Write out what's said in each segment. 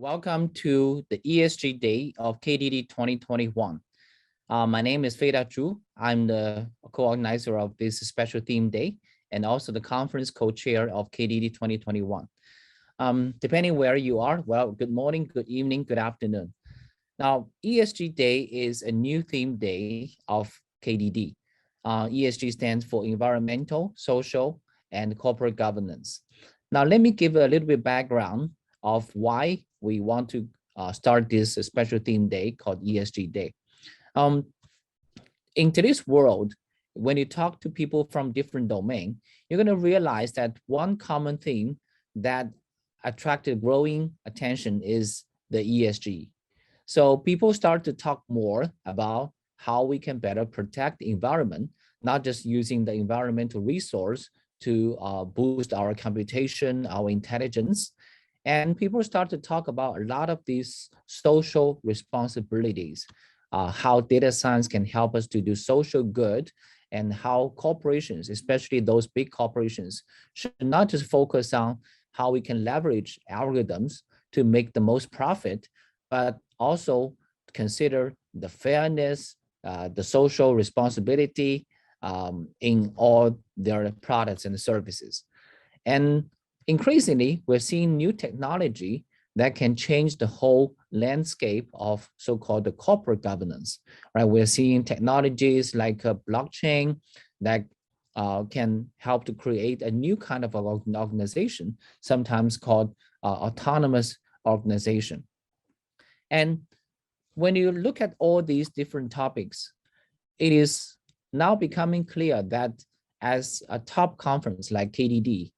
Welcome to the ESG Day of KDD 2021. My name is Feida Zhu. I'm the co-organizer of this special theme day and also the conference co-chair of KDD 2021. Depending where you are, well, good morning, good evening, good afternoon. Now, ESG Day is a new theme day of KDD. ESG stands for environmental, social, and corporate governance. Now, let me give a little bit background of why we want to start this special theme day called ESG Day. In today's world, when you talk to people from different domains, you're going to realize that one common theme that attracted growing attention is the ESG. So people start to talk more about how we can better protect the environment, not just using the environmental resource to boost our computation, our intelligence. And people start to talk about a lot of these social responsibilities, how data science can help us to do social good, and how corporations, especially those big corporations, should not just focus on how we can leverage algorithms to make the most profit, but also consider the fairness, the social responsibility in all their products and services. And increasingly, we're seeing new technology that can change the whole landscape of so-called the corporate governance, right? We're seeing technologies like blockchain that can help to create a new kind of organization, sometimes called autonomous organization. And when you look at all these different topics, it is now becoming clear that as a top conference like KDD,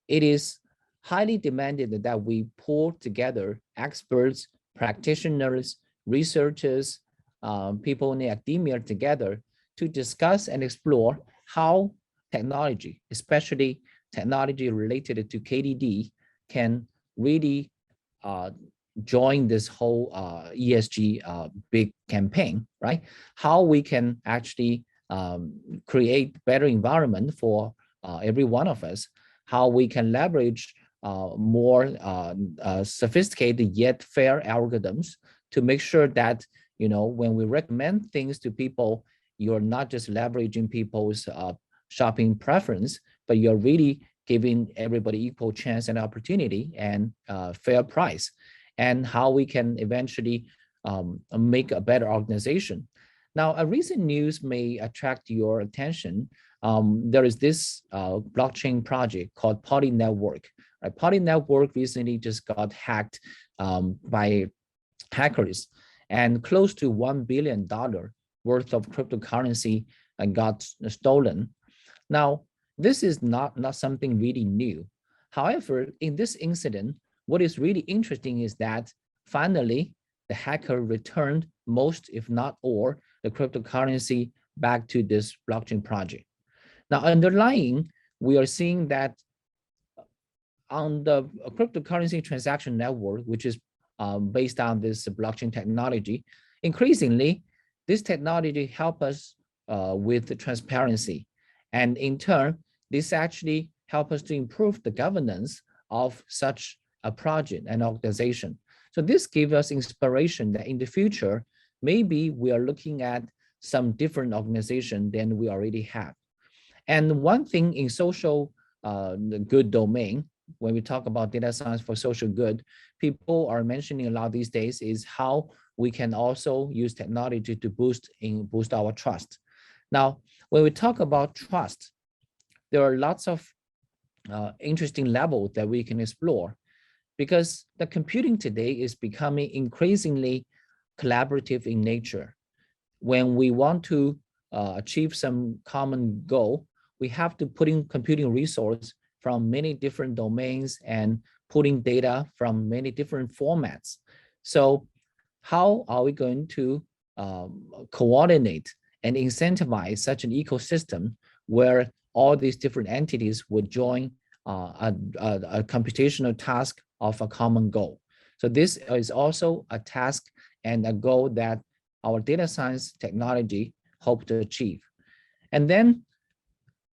it is highly demanded that we pull together experts, practitioners, researchers, people in academia together to discuss and explore how technology, especially technology related to KDD, can really join this whole ESG big campaign, right? How we can actually create better environment for every one of us, how we can leverage more sophisticated yet fair algorithms to make sure that, you know, when we recommend things to people, you're not just leveraging people's shopping preference, but you're really giving everybody equal chance and opportunity and fair price, and how we can eventually make a better organization. Now, a recent news may attract your attention. There is this blockchain project called Poly Network. Right? Poly Network recently just got hacked by hackers, and close to $1 billion worth of cryptocurrency got stolen. Now, this is not something really new. However, in this incident, what is really interesting is that finally, the hacker returned most, if not all, the cryptocurrency back to this blockchain project. Now, underlying, we are seeing that on the cryptocurrency transaction network, which is based on this blockchain technology, increasingly, this technology helps us with the transparency. And in turn, this actually helps us to improve the governance of such a project and organization. So this gives us inspiration that in the future, maybe we are looking at some different organization than we already have. And one thing in social good domain, when we talk about data science for social good, people are mentioning a lot these days is how we can also use technology to boost our trust. Now, when we talk about trust, there are lots of interesting levels that we can explore, because the computing today is becoming increasingly collaborative in nature. When we want to achieve some common goal, we have to put in computing resource from many different domains and putting data from many different formats. So how are we going to coordinate and incentivize such an ecosystem where all these different entities would join a computational task of a common goal? So this is also a task and a goal that our data science technology hope to achieve. And then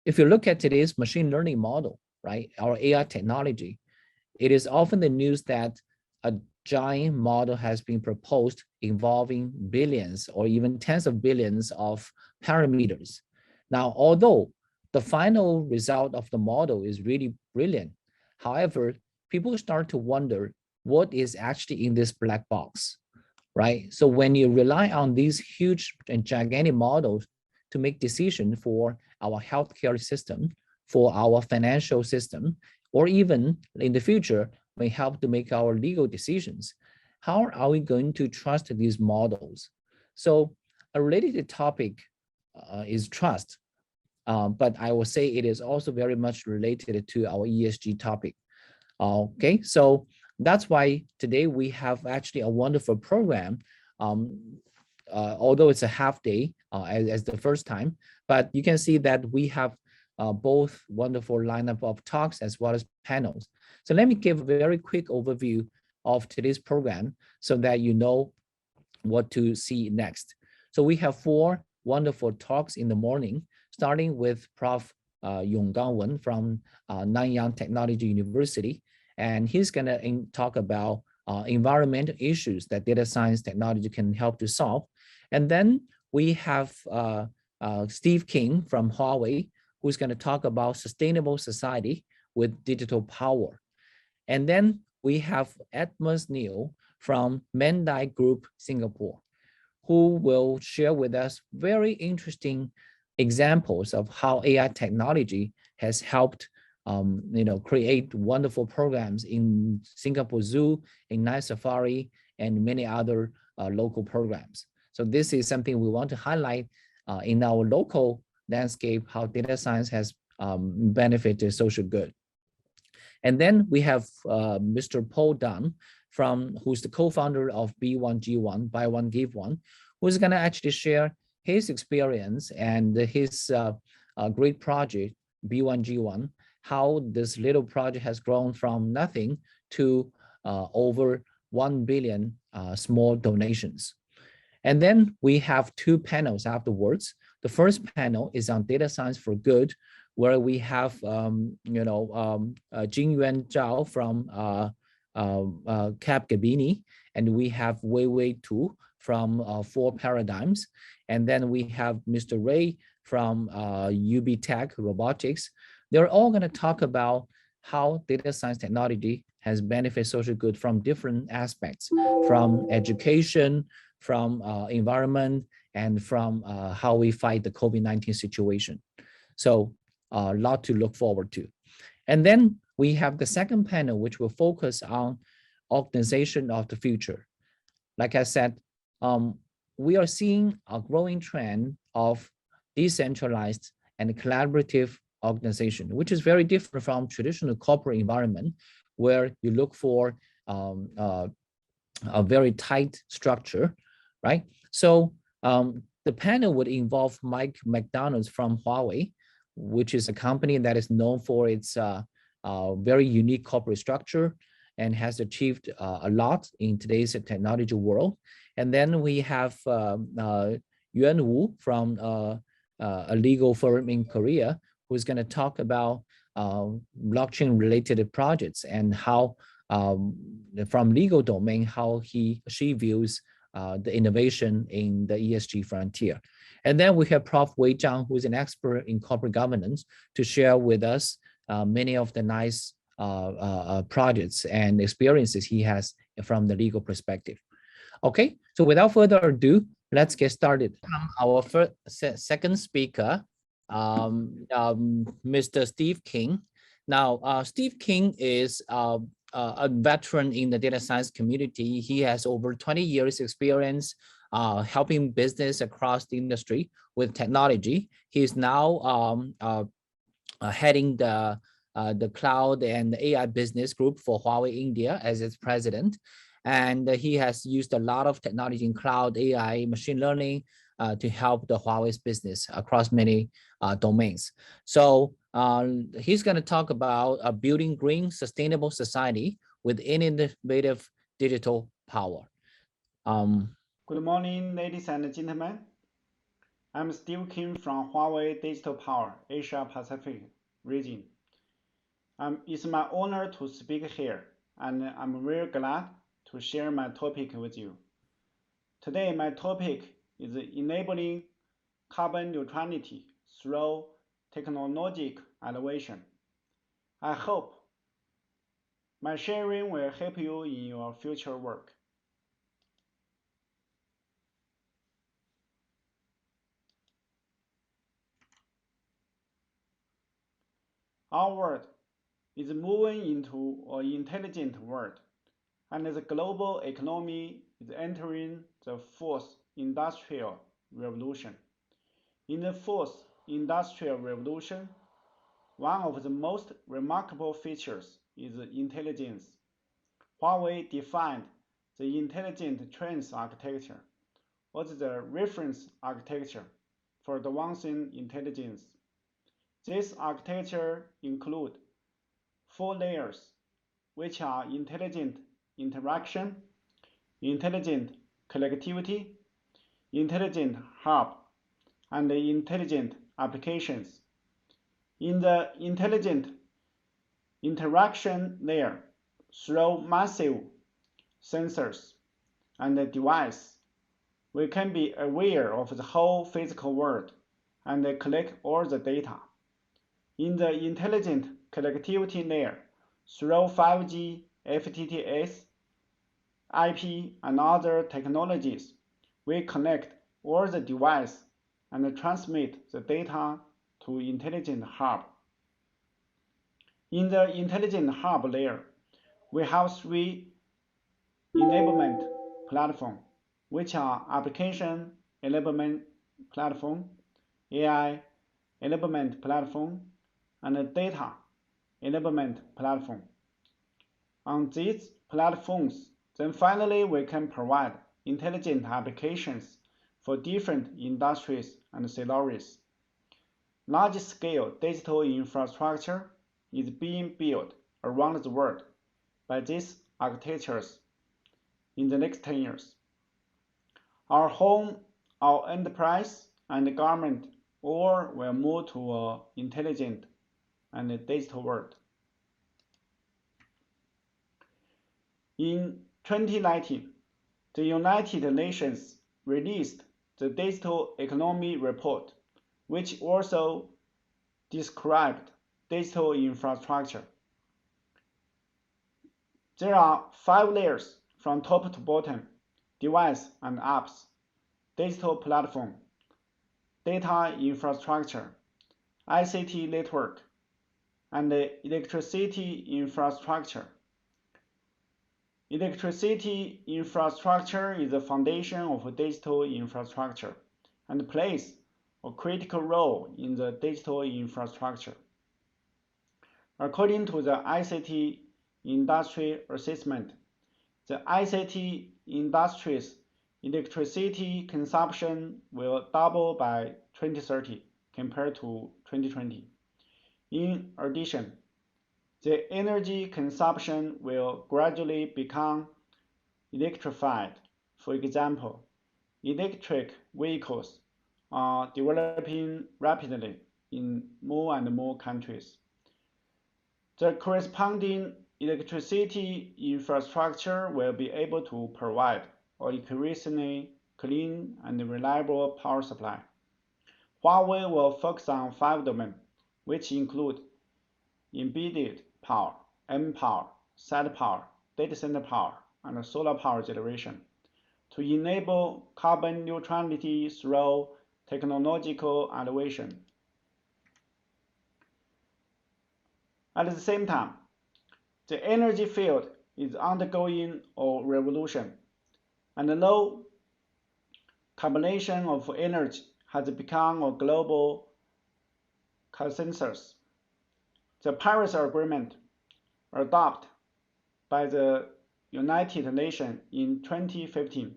if you look at today's machine learning model, right, our AI technology, it is often the news that a giant model has been proposed involving billions or even tens of billions of parameters. Now, although the final result of the model is really brilliant, however, people start to wonder what is actually in this black box, right? So when you rely on these huge and gigantic models to make decisions for our healthcare system, for our financial system, or even in the future, may help to make our legal decisions. How are we going to trust these models? So a related topic is trust, but I will say it is also very much related to our ESG topic. Okay, so that's why today we have actually a wonderful program. Although it's a half day as the first time, but you can see that we have both wonderful lineup of talks as well as panels. So let me give a very quick overview of today's program so that you know what to see next. So we have 4 wonderful talks in the morning, starting with Prof. Yonggang Wen from Nanyang Technology University. And he's gonna talk about environmental issues that data science technology can help to solve. And then we have Steve King from Huawei, who's gonna talk about sustainable society with digital power. And then we have Edmund Neil from Mandai Group Singapore, who will share with us very interesting examples of how AI technology has helped create wonderful programs in Singapore Zoo, in Night Safari, and many other local programs. So this is something we want to highlight in our local landscape, how data science has benefited social good. And then we have Mr. Paul Dunn, who's the co-founder of B1G1, Buy One, Give One, who's gonna actually share his experience and his great project, B1G1, how this little project has grown from nothing to over 1 billion small donations. And then we have 2 panels afterwards. The first panel is on data science for good, where we have Jingyuan Zhao from Capgemini, and we have Wei Wei Tu from 4 Paradigms. And then we have Mr. Ray from UB Tech Robotics. They're all going to talk about how data science technology has benefited social good from different aspects, from education, from environment, and from how we fight the COVID-19 situation. So a lot to look forward to. And then we have the second panel, which will focus on organization of the future. Like I said, we are seeing a growing trend of decentralized and collaborative organization, which is very different from traditional corporate environment, where you look for a very tight structure, right? So the panel would involve Mike Mcdonald from Huawei, which is a company that is known for its very unique corporate structure and has achieved a lot in today's technology world. And then we have Yuan Wu from a legal firm in Korea, who's going to talk about blockchain related projects and how from legal domain, how she views the innovation in the ESG frontier. And then we have Prof. Wei Zhang, who's an expert in corporate governance, to share with us many of the nice projects and experiences he has from the legal perspective. Okay, so without further ado, let's get started. Our second speaker, Mr. Steve King. Now, Steve King is a veteran in the data science community. He has over 20 years experience helping business across the industry with technology. He is now heading the cloud and AI business group for Huawei India as its president. And he has used a lot of technology in cloud, AI, machine learning to help the Huawei's business across many domains. So he's going to talk about building green, sustainable society with innovative digital power. Good morning, ladies and gentlemen. I'm Steve Kim from Huawei Digital Power Asia Pacific region. It's my honor to speak here, and I'm very glad to share my topic with you. Today, my topic is enabling carbon neutrality through technological innovation. I hope my sharing will help you in your future work. Our world is moving into an intelligent world, and the global economy is entering the fourth industrial revolution. In the fourth industrial revolution, one of the most remarkable features is intelligence. Huawei defined the intelligent trans architecture as the reference architecture for advancing intelligence. This architecture includes 4 layers, which are intelligent interaction, intelligent collectivity, intelligent hub, and intelligent applications. In the intelligent interaction layer, through massive sensors and devices, we can be aware of the whole physical world and collect all the data. In the intelligent connectivity layer, through 5G, FTTS, IP, and other technologies, we connect all the devices and transmit the data to intelligent hub. In the intelligent hub layer, we have 3 enablement platforms, which are application enablement platform, AI enablement platform, and data enablement platform. On these platforms, then finally we can provide intelligent applications for different industries and scenarios. Large-scale digital infrastructure is being built around the world by these architectures in the next 10 years. Our home, our enterprise, and the government all will move to an intelligent and digital world. In 2019, the United Nations released the Digital Economy Report, which also described digital infrastructure. There are 5 layers from top to bottom: device and apps, digital platform, data infrastructure, ICT network, and electricity infrastructure. Electricity infrastructure is the foundation of digital infrastructure and plays a critical role in the digital infrastructure. According to the ICT Industry Assessment, the ICT industry's electricity consumption will double by 2030 compared to 2020. In addition, the energy consumption will gradually become electrified. For example, electric vehicles are developing rapidly in more and more countries. The corresponding electricity infrastructure will be able to provide an increasingly clean and reliable power supply. Huawei will focus on 5 domains, which include embedded power, M-power, site power, data center power, and solar power generation, to enable carbon neutrality through technological innovation. At the same time, the energy field is undergoing a revolution, and the low carbonation of energy has become a global consensus. The Paris Agreement, adopted by the United Nations in 2015,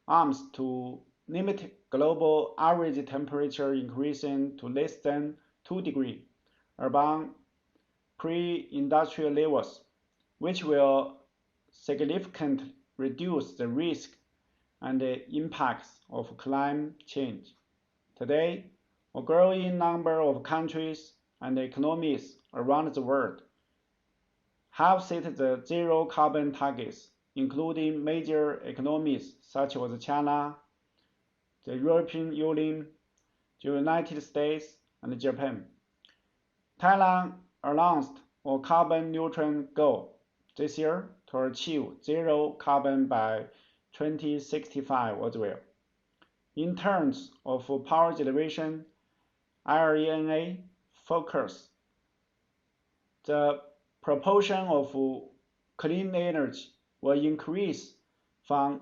aims to limit global average temperature increasing to less than 2 degrees above pre-industrial levels, which will significantly reduce the risk and the impacts of climate change. Today, a growing number of countries and economies around the world have set the zero carbon targets including major economies such as China, the European Union, the United States, and Japan. Thailand announced a carbon neutral goal this year to achieve zero carbon by 2065 as well. In terms of power generation, IRENA focus the proportion of clean energy will increase from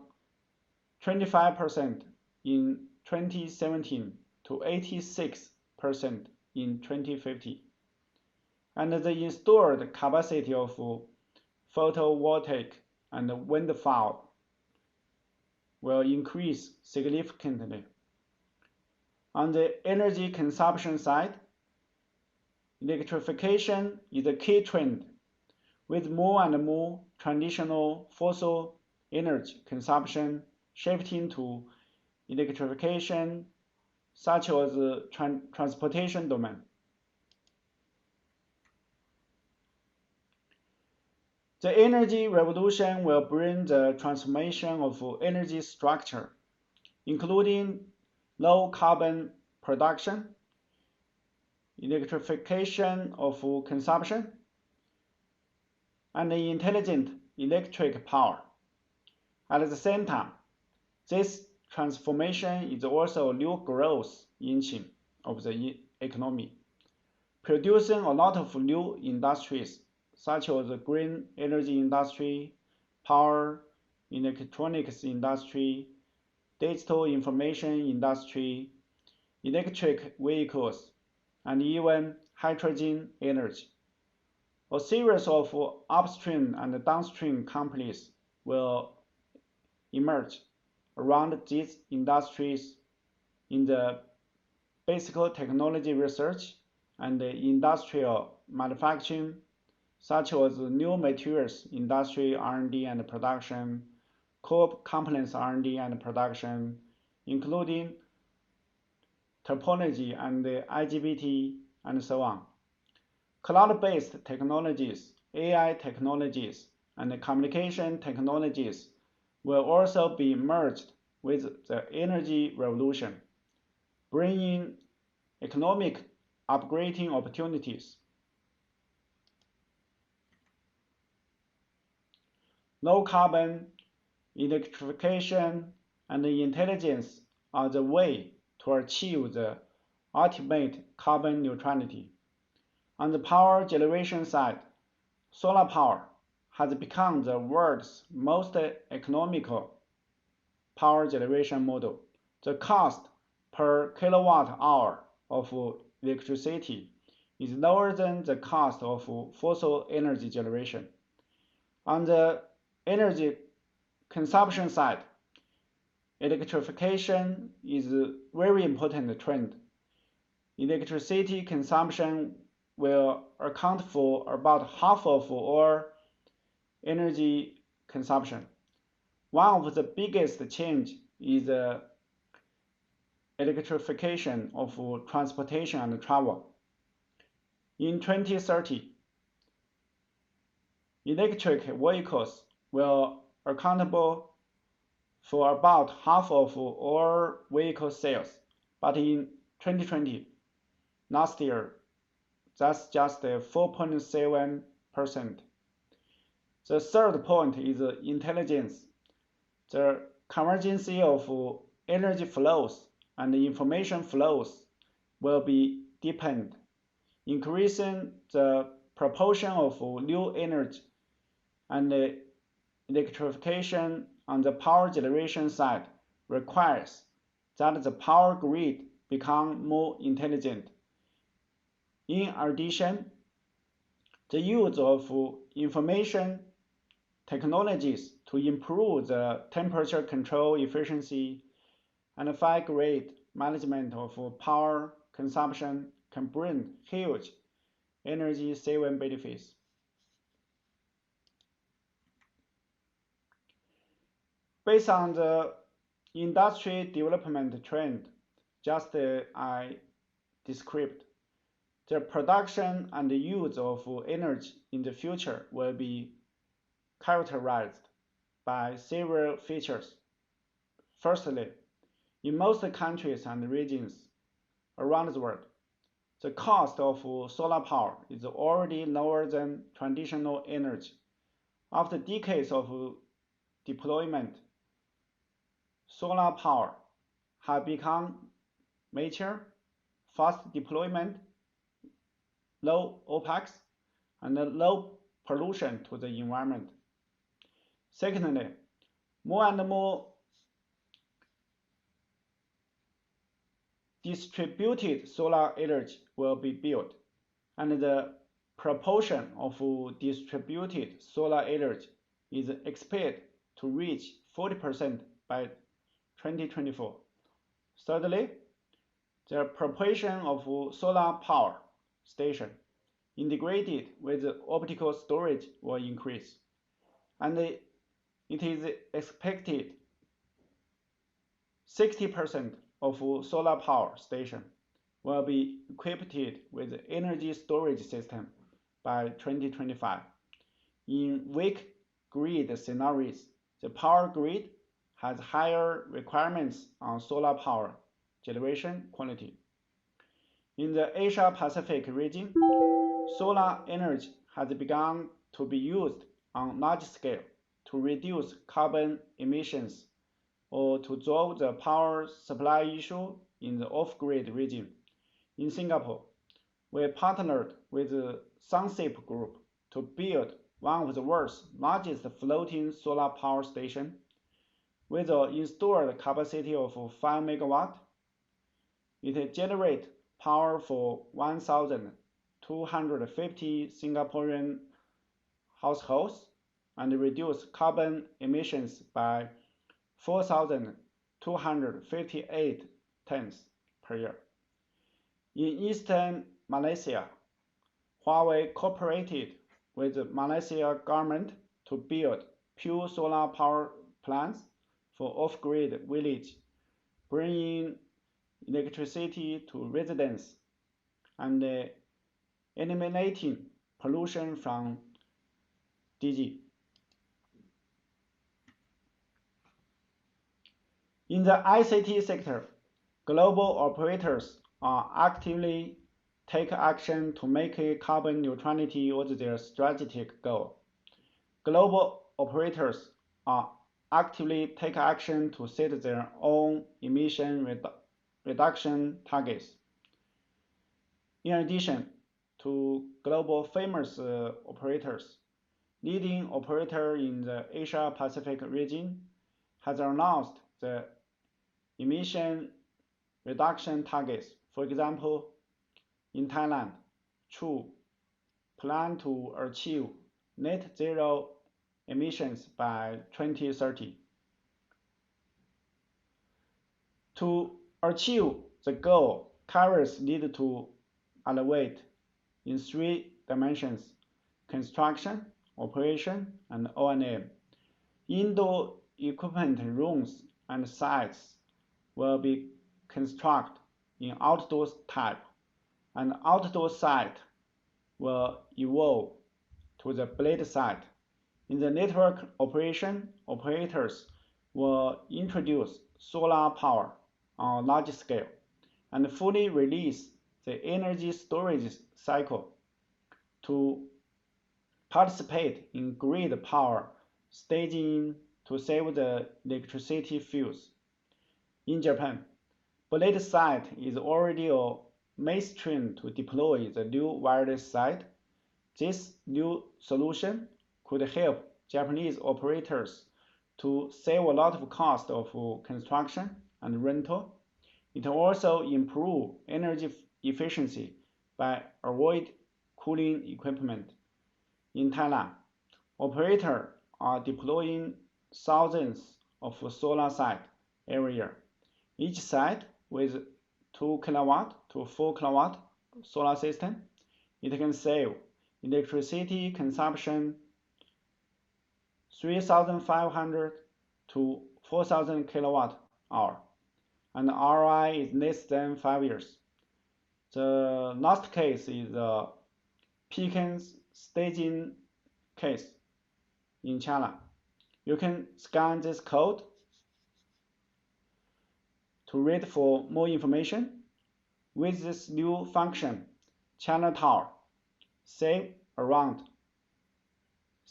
25% in 2017 to 86% in 2050. And the installed capacity of photovoltaic and wind farm will increase significantly. On the energy consumption side, electrification is a key trend, with more and more traditional fossil energy consumption shifting to electrification, such as the transportation domain. The energy revolution will bring the transformation of energy structure, including low carbon production, electrification of consumption, and intelligent electric power. At the same time, this transformation is also a new growth engine of the economy, producing a lot of new industries such as the green energy industry, power, electronics industry, digital information industry, electric vehicles, and even hydrogen energy. A series of upstream and downstream companies will emerge around these industries in the basic technology research and industrial manufacturing, such as new materials industry R&D and production, core components R&D and production, including topology and IGBT, and so on. Cloud-based technologies, AI technologies, and communication technologies will also be merged with the energy revolution, bringing economic upgrading opportunities. Low carbon, electrification, and intelligence are the way to achieve the ultimate carbon neutrality. On the power generation side, solar power has become the world's most economical power generation model. The cost per kilowatt hour of electricity is lower than the cost of fossil energy generation. On the energy consumption side, electrification is a very important trend. Electricity consumption will account for about half of all energy consumption. One of the biggest change is the electrification of transportation and travel. In 2030, electric vehicles will accountable for about half of all vehicle sales, but in 2020, last year, that's just 4.7%. The third point is intelligence. The convergence of energy flows and information flows will be deepened, increasing the proportion of new energy and electrification on the power generation side requires that the power grid become more intelligent. In addition, the use of information technologies to improve the temperature control efficiency and fine-grained management of power consumption can bring huge energy saving benefits. Based on the industry development trend just I described, the production and the use of energy in the future will be characterized by several features. Firstly, in most countries and regions around the world, the cost of solar power is already lower than traditional energy. After decades of deployment, solar power has become mature, fast deployment, low OPEX, and low pollution to the environment. Secondly, more and more distributed solar energy will be built, and the proportion of distributed solar energy is expected to reach 40% by 2024. Thirdly, the proportion of solar power station integrated with optical storage will increase, and it is expected 60% of solar power station will be equipped with energy storage system by 2025. In weak grid scenarios, the power grid has higher requirements on solar power generation quality. In the Asia-Pacific region, solar energy has begun to be used on large scale to reduce carbon emissions or to solve the power supply issue in the off-grid region. In Singapore, we partnered with the Sunship Group to build one of the world's largest floating solar power stations. With an installed capacity of 5 MW, it generates power for 1,250 Singaporean households and reduces carbon emissions by 4,258 tons per year. In eastern Malaysia, Huawei cooperated with the Malaysia government to build pure solar power plants for off-grid villages, bringing electricity to residents and eliminating pollution from DG. In the ICT sector, global operators are actively take action to make carbon neutrality their strategic goal. Global operators are actively take action to set their own emission reduction targets. In addition to global famous operators, leading operator in the Asia-Pacific region has announced the emission reduction targets. For example, in Thailand, True plan to achieve net zero emissions by 2030. To achieve the goal, carriers need to elevate in 3 dimensions: construction, operation, and O&M. Indoor equipment rooms and sites will be constructed in outdoor type, and outdoor site will evolve to the blade site. In the network operation, operators will introduce solar power on a large scale and fully release the energy storage cycle to participate in grid power staging to save the electricity fuels. In Japan, blade site is already a mainstream to deploy the new wireless site. This new solution could help Japanese operators to save a lot of cost of construction and rental. It also improve energy efficiency by avoid cooling equipment. In Thailand, operators are deploying thousands of solar sites every year. Each site with 2 kW to 4 kW solar system, it can save electricity consumption 3,500 to 4,000 kWh, and the ROI is less than 5 years. The last case is the Pekin's staging case in China. You can scan this code to read for more information. With this new function, channel tower save around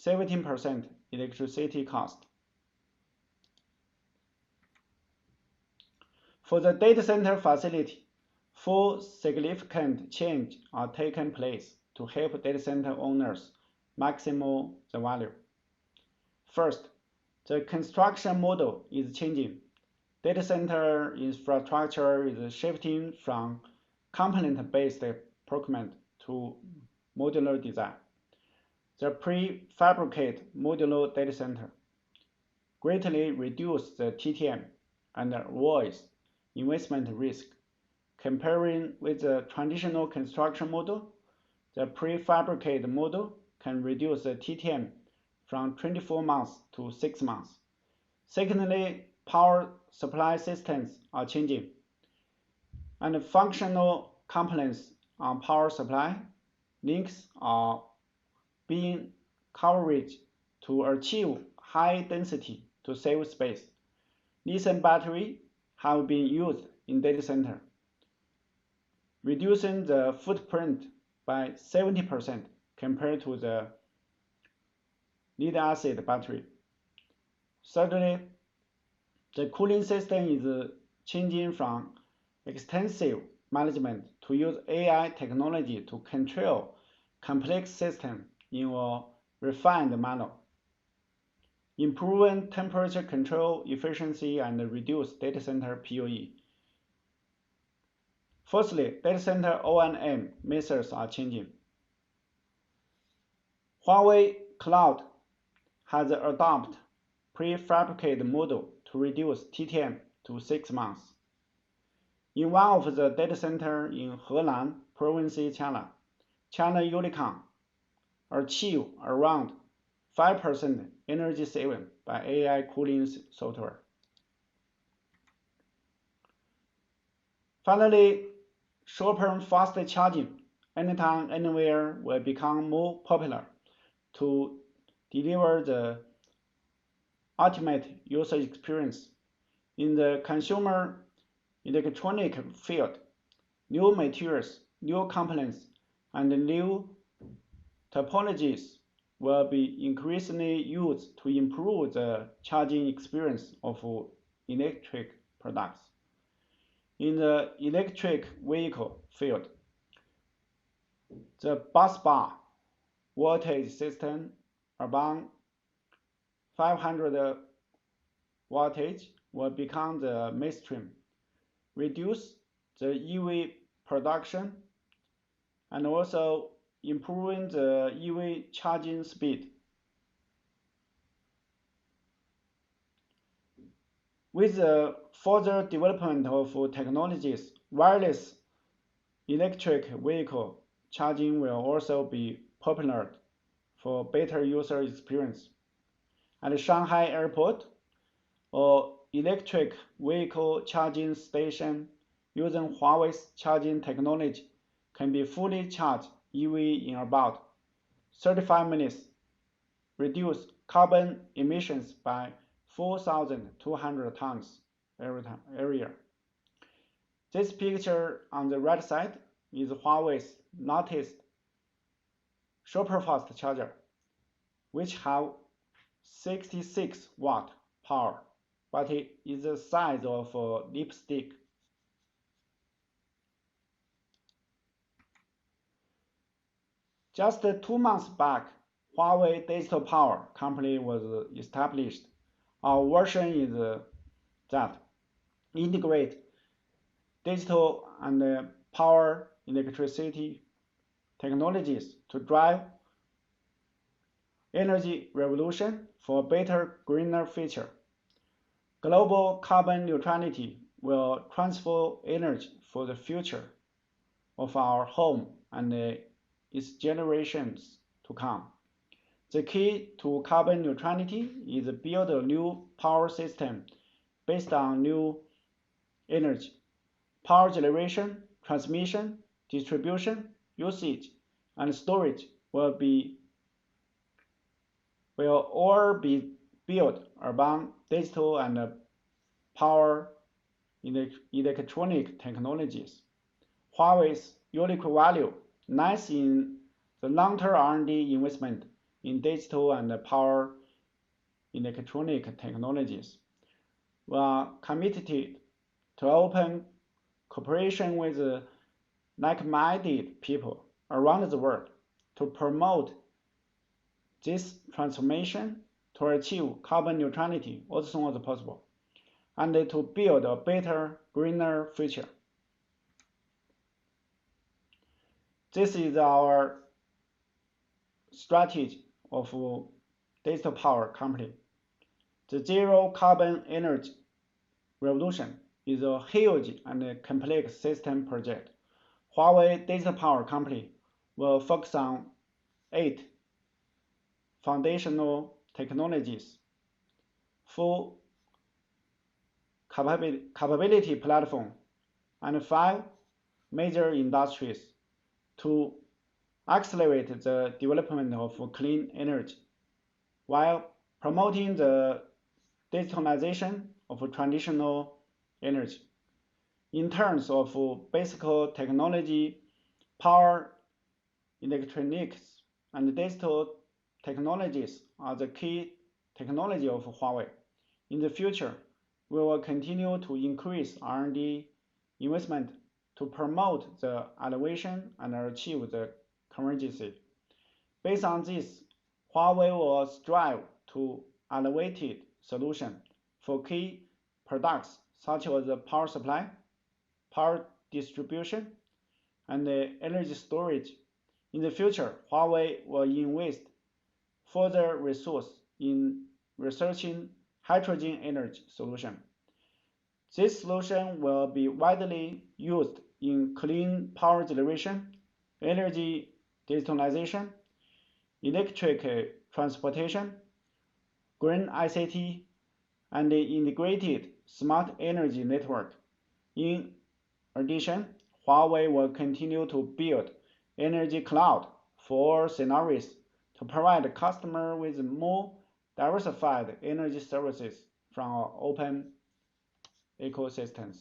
17% electricity cost. For the data center facility, 4 significant changes are taking place to help data center owners maximize the value. First, the construction model is changing. Data center infrastructure is shifting from component-based procurement to modular design. The prefabricated modular data center greatly reduces the TTM and avoids investment risk. Comparing with the traditional construction model, the prefabricated model can reduce the TTM from 24 months to 6 months. Secondly, power supply systems are changing, and functional components on power supply links are being covered to achieve high density to save space. Lithium batteries have been used in data center, reducing the footprint by 70% compared to the lead-acid battery. Thirdly, the cooling system is changing from extensive management to use AI technology to control complex systems in a refined manner, improving temperature control efficiency and reduce data center PUE. Firstly, data center O&M methods are changing. Huawei Cloud has adopted prefabricated model to reduce TTM to 6 months. In one of the data centers in Henan province, China, China Unicom achieved around 5% energy saving by AI cooling software. Finally, short-term fast charging anytime, anywhere will become more popular to deliver the ultimate user experience. In the consumer electronic field, new materials, new components, and new topologies will be increasingly used to improve the charging experience of electric products. In the electric vehicle field, the busbar voltage system above 500 voltage will become the mainstream, reduce the EV production, and also improving the EV charging speed. With the further development of technologies, wireless electric vehicle charging will also be popular for better user experience. At Shanghai Airport, an electric vehicle charging station using Huawei's charging technology can be fully charged EV in about 35 minutes, reduce carbon emissions by 4,200 tons every year. This picture on the right side is Huawei's latest super-fast charger, which have 66 watt power, but it is the size of a lipstick. Just 2 months back, Huawei Digital Power Company was established. Our version is that integrate digital and power electricity technologies to drive energy revolution for a better, greener future. Global carbon neutrality will transfer energy for the future of our home and its generations to come. The key to carbon neutrality is to build a new power system based on new energy. Power generation, transmission, distribution, usage, and storage will all be build urban digital and power electronic technologies. Huawei's unique value lies in the long-term R&D investment in digital and power electronic technologies. We are committed to open cooperation with like-minded people around the world to promote this transformation to achieve carbon neutrality as soon as possible, and to build a better, greener future. This is our strategy of digital power company. The zero carbon energy revolution is a huge and complex system project. Huawei Digital Power Company will focus on 8 foundational technologies, full capability platform, and 5 major industries to accelerate the development of clean energy while promoting the digitalization of traditional energy. In terms of basic technology, power, electronics, and digital technologies are the key technology of Huawei. In the future, we will continue to increase R&D investment to promote the elevation and achieve the convergence. Based on this, Huawei will strive to elevated solution for key products such as the power supply, power distribution, and energy storage. In the future, Huawei will invest further resources in researching hydrogen energy solution. This solution will be widely used in clean power generation, energy digitalization, electric transportation, green ICT, and the integrated smart energy network. In addition, Huawei will continue to build energy cloud for scenarios to provide customers with more diversified energy services from our open ecosystems.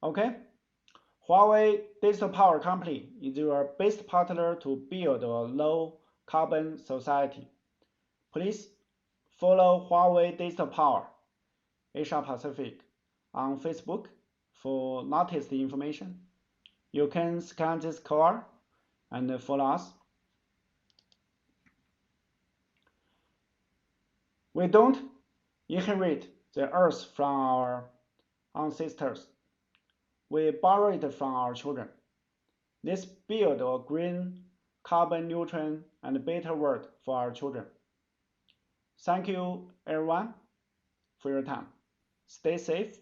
Okay, Huawei Digital Power Company is your best partner to build a low carbon society. Please follow Huawei Digital Power Asia Pacific on Facebook for latest information. You can scan this QR and follow us. We don't inherit the earth from our ancestors. We borrow it from our children. Let's build a green, carbon neutral, and better world for our children. Thank you, everyone, for your time. Stay safe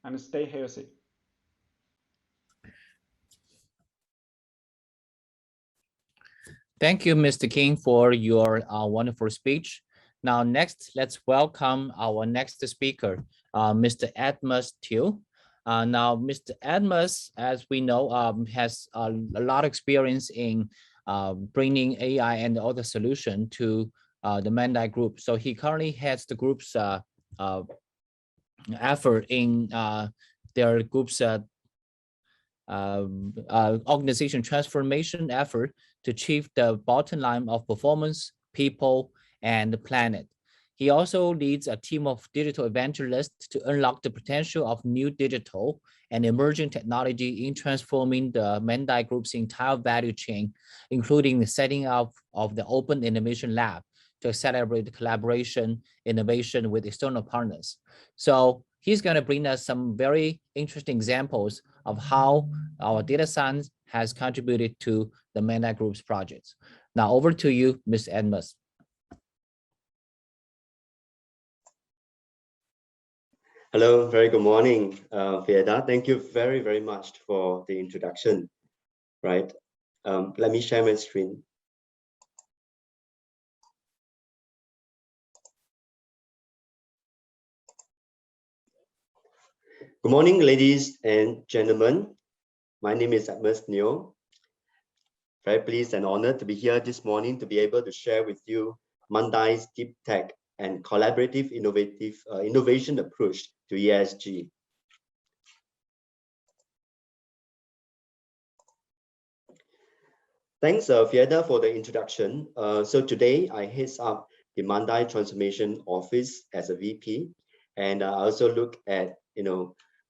and stay healthy. Thank you, Mr. King, for your wonderful speech. Now, next, let's welcome our next speaker, Mr. Edmus Teo. Now, Mr. Edmus, as we know, has a lot of experience in bringing AI and other solution to the Mandai Group. So he currently heads the group's effort in their group's organization transformation effort to achieve the bottom line of performance, people, and the planet. He also leads a team of digital evangelists to unlock the potential of new digital and emerging technology in transforming the Mandai Group's entire value chain, including the setting up of the Open Innovation Lab to accelerate collaboration, innovation with external partners. So he's going to bring us some very interesting examples of how our data science has contributed to the Mandai Group's projects. Now over to you, Ms. Edmus. Hello, very good morning, Fieda. Thank you very, very much for the introduction. Right, let me share my screen. Good morning, ladies and gentlemen. My name is Edmus Teo. very pleased and honored to be here this morning to be able to share with you Mandai's deep tech and collaborative innovation approach to ESG. Thanks, Fieda, for the introduction. So today I head up the Mandai Transformation Office as a VP, and I also look at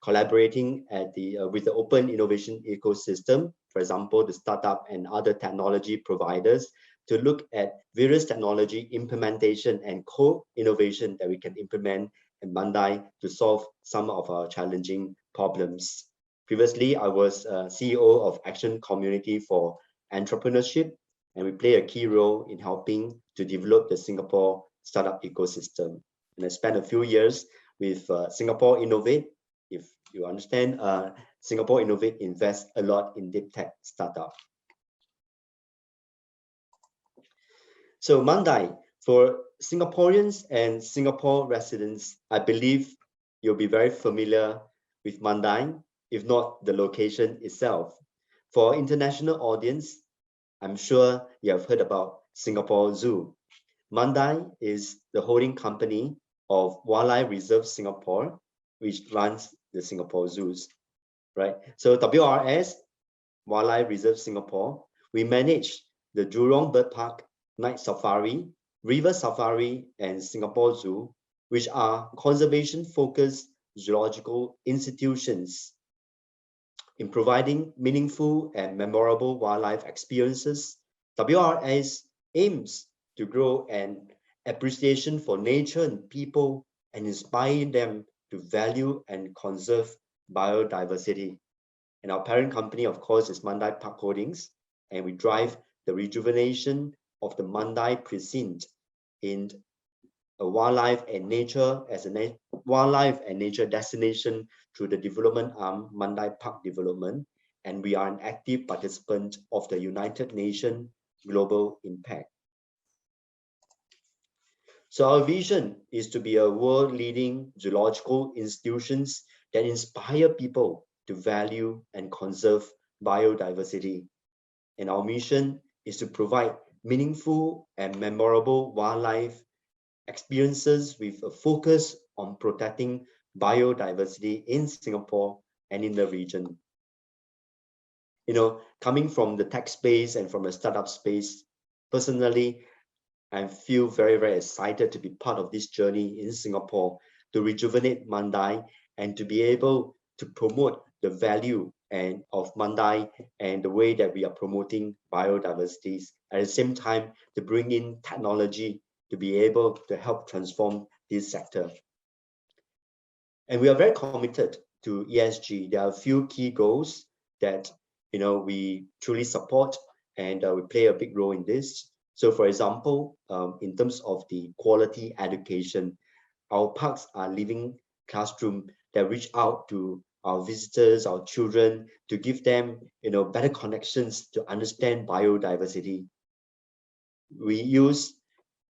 collaborating at with the open innovation ecosystem, for example, the startup and other technology providers, to look at various technology implementation and co-innovation that we can implement in Mandai to solve some of our challenging problems. Previously, I was CEO of Action Community for Entrepreneurship, and we play a key role in helping to develop the Singapore startup ecosystem. And I spent a few years with Singapore Innovate. If you understand, Singapore Innovate invests a lot in deep tech startup. So Mandai, for Singaporeans and Singapore residents, I believe you'll be very familiar with Mandai, if not the location itself. For international audience, I'm sure you have heard about Singapore Zoo. Mandai is the holding company of Wildlife Reserve Singapore, which runs the Singapore Zoos, right? So WRS, Wildlife Reserve Singapore, we manage the Jurong Bird Park, Night Safari, River Safari, and Singapore Zoo, which are conservation-focused zoological institutions. In providing meaningful and memorable wildlife experiences, WRS aims to grow an appreciation for nature and people and inspire them to value and conserve biodiversity. And our parent company, of course, is Mandai Park Holdings, and we drive the rejuvenation of the Mandai precinct in a wildlife and nature destination through the development arm Mandai Park Development, and we are an active participant of the United Nations Global Impact. So our vision is to be a world-leading zoological institutions that inspire people to value and conserve biodiversity. And our mission is to provide meaningful and memorable wildlife experiences with a focus on protecting biodiversity in Singapore and in the region. Coming from the tech space and from the startup space, personally, I feel very, very excited to be part of this journey in Singapore to rejuvenate Mandai and to be able to promote the value of Mandai and the way that we are promoting biodiversity. At the same time, to bring in technology to be able to help transform this sector. And we are very committed to ESG. There are a few key goals that we truly support, and we play a big role in this. So for example, in terms of the quality education, our parks are living classroom that reach out to our visitors, our children, to give them better connections to understand biodiversity. We use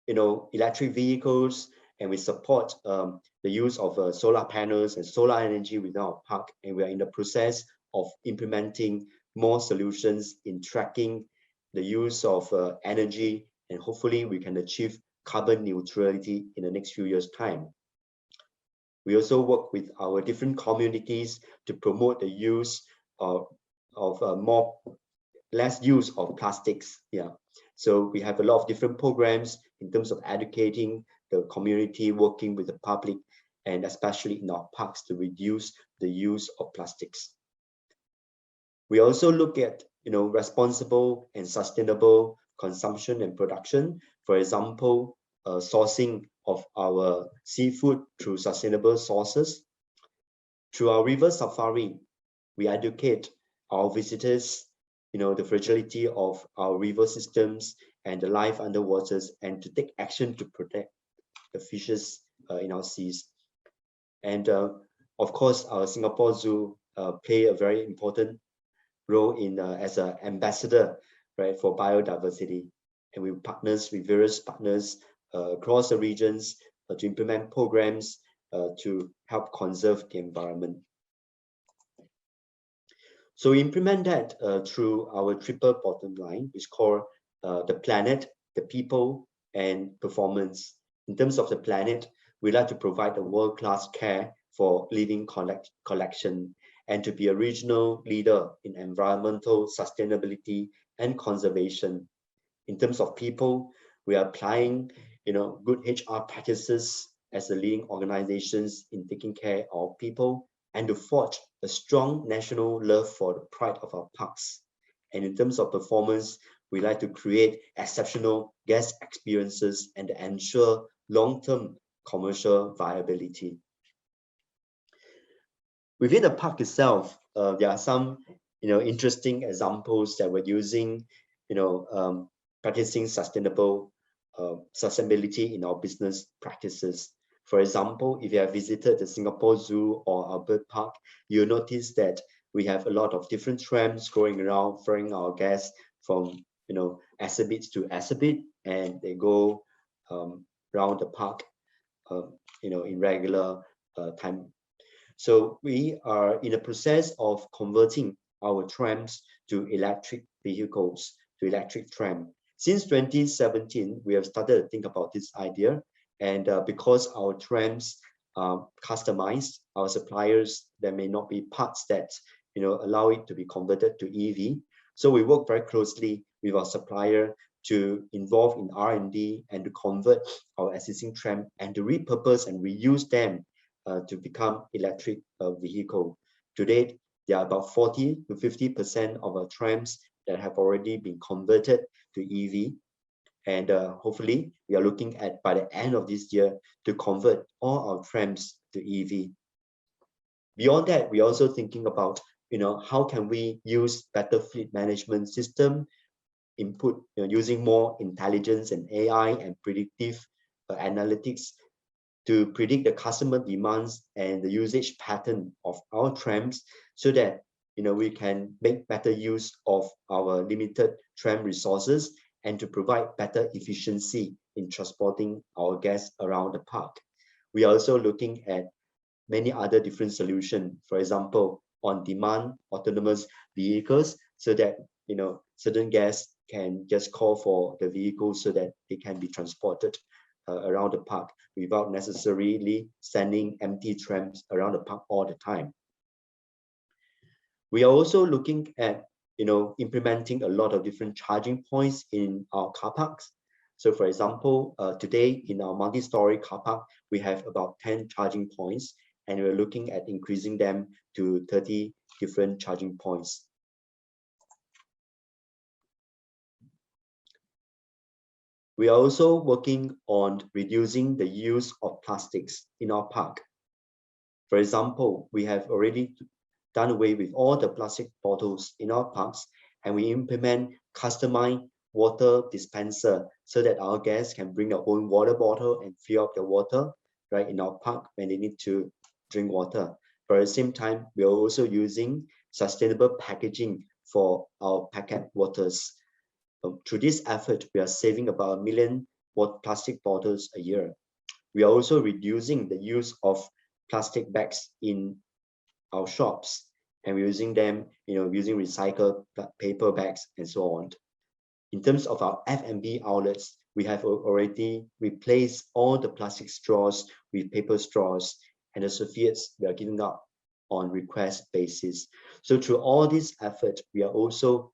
electric vehicles, and we support the use of solar panels and solar energy within our park, and we are in the process of implementing more solutions in tracking the use of energy, and hopefully we can achieve carbon neutrality in the next few years' time. We also work with our different communities to promote the use of less use of plastics. So we have a lot of different programs in terms of educating the community, working with the public, and especially in our parks to reduce the use of plastics. We also look at responsible and sustainable consumption and production. For example, sourcing of our seafood through sustainable sources. Through our river safari, we educate our visitors the fragility of our river systems and the life underwaters, and to take action to protect the fishes in our seas. And of course, our Singapore Zoo play a very important role in as an ambassador, right, for biodiversity. And we partners with various partners across the regions to implement programs to help conserve the environment. So we implement that through our triple bottom line, which is called the planet, the people, and performance. In terms of the planet, we like to provide a world-class care for living collection and to be a regional leader in environmental sustainability and conservation. In terms of people, we are applying, good HR practices as the leading organizations in taking care of people and to forge a strong national love for the pride of our parks. And in terms of performance, we like to create exceptional guest experiences and ensure long-term commercial viability. Within the park itself, there are some, interesting examples that we're using, practicing sustainability in our business practices. For example, if you have visited the Singapore Zoo or our bird park, you'll notice that we have a lot of different trams going around, ferrying our guests from, exhibits to exhibit, and they go around the park, in regular time. So we are in the process of converting our trams to electric vehicles, to electric tram. Since 2017, we have started to think about this idea. And because our trams are customized, our suppliers, there may not be parts that allow it to be converted to EV. So we work very closely with our supplier to involve in R&D and to convert our existing tram and to repurpose and reuse them to become electric vehicle. To date, there are about 40 to 50% of our trams that have already been converted to EV. And hopefully, we are looking at by the end of this year to convert all our trams to EV. Beyond that, we're also thinking about, how can we use better fleet management system, input, using more intelligence and AI and predictive analytics to predict the customer demands and the usage pattern of our trams so that we can make better use of our limited tram resources and to provide better efficiency in transporting our guests around the park. We are also looking at many other different solutions, for example, on-demand autonomous vehicles, so that certain guests can just call for the vehicle so that they can be transported around the park without necessarily sending empty trams around the park all the time. We are also looking at implementing a lot of different charging points in our car parks. So for example, today in our multi-story car park, we have about 10 charging points, and we're looking at increasing them to 30 different charging points. We are also working on reducing the use of plastics in our park. For example, we have already done away with all the plastic bottles in our parks, and we implement customized water dispenser so that our guests can bring their own water bottle and fill up the water right in our park when they need to drink water. But at the same time, we are also using sustainable packaging for our packet waters. Through this effort, we are saving about 1 million plastic bottles a year. We are also reducing the use of plastic bags in our shops, and we're using them, using recycled paper bags and so on. In terms of our F&B outlets, we have already replaced all the plastic straws with paper straws, and the serviettes we are giving up on request basis. So through all this effort, we are also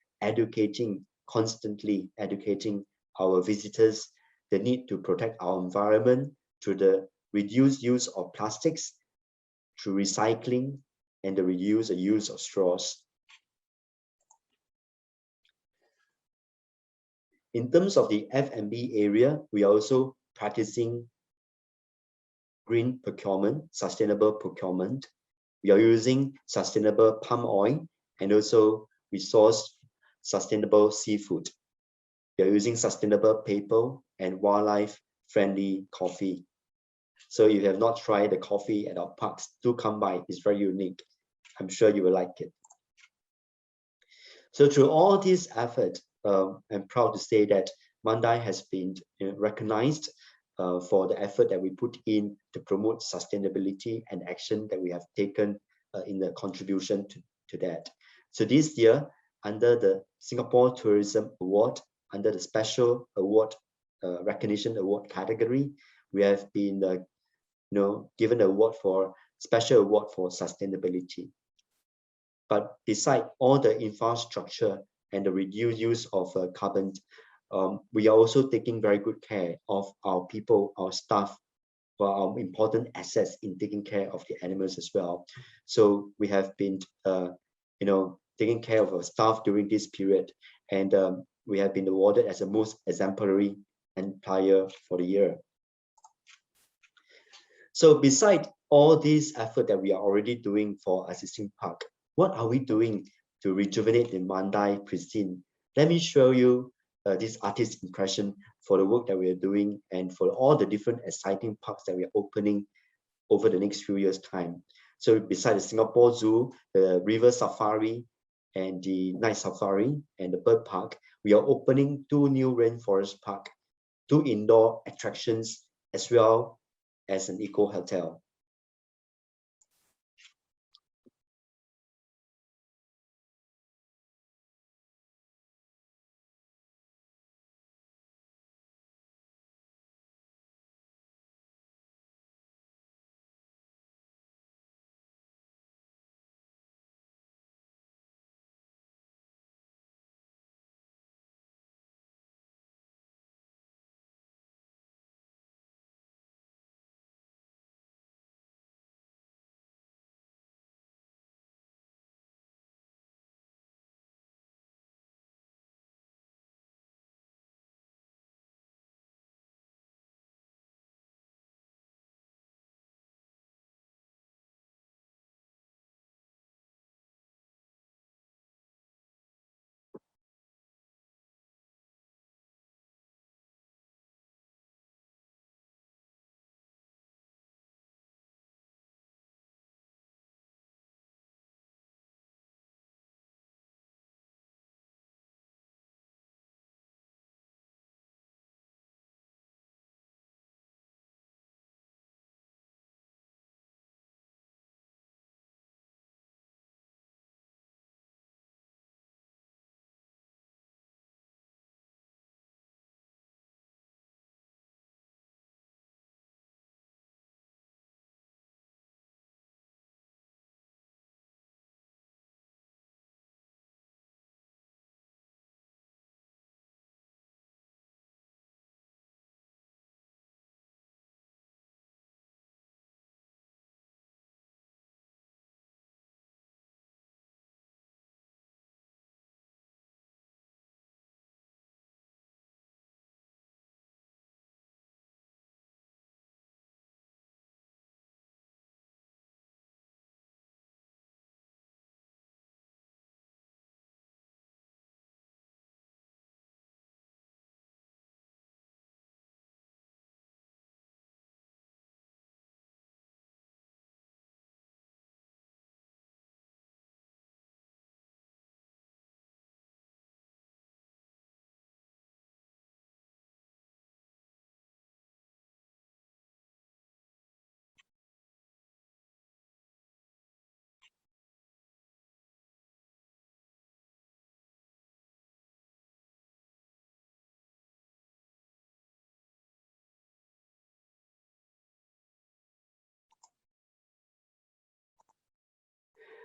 constantly educating our visitors the need to protect our environment through the reduced use of plastics, through recycling, and the reduce and use of straws. In terms of the F&B area, we are also practicing green procurement, sustainable procurement. We are using sustainable palm oil, and also we source sustainable seafood. We are using sustainable paper and wildlife-friendly coffee. So if you have not tried the coffee at our parks, do come by. It's very unique. I'm sure you will like it. So through all this effort, I'm proud to say that Mandai has been recognized for the effort that we put in to promote sustainability and action that we have taken in the contribution to that. So this year, under the Singapore Tourism Award, under the Special Award Recognition Award category, we have been given an award for Special Award for Sustainability. But beside all the infrastructure and the reduced use of carbon, we are also taking very good care of our people, our staff, for our important assets in taking care of the animals as well. So we have been, taking care of our staff during this period, and we have been awarded as the most exemplary employer for the year. So beside all these effort that we are already doing for existing park, what are we doing to rejuvenate the Mandai pristine? Let me show you this artist's impression for the work that we are doing and for all the different exciting parks that we are opening over the next few years' time. So beside the Singapore Zoo, the River Safari, and the Night Safari, and the Bird Park, we are opening 2 new rainforest parks, 2 indoor attractions, as well as an eco hotel.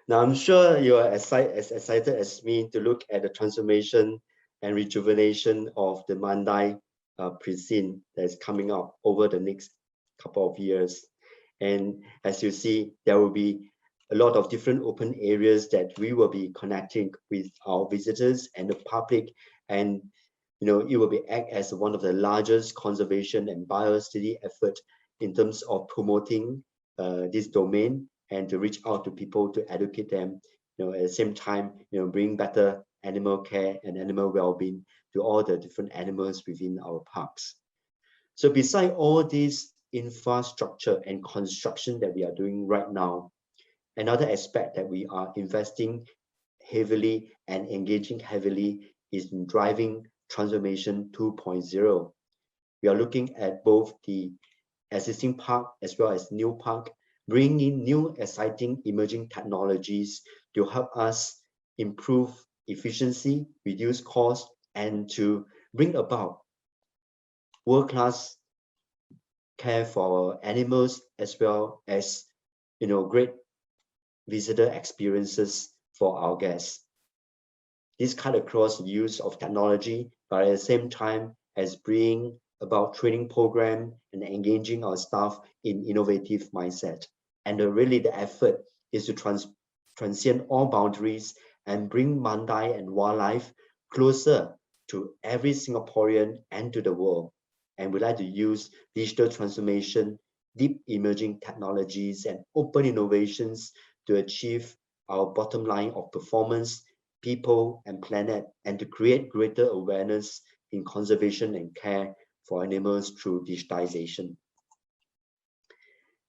Now, I'm sure you are as excited as me to look at the transformation and rejuvenation of the Mandai pristine that is coming up over the next couple of years. And as you see, there will be a lot of different open areas that we will be connecting with our visitors and the public. And it will be act as one of the largest conservation and biodiversity effort in terms of promoting this domain and to reach out to people to educate them, at the same time, bring better animal care and animal well-being to all the different animals within our parks. So beside all this infrastructure and construction that we are doing right now, another aspect that we are investing heavily and engaging heavily is in driving transformation 2.0. We are looking at both the existing park as well as new park, bringing in new exciting emerging technologies to help us improve efficiency, reduce cost, and to bring about world-class care for our animals, as well as great visitor experiences for our guests. This cut across the use of technology, but at the same time as bringing about training program and engaging our staff in innovative mindset. And really the effort is to transcend all boundaries and bring Mandai and wildlife closer to every Singaporean and to the world. And we'd like to use digital transformation, deep emerging technologies, and open innovations to achieve our bottom line of performance, people, and planet, and to create greater awareness in conservation and care for animals through digitization.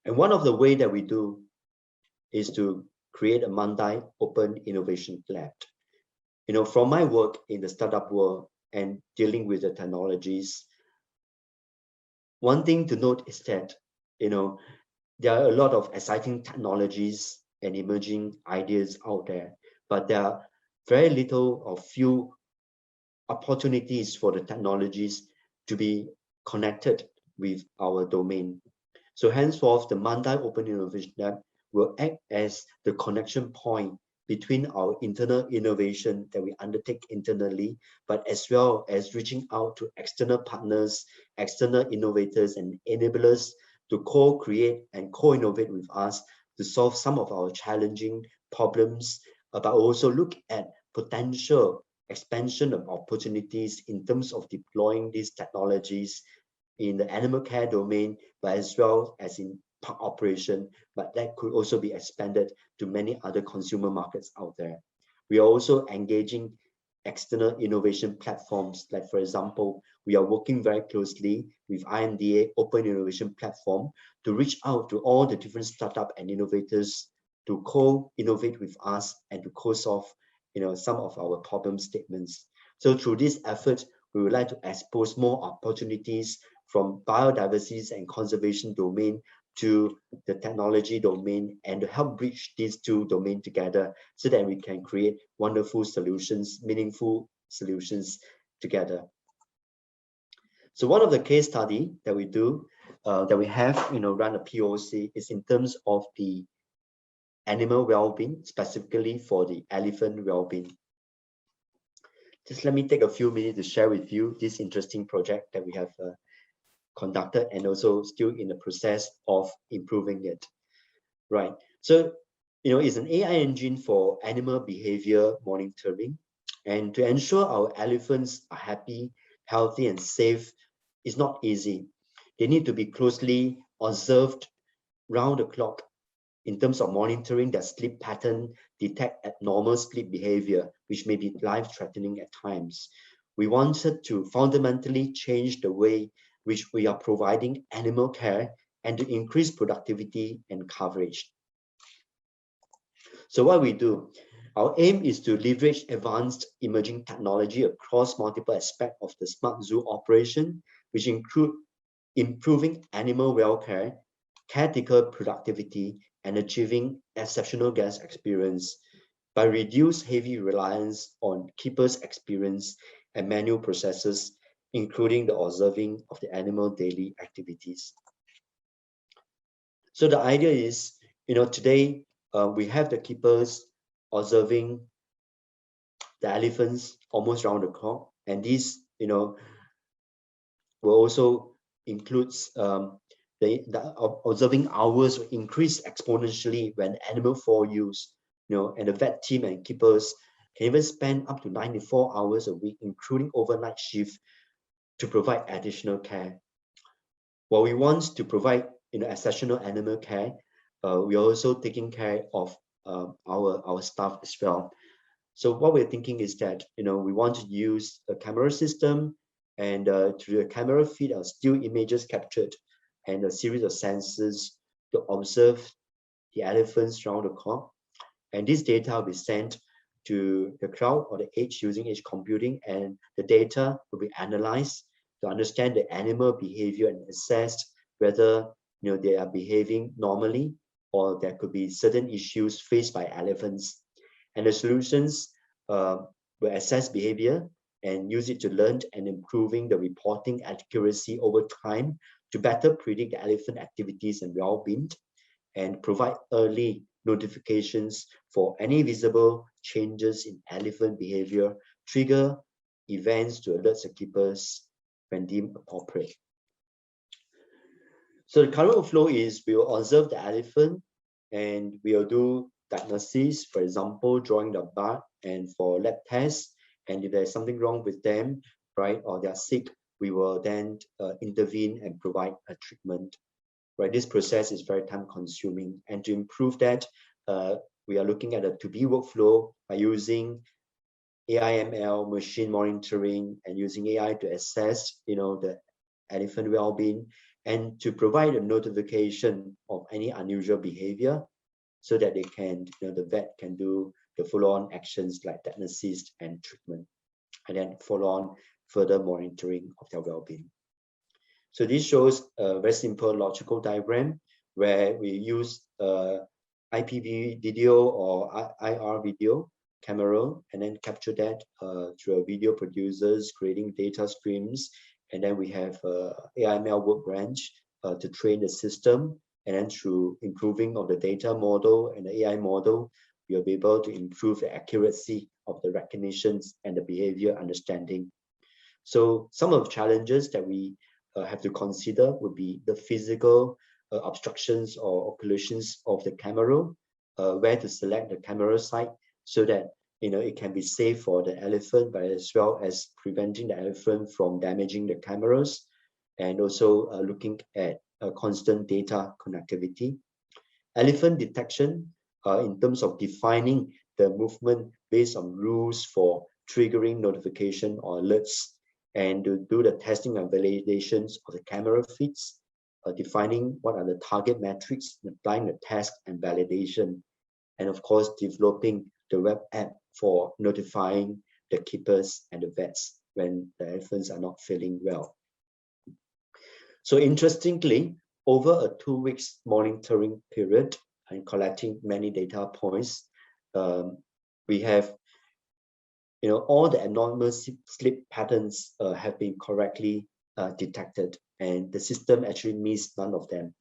And one of the ways that we do is to create a Mandai Open Innovation Lab. From my work in the startup world and dealing with the technologies, one thing to note is that, there are a lot of exciting technologies and emerging ideas out there, but there are very little or few opportunities for the technologies to be connected with our domain. So henceforth, the Mandai Open Innovation Lab will act as the connection point between our internal innovation that we undertake internally, but as well as reaching out to external partners, external innovators, and enablers to co-create and co-innovate with us to solve some of our challenging problems, but also look at potential expansion of opportunities in terms of deploying these technologies in the animal care domain, but as well as in park operation, but that could also be expanded to many other consumer markets out there. We are also engaging external innovation platforms, like for example, we are working very closely with IMDA Open Innovation Platform to reach out to all the different startup and innovators to co-innovate with us and to co-solve some of our problem statements. So through this effort, we would like to expose more opportunities from biodiversity and conservation domain to the technology domain, and to help bridge these two domains together so that we can create wonderful solutions, meaningful solutions together. So one of the case study that we do, that we have run a POC, is in terms of the animal well-being, specifically for the elephant well-being. Just let me take a few minutes to share with you this interesting project that we have conducted and also still in the process of improving it. Right. So, it's an AI engine for animal behavior monitoring. And to ensure our elephants are happy, healthy, and safe is not easy. They need to be closely observed round the clock in terms of monitoring their sleep pattern, detect abnormal sleep behavior, which may be life-threatening at times. We wanted to fundamentally change the way which we are providing animal care and to increase productivity and coverage. So what we do, our aim is to leverage advanced emerging technology across multiple aspects of the smart zoo operation, which include improving animal welfare, caretaker productivity, and achieving exceptional guest experience by reduce heavy reliance on keepers' experience and manual processes, including the observing of the animal daily activities. So the idea is, today we have the keepers observing the elephants almost round the clock, and this, will also includes the observing hours will increase exponentially when animal for use, and the vet team and keepers can even spend up to 94 hours a week, including overnight shift, to provide additional care. While we want to provide exceptional animal care, we are also taking care of our staff as well. So what we're thinking is that we want to use a camera system, and through the camera feed our still images captured and a series of sensors to observe the elephants around the clock. And this data will be sent to the cloud or the edge using edge computing, and the data will be analyzed to understand the animal behavior and assess whether they are behaving normally or there could be certain issues faced by elephants. And the solutions will assess behavior and use it to learn and improving the reporting accuracy over time to better predict the elephant activities and well-being, and provide early notifications for any visible changes in elephant behavior, trigger events to alert the keepers when deemed appropriate. So the current workflow is we will observe the elephant and we will do diagnosis, for example, drawing the blood and for lab tests. And if there's something wrong with them, right, or they're sick, we will then intervene and provide a treatment. Right, this process is very time consuming, and to improve that, we are looking at a to-be workflow by using AI/ML, machine monitoring, and using AI to assess, the elephant well-being, and to provide a notification of any unusual behavior, so that they can, the vet can do the follow-on actions like diagnosis and treatment, and then follow on further monitoring of their well-being. So this shows a very simple logical diagram where we use IPV video or IR video camera and then capture that through a video producers creating data streams. And then we have AI/ML workbench to train the system. And then through improving of the data model and the AI model, we'll be able to improve the accuracy of the recognitions and the behavior understanding. So some of the challenges that we have to consider would be the physical obstructions or occlusions of the camera, where to select the camera site so that it can be safe for the elephant, but as well as preventing the elephant from damaging the cameras, and also looking at constant data connectivity. Elephant detection in terms of defining the movement based on rules for triggering notification or alerts, and to do the testing and validations of the camera feeds, defining what are the target metrics, applying the test and validation, and of course, developing the web app for notifying the keepers and the vets when the elephants are not feeling well. So interestingly, over a 2 weeks monitoring period and collecting many data points, we have all the abnormal sleep patterns have been correctly detected, and the system actually missed none of them.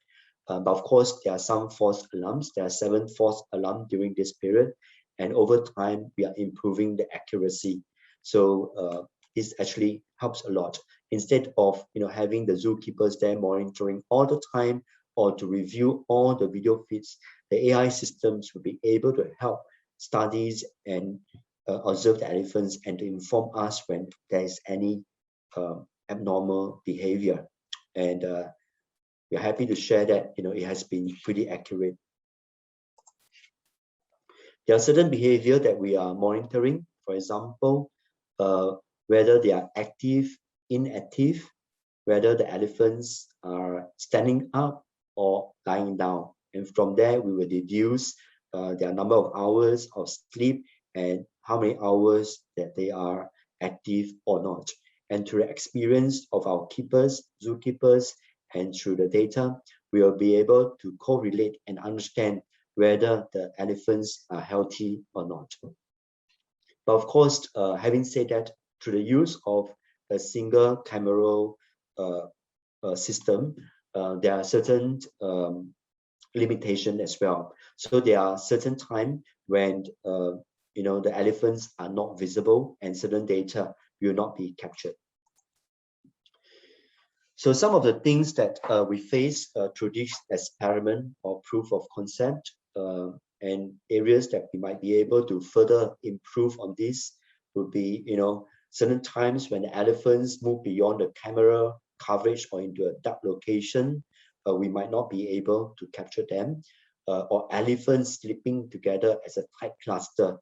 But of course, there are some false alarms. There are 7 false alarms during this period, and over time, we are improving the accuracy. So this actually helps a lot. Instead of having the zookeepers there monitoring all the time or to review all the video feeds, the AI systems will be able to help studies and observe the elephants and to inform us when there is any abnormal behavior. And we're happy to share that it has been pretty accurate. There are certain behavior that we are monitoring. For example, whether they are active, inactive, whether the elephants are standing up or lying down. And from there, we will deduce their number of hours of sleep and how many hours that they are active or not. And through the experience of our keepers, zookeepers, and through the data, we will be able to correlate and understand whether the elephants are healthy or not. But of course, having said that, through the use of a single camera system, there are certain limitations as well. So there are certain times when the elephants are not visible and certain data will not be captured. So some of the things that we face through this experiment or proof of concept and areas that we might be able to further improve on this would be, certain times when the elephants move beyond the camera coverage or into a dark location, we might not be able to capture them, or elephants sleeping together as a tight cluster,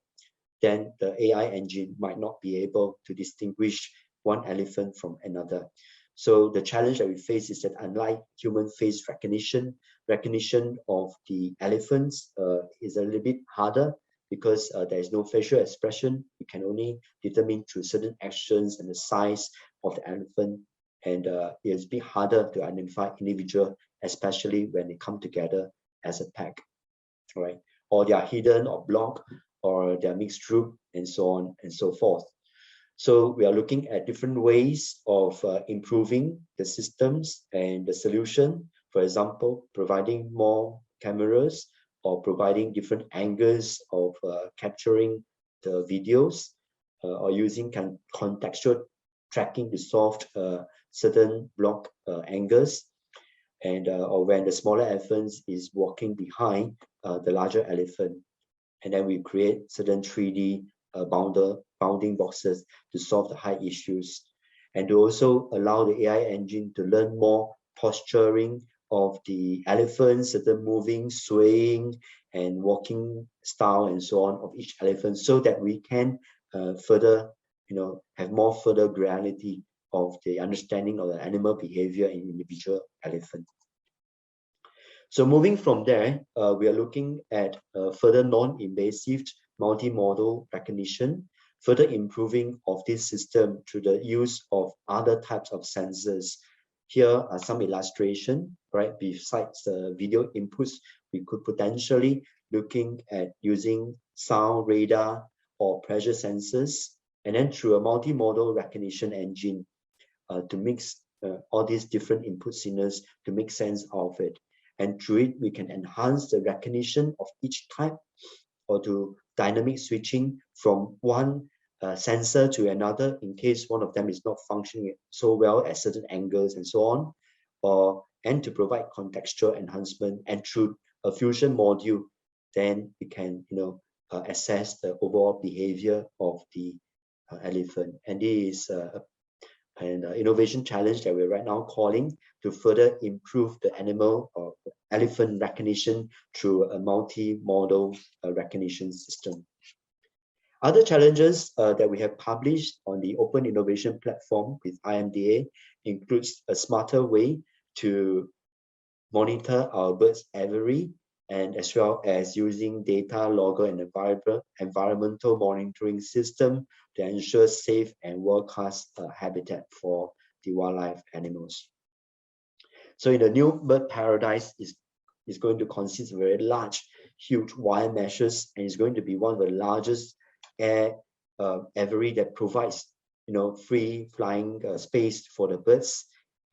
then the AI engine might not be able to distinguish one elephant from another. So the challenge that we face is that unlike human face recognition of the elephants is a little bit harder because there is no facial expression. We can only determine through certain actions and the size of the elephant. And it's a bit harder to identify individual, especially when they come together as a pack, right? Or they are hidden or blocked or they're mixed group, and so on and so forth. So we are looking at different ways of improving the systems and the solution. For example, providing more cameras or providing different angles of capturing the videos, or using contextual tracking to solve certain block angles, and or when the smaller elephant is walking behind the larger elephant. And then we create certain 3D bounding boxes to solve the height issues, and to also allow the AI engine to learn more posturing of the elephant, certain moving, swaying, and walking style and so on of each elephant, so that we can further, have more further granularity of the understanding of the animal behavior in individual elephant. So moving from there, we are looking at further non-invasive multimodal recognition, further improving of this system through the use of other types of sensors. Here are some illustration, right? Besides the video inputs, we could potentially looking at using sound, radar, or pressure sensors, and then through a multimodal recognition engine to mix all these different input signals to make sense of it. And through it, we can enhance the recognition of each type, or to dynamic switching from one sensor to another in case one of them is not functioning so well at certain angles and so on, and to provide contextual enhancement. And through a fusion module, then we can assess the overall behavior of the elephant. And this is an innovation challenge that we're right now calling to further improve the animal or elephant recognition through a multi-modal recognition system. Other challenges that we have published on the Open Innovation Platform with IMDA includes a smarter way to monitor our birds' aviary, and as well as using data logger and environmental monitoring system to ensure safe and world-class habitat for the wildlife animals. So in the new bird paradise is going to consist of very large, huge wire meshes, and is going to be one of the largest air aviary that provides free flying space for the birds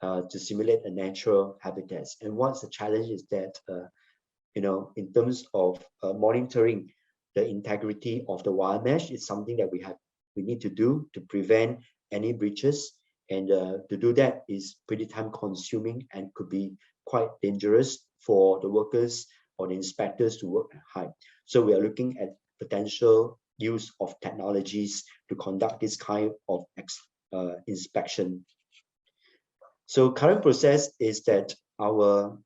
to simulate a natural habitats. And what's the challenge is that in terms of monitoring the integrity of the wire mesh, is something that we need to do to prevent any breaches, and to do that is pretty time consuming and could be quite dangerous for the workers or the inspectors to work at height. So we are looking at potential use of technologies to conduct this kind of inspection. So current process is that our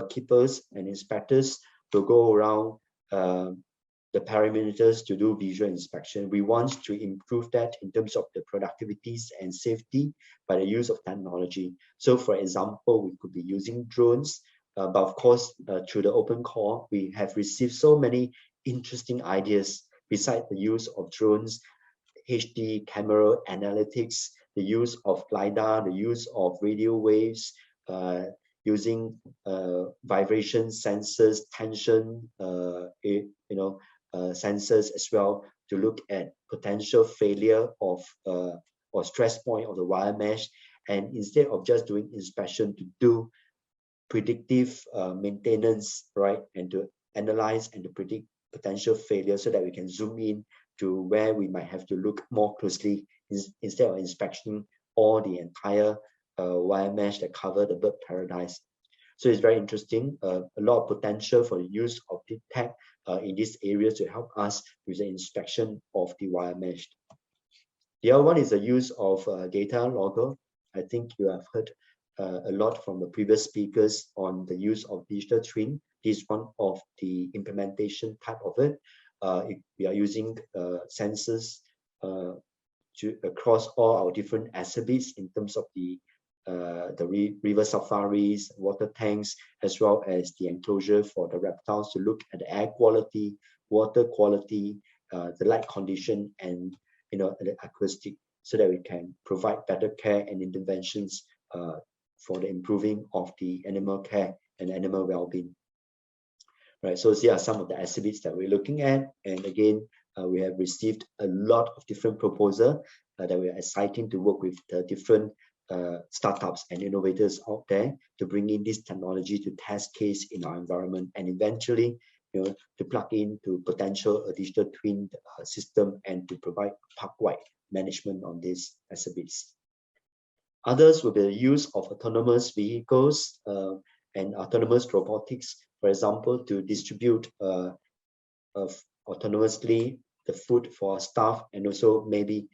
keepers and inspectors will go around the perimeters to do visual inspection. We want to improve that in terms of the productivities and safety by the use of technology. So for example, we could be using drones, but of course, through the open call, we have received so many interesting ideas besides the use of drones, HD camera analytics, the use of LiDAR, the use of radio waves, using vibration sensors, tension, sensors as well, to look at potential failure of or stress point of the wire mesh. And instead of just doing inspection, to do predictive maintenance, right, and to analyze and to predict potential failure, so that we can zoom in to where we might have to look more closely instead of inspecting all the entire wire mesh that cover the bird paradise. So it's very interesting, a lot of potential for the use of the tech in this area to help us with the inspection of the wire mesh. The other one is the use of data logger. I think you have heard a lot from the previous speakers on the use of digital twin. This is one of the implementation type of it. We are using sensors across all our different exhibits in terms of the river safaris, water tanks, as well as the enclosure for the reptiles, to look at the air quality, water quality, the light condition, and the acoustic, so that we can provide better care and interventions for the improving of the animal care and animal well-being. right? So here are some of the exhibits that we're looking at. And again, we have received a lot of different proposals that we are excited to work with the different startups and innovators out there to bring in this technology to test case in our environment, and eventually, to plug into potential digital twin system and to provide park-wide management on these exhibits. Others will be the use of autonomous vehicles and autonomous robotics, for example, to distribute autonomously the food for staff, and also maybe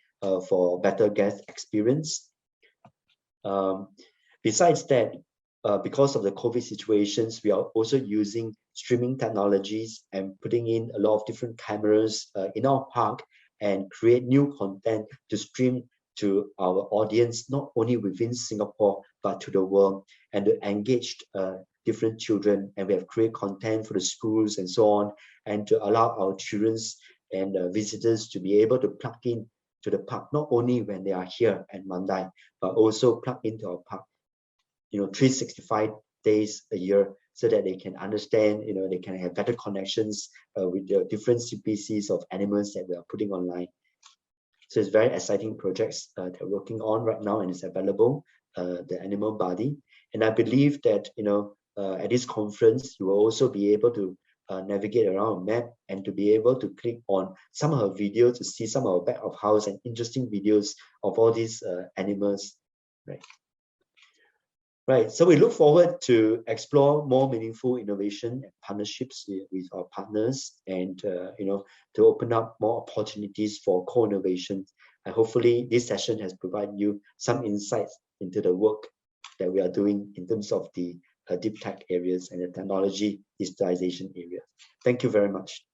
for better guest experience. Besides that, because of the COVID situations, we are also using streaming technologies and putting in a lot of different cameras in our park and create new content to stream to our audience, not only within Singapore, but to the world, and to engage different children. And we have created content for the schools and so on, and to allow our children and visitors to be able to plug in to the park, not only when they are here at Mandai, but also plug into our park, 365 days a year, so that they can understand, they can have better connections with the different species of animals that we are putting online. So it's very exciting projects that we're working on right now, and it's available, the animal body. And I believe that, at this conference, you will also be able to navigate around a map and to be able to click on some of our videos to see some of our back of house and interesting videos of all these animals, right? Right, so we look forward to explore more meaningful innovation and partnerships with our partners, and to open up more opportunities for co-innovation. And hopefully this session has provided you some insights into the work that we are doing in terms of the deep tech areas and the technology digitalization area. Thank you very much.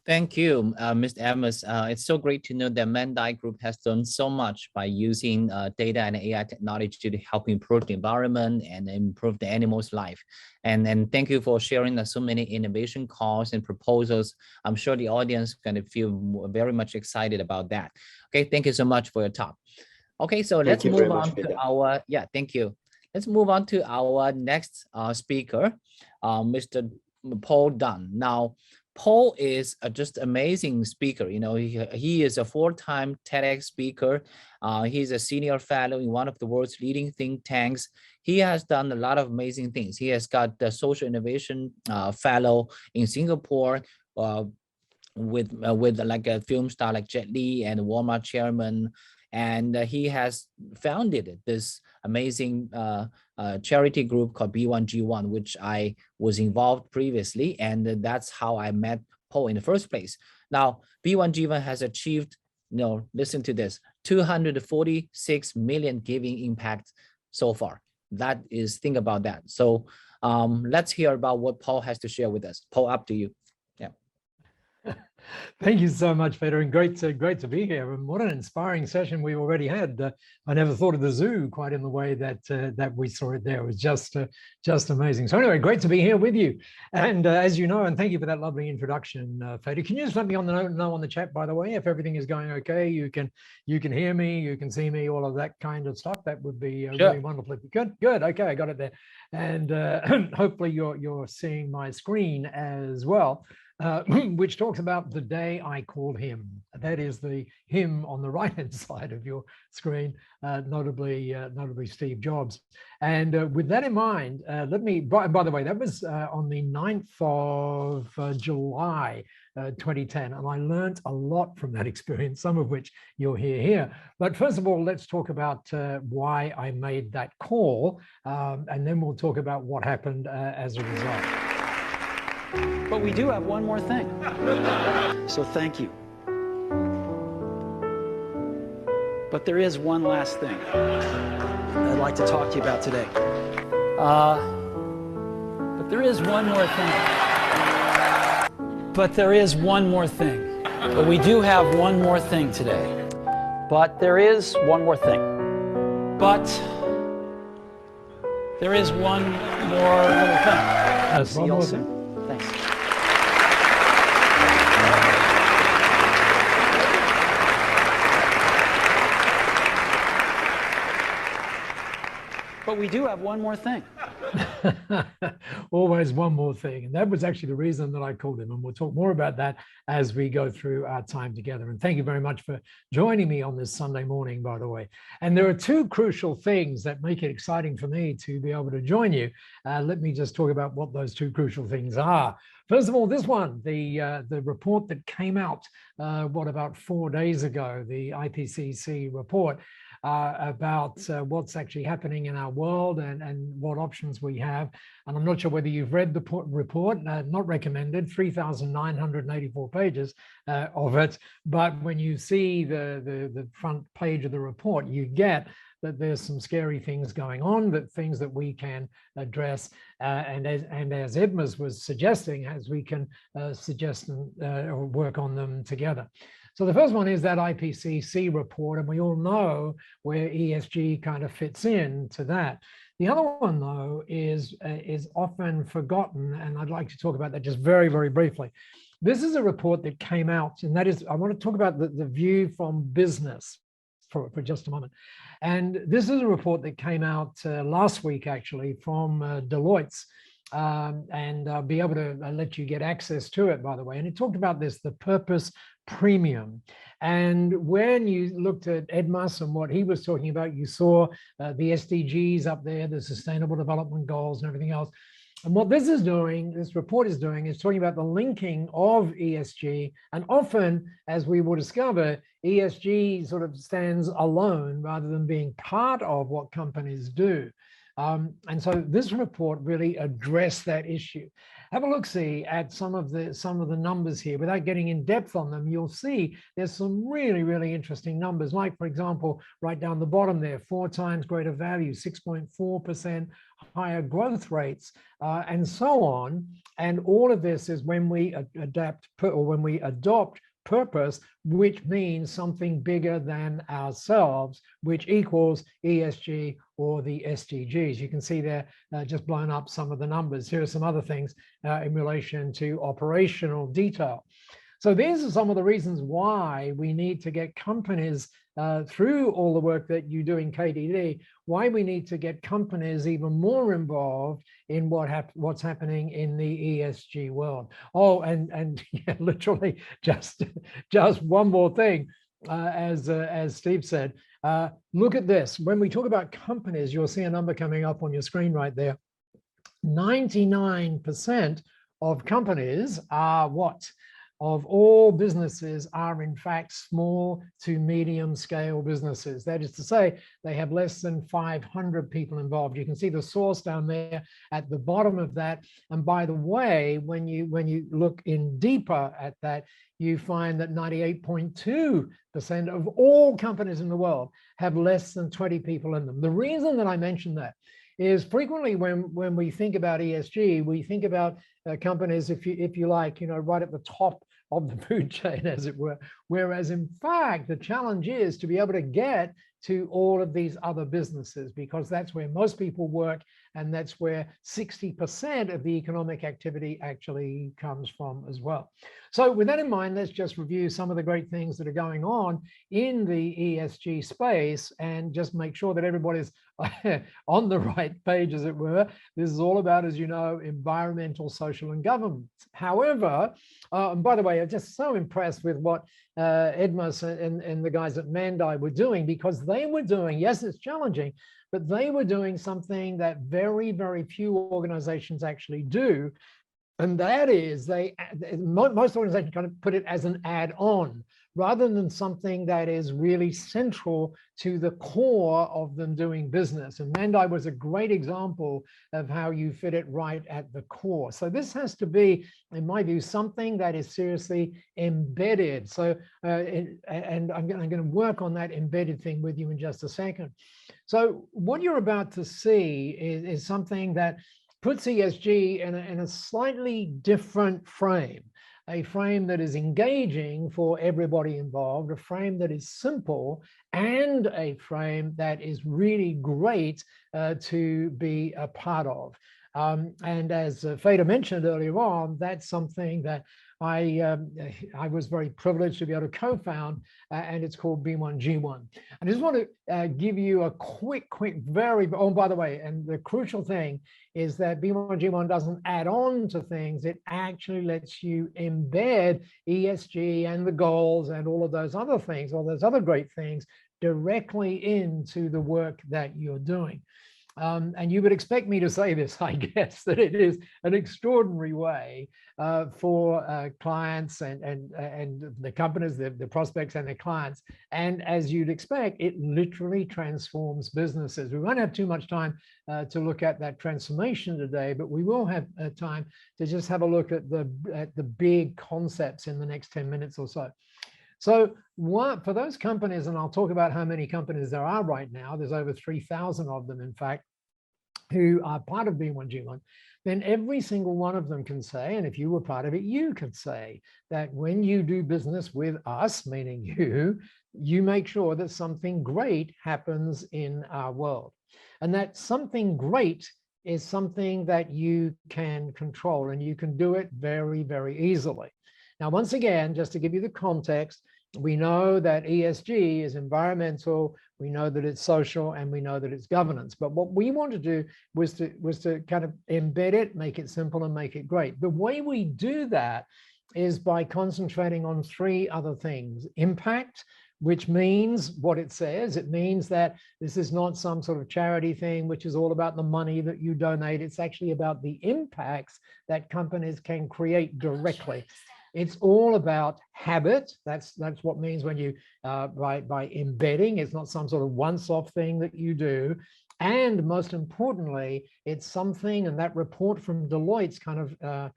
Thank you, Mr. Amos. It's so great to know that Mandai Group has done so much by using data and AI technology to help improve the environment and improve the animals' life. And thank you for sharing so many innovation calls and proposals. I'm sure the audience is going to feel very much excited about that. Okay, thank you so much for your talk. Okay, so let's move on to our, thank you. Let's move on to our next speaker, Mr. Paul Dunn. Now, Paul is just amazing speaker. He is a 4-time TEDx speaker. He's a senior fellow in one of the world's leading think tanks. He has done a lot of amazing things. He has got the social innovation fellow in Singapore with like a film star like Jet Li and Walmart chairman. And he has founded this amazing charity group called B1G1, which I was involved previously. And that's how I met Paul in the first place. Now, B1G1 has achieved, listen to this, 246 million giving impact so far. That is, think about that. So let's hear about what Paul has to share with us. Paul, up to you. Thank you so much, Peter, and great to be here. And what an inspiring session we already had. I never thought of the zoo quite in the way that we saw it there. It was just amazing. So anyway, great to be here with you. And as you know, and thank you for that lovely introduction, Peter. Can you just let me know on the chat, by the way, if everything is going okay? You can hear me, you can see me, all of that kind of stuff. That would be really wonderful. Good. Okay, I got it there. And hopefully you're seeing my screen as well. Which talks about the day I called him. That is the him on the right-hand side of your screen, notably Steve Jobs. And with that in mind, let me, by the way, that was on the 9th of July, 2010. And I learned a lot from that experience, some of which you'll hear here. But first of all, let's talk about why I made that call. And then we'll talk about what happened as a result. But we do have one more thing. So thank you. But there is one last thing I'd like to talk to you about today. But there is one more thing. But there is one more thing. But we do have one more thing today. But there is one more thing. But there is one more little thing. I'll see you all soon. Thanks. But we do have one more thing. Always one more thing. And that was actually the reason that I called him. And we'll talk more about that as we go through our time together. And thank you very much for joining me on this Sunday morning, by the way. And there are two crucial things that make it exciting for me to be able to join you. Let me just talk about what those two crucial things are. First of all, this one, the report that came out, about 4 days ago, the IPCC report, about what's actually happening in our world and what options we have. And I'm not sure whether you've read the report, not recommended, 3,984 pages of it. But when you see the front page of the report, you get that there's some scary things going on, that things that we can address. And as Edmas was suggesting, as we can suggest or work on them together. So the first one is that IPCC report, and we all know where ESG kind of fits into that. The other one, though, is often forgotten, and I'd like to talk about that just very, very briefly. This is a report that came out, and that is, I want to talk about the view from business for just a moment. And this is a report that came out last week, actually, from Deloitte's. And I'll be able to let you get access to it, by the way. And it talked about this, the purpose premium. And when you looked at Edmas and what he was talking about, you saw the SDGs up there, the Sustainable Development Goals and everything else. And what this is doing, this report is doing, is talking about the linking of ESG. And often, as we will discover, ESG sort of stands alone rather than being part of what companies do. And so this report really addressed that issue. Have a look-see at some of the numbers here. Without getting in depth on them, you'll see there's some really, really interesting numbers. Like, for example, right down the bottom there, 4 times greater value, 6.4% higher growth rates, and so on. And all of this is when we adopt purpose, which means something bigger than ourselves, which equals ESG or the SDGs. You can see there just blown up some of the numbers. Here are some other things in relation to operational detail. So these are some of the reasons why we need to get companies through all the work that you do in KDD, why we need to get companies even more involved in what's happening in the ESG world. Oh, and yeah, literally just one more thing, as Steve said, look at this. When we talk about companies, you'll see a number coming up on your screen right there. 99% of companies are what? Of all businesses are in fact small to medium scale businesses. That is to say, they have less than 500 people involved. You can see the source down there at the bottom of that. And by the way, when you look in deeper at that, you find that 98.2% of all companies in the world have less than 20 people in them. The reason that I mention that is frequently when we think about ESG, we think about companies, if you like, right at the top of the food chain, as it were. Whereas in fact, the challenge is to be able to get to all of these other businesses, because that's where most people work, and that's where 60% of the economic activity actually comes from as well. So with that in mind, let's just review some of the great things that are going on in the ESG space and just make sure that everybody's on the right page, as it were. This is all about, as you know, environmental, social, and governance. However, and by the way, I'm just so impressed with what Edmas and the guys at Mandai were doing, because they were doing, yes, it's challenging, but they were doing something that very, very few organizations actually do. And that is, most organizations kind of put it as an add-on rather than something that is really central to the core of them doing business. And Mandai was a great example of how you fit it right at the core. So this has to be, in my view, something that is seriously embedded. So, and I'm going to work on that embedded thing with you in just a second. So what you're about to see is something that puts ESG in a slightly different frame, a frame that is engaging for everybody involved, a frame that is simple, and a frame that is really great to be a part of. And as Feda mentioned earlier on, that's something that I was very privileged to be able to co-found, and it's called B1G1. I just want to give you a quick, oh, by the way, and the crucial thing is that B1G1 doesn't add on to things. It actually lets you embed ESG and the goals and all of those other things, all those other great things directly into the work that you're doing. And you would expect me to say this, I guess, that it is an extraordinary way for clients and the companies, the prospects and the clients. And as you'd expect, it literally transforms businesses. We won't have too much time to look at that transformation today, but we will have time to just have a look at the big concepts in the next 10 minutes or so. So for those companies, and I'll talk about how many companies there are right now, there's over 3,000 of them, in fact, who are part of B1G1, then every single one of them can say, and if you were part of it, you could say that when you do business with us, meaning you make sure that something great happens in our world. And that something great is something that you can control, and you can do it very, very easily. Now, once again, just to give you the context, we know that ESG is environmental, we know that it's social, and we know that it's governance. But what we want to do was to kind of embed it, make it simple, and make it great. The way we do that is by concentrating on three other things. Impact, which means what it says. It means that this is not some sort of charity thing, which is all about the money that you donate. It's actually about the impacts that companies can create directly. It's all about habit. That's what means when you, by embedding, it's not some sort of once-off thing that you do. And most importantly, it's something, and that report from Deloitte's kind of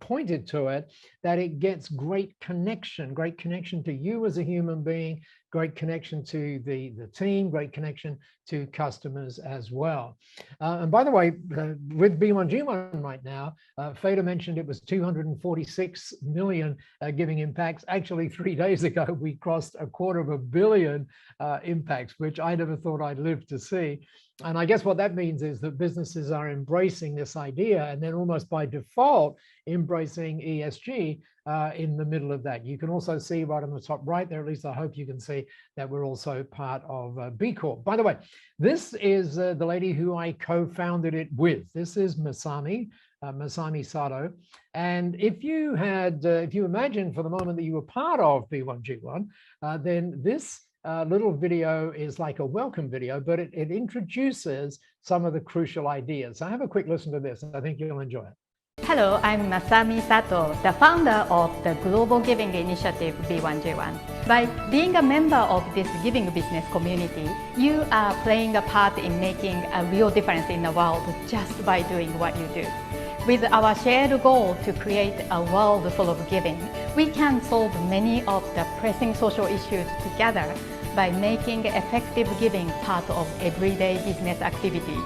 pointed to it, that it gets great connection to you as a human being, great connection to the team, great connection to customers as well. And by the way, with B1G1 right now, Feda mentioned it was 246 million giving impacts. Actually, 3 days ago, we crossed 250 million impacts, which I never thought I'd live to see. And I guess what that means is that businesses are embracing this idea, and then almost by default, embracing ESG in the middle of that. You can also see right on the top right there, at least I hope you can see, that we're also part of B Corp. By the way, this is the lady who I co-founded it with. This is Masami Sato. And if you imagine for the moment that you were part of B1G1, then this little video is like a welcome video, but it introduces some of the crucial ideas. So have a quick listen to this. I think you'll enjoy it. Hello, I'm Masami Sato, the founder of the Global Giving Initiative B1G1. By being a member of this giving business community, you are playing a part in making a real difference in the world just by doing what you do. With our shared goal to create a world full of giving, we can solve many of the pressing social issues together by making effective giving part of everyday business activities.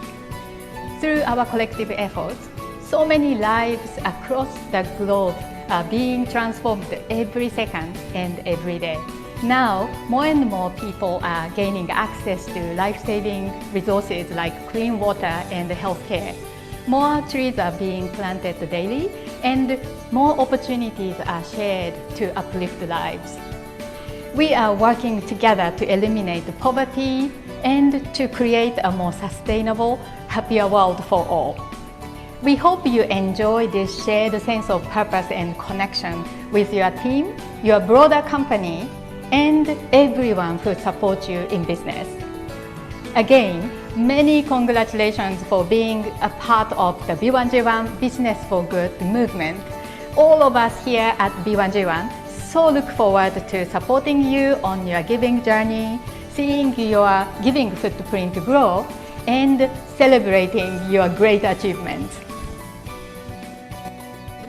Through our collective efforts, so many lives across the globe are being transformed every second and every day. Now, more and more people are gaining access to life-saving resources like clean water and healthcare. More trees are being planted daily, and more opportunities are shared to uplift lives. We are working together to eliminate poverty and to create a more sustainable, happier world for all. We hope you enjoy this shared sense of purpose and connection with your team, your broader company, and everyone who supports you in business. Again, many congratulations for being a part of the B1G1 Business for Good movement. All of us here at B1G1 so look forward to supporting you on your giving journey, seeing your giving footprint grow, and celebrating your great achievements.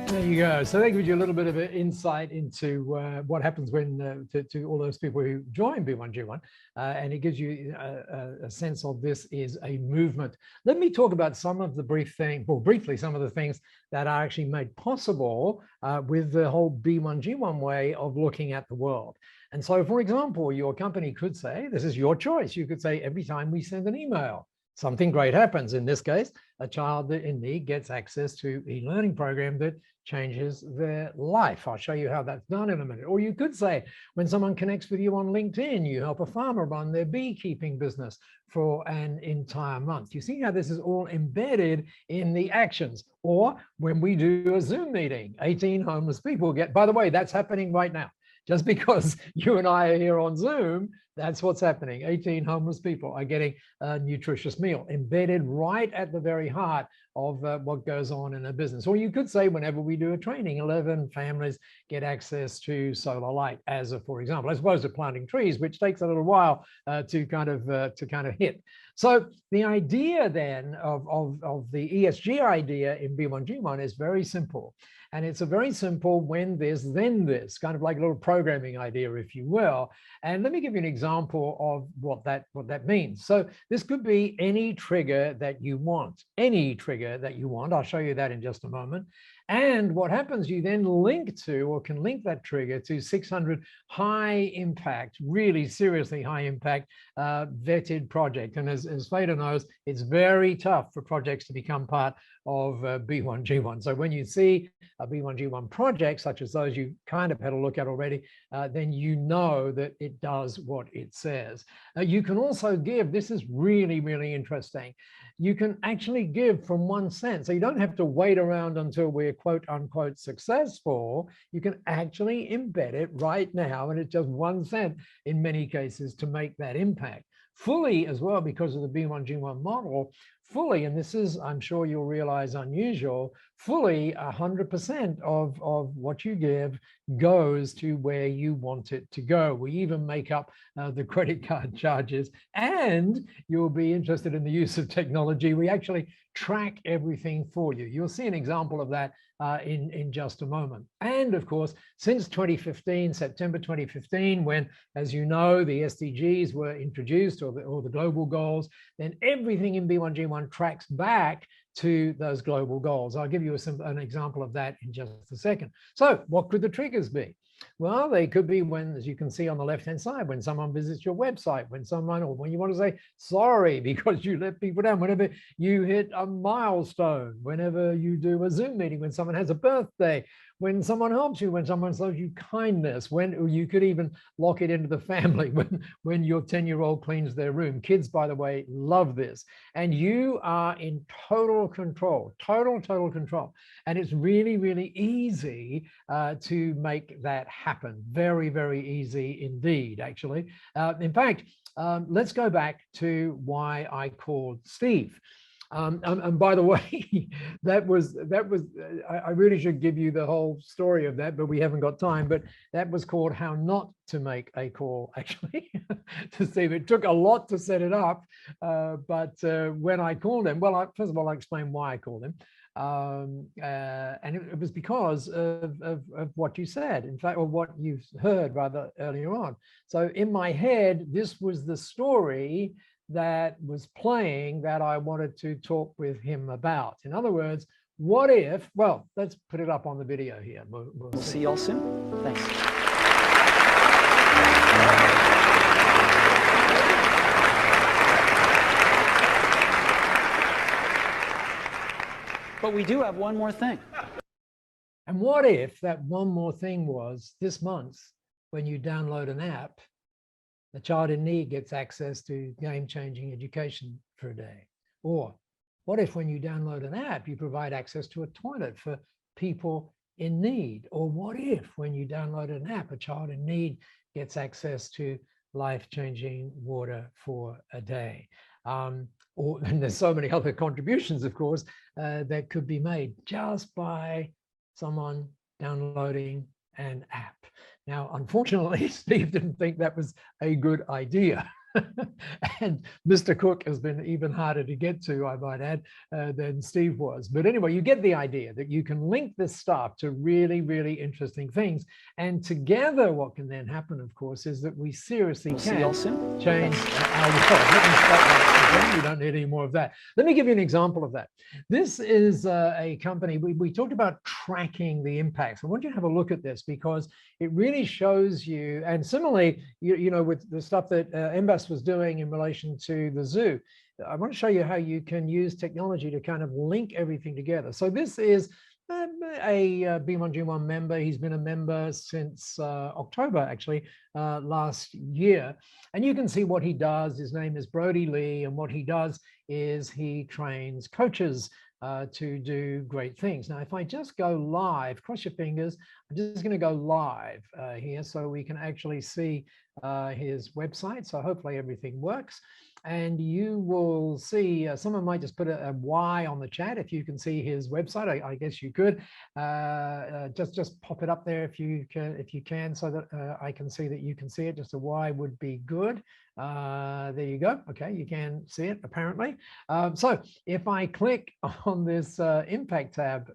There you go. So that gives you a little bit of an insight into what happens when to all those people who join B1G1, and it gives you a sense of this is a movement. Let me talk about some of the briefly some of the things that are actually made possible with the whole B1G1 way of looking at the world. And so, for example, your company could say, this is your choice. You could say every time we send an email, something great happens. In this case, a child in need gets access to an e-learning program that changes their life. I'll show you how that's done in a minute. Or you could say, when someone connects with you on LinkedIn, you help a farmer run their beekeeping business for an entire month. You see how this is all embedded in the actions. Or when we do a Zoom meeting, 18 homeless people get, by the way, that's happening right now. Just because you and I are here on Zoom, that's what's happening. 18 homeless people are getting a nutritious meal embedded right at the very heart of what goes on in a business. Or you could say, whenever we do a training, 11 families get access to solar light, as a, for example, as opposed to planting trees, which takes a little while to kind of hit. So the idea then of the ESG idea in B1G1 is very simple. And it's a very simple when this, then this, kind of like a little programming idea, if you will. And let me give you an example of what that means. So this could be any trigger that you want, any trigger that you want. I'll show you that in just a moment. And what happens, you then link to, or can link that trigger to 600 high impact, really seriously high impact vetted project. And as Fada knows, it's very tough for projects to become part of B1G1. So when you see a B1G1 project, such as those you kind of had a look at already, then you know that it does what it says. You can also give, this is really, really interesting. You can actually give from 1 cent. So you don't have to wait around until we're quote unquote successful. You can actually embed it right now. And it's just 1 cent in many cases to make that impact. Fully as well, because of the B1G1 model, fully, and this is, I'm sure you'll realize, unusual, fully 100% of what you give goes to where you want it to go. We even make up the credit card charges, and you'll be interested in the use of technology. We actually track everything for you. You'll see an example of that in just a moment. And of course, since 2015, September 2015, when, as you know, the SDGs were introduced, or the global goals, then everything in B1G1 tracks back to those global goals. I'll give you an example of that in just a second. So what could the triggers be? Well, they could be when, as you can see on the left-hand side, when someone visits your website, when someone, or when you want to say sorry because you let people down, whenever you hit a milestone, whenever you do a Zoom meeting, when someone has a birthday, when someone helps you, when someone shows you kindness, when you could even lock it into the family, when your 10-year-old cleans their room. Kids, by the way, love this. And you are in total control, total control. And it's really, really easy to make that happen. Very, very easy indeed, actually. In fact, let's go back to why I called Steve. And by the way, that was I really should give you the whole story of that, but we haven't got time. But that was called How Not to Make a Call, actually, to Steve. It took a lot to set it up, but when I called him, well, first of all, I'll explain why I called him. And it was because of what you said, in fact, or what you heard rather earlier on. So in my head, this was the story that was playing that I wanted to talk with him about. In other words, what if, well, let's put it up on the video here. We'll see y'all soon. Thanks. But we do have one more thing. And what if that one more thing was this month, when you download an app, a child in need gets access to game-changing education for a day? Or what if when you download an app, you provide access to a toilet for people in need? Or what if when you download an app, a child in need gets access to life-changing water for a day? And there's so many other contributions, of course, that could be made just by someone downloading an app. Now, unfortunately, Steve didn't think that was a good idea. And Mr. Cook has been even harder to get to, I might add, than Steve was. But anyway, you get the idea that you can link this stuff to really, really interesting things. And together, what can then happen, of course, is that we seriously can change our world. Let me stop that. We don't need any more of that. Let me give you an example of that. This is a company, we talked about tracking the impacts. I want you to have a look at this because it really shows you, and similarly, you know, with the stuff that Embas was doing in relation to the zoo, I want to show you how you can use technology to kind of link everything together. So this is a B1G1 member. He's been a member since October, actually, last year. And you can see what he does. His name is Brody Lee. And what he does is he trains coaches to do great things. Now, if I just go live, cross your fingers, I'm just going to go live here so we can actually see his website. So hopefully everything works. And you will see, someone might just put a Y on the chat if you can see his website. I guess you could just pop it up there if you can, so that I can see that you can see it. Just a Y would be good. There you go. Okay, you can see it apparently. So if I click on this impact tab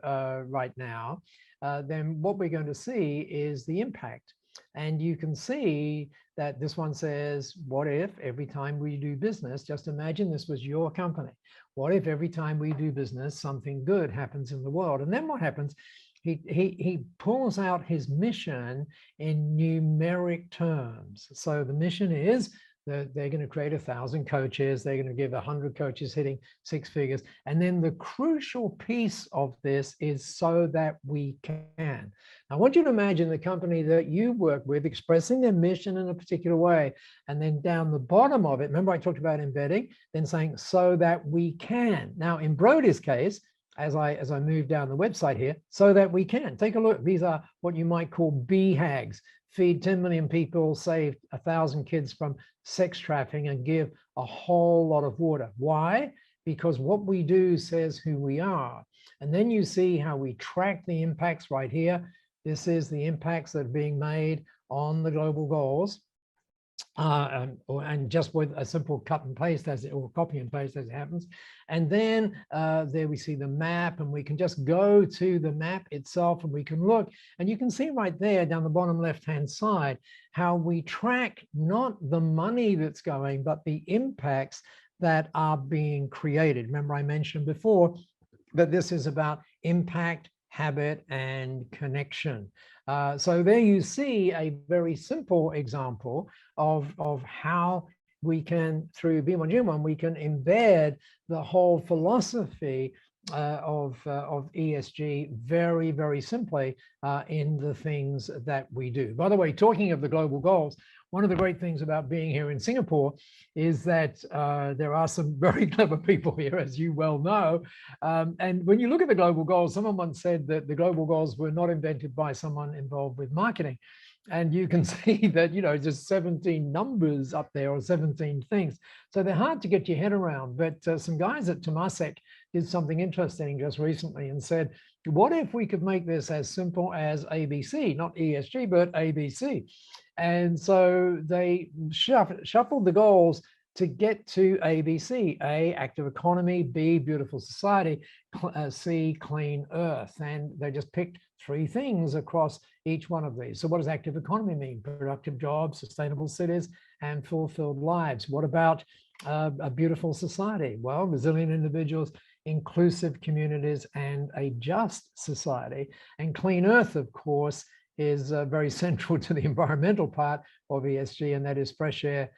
right now, then what we're going to see is the impact. And you can see that this one says, what if every time we do business, just imagine this was your company. What if every time we do business, something good happens in the world? And then what happens? He pulls out his mission in numeric terms. So the mission is that they're going to create 1,000 coaches. They're going to give 100 coaches hitting 6 figures. And then the crucial piece of this is so that we can. I want you to imagine the company that you work with expressing their mission in a particular way. And then down the bottom of it, remember I talked about embedding, then saying so that we can. Now in Brody's case, as I move down the website here, so that we can. Take a look. These are what you might call BHAGs. Feed 10 million people, save 1,000 kids from sex trafficking, and give a whole lot of water. Why? Because what we do says who we are. And then you see how we track the impacts right here. This is the impacts that are being made on the global goals. And just with a simple cut and paste as it, or copy and paste as it happens. And then there we see the map, and we can just go to the map itself and we can look, and you can see right there down the bottom left-hand side, how we track not the money that's going, but the impacts that are being created. Remember I mentioned before that this is about impact, habit, and connection. So there you see a very simple example of how we can, through B1G1, we can embed the whole philosophy of ESG very, very simply in the things that we do. By the way, talking of the global goals, one of the great things about being here in Singapore is that there are some very clever people here, as you well know. And when you look at the global goals, someone once said that the global goals were not invented by someone involved with marketing. And you can see that, you know, just 17 numbers up there, or 17 things. So they're hard to get your head around. But some guys at Temasek did something interesting just recently and said, what if we could make this as simple as ABC, not ESG, but ABC? And so they shuffled the goals to get to ABC: A, active economy; B, beautiful society; C, clean earth. And they just picked 3 things across each one of these. So what does active economy mean? Productive jobs, sustainable cities, and fulfilled lives. What about a beautiful society? Well, resilient individuals, inclusive communities, and a just society. And clean earth, of course, is very central to the environmental part of ESG, and that is fresh air,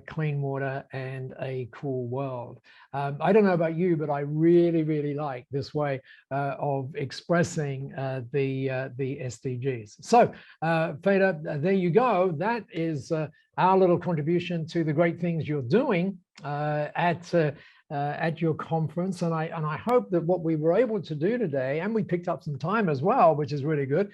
clean water, and a cool world. I don't know about you, but I really, really like this way of expressing the SDGs. So, Feda, there you go. That is our little contribution to the great things you're doing at your conference. And I hope that what we were able to do today, and we picked up some time as well, which is really good,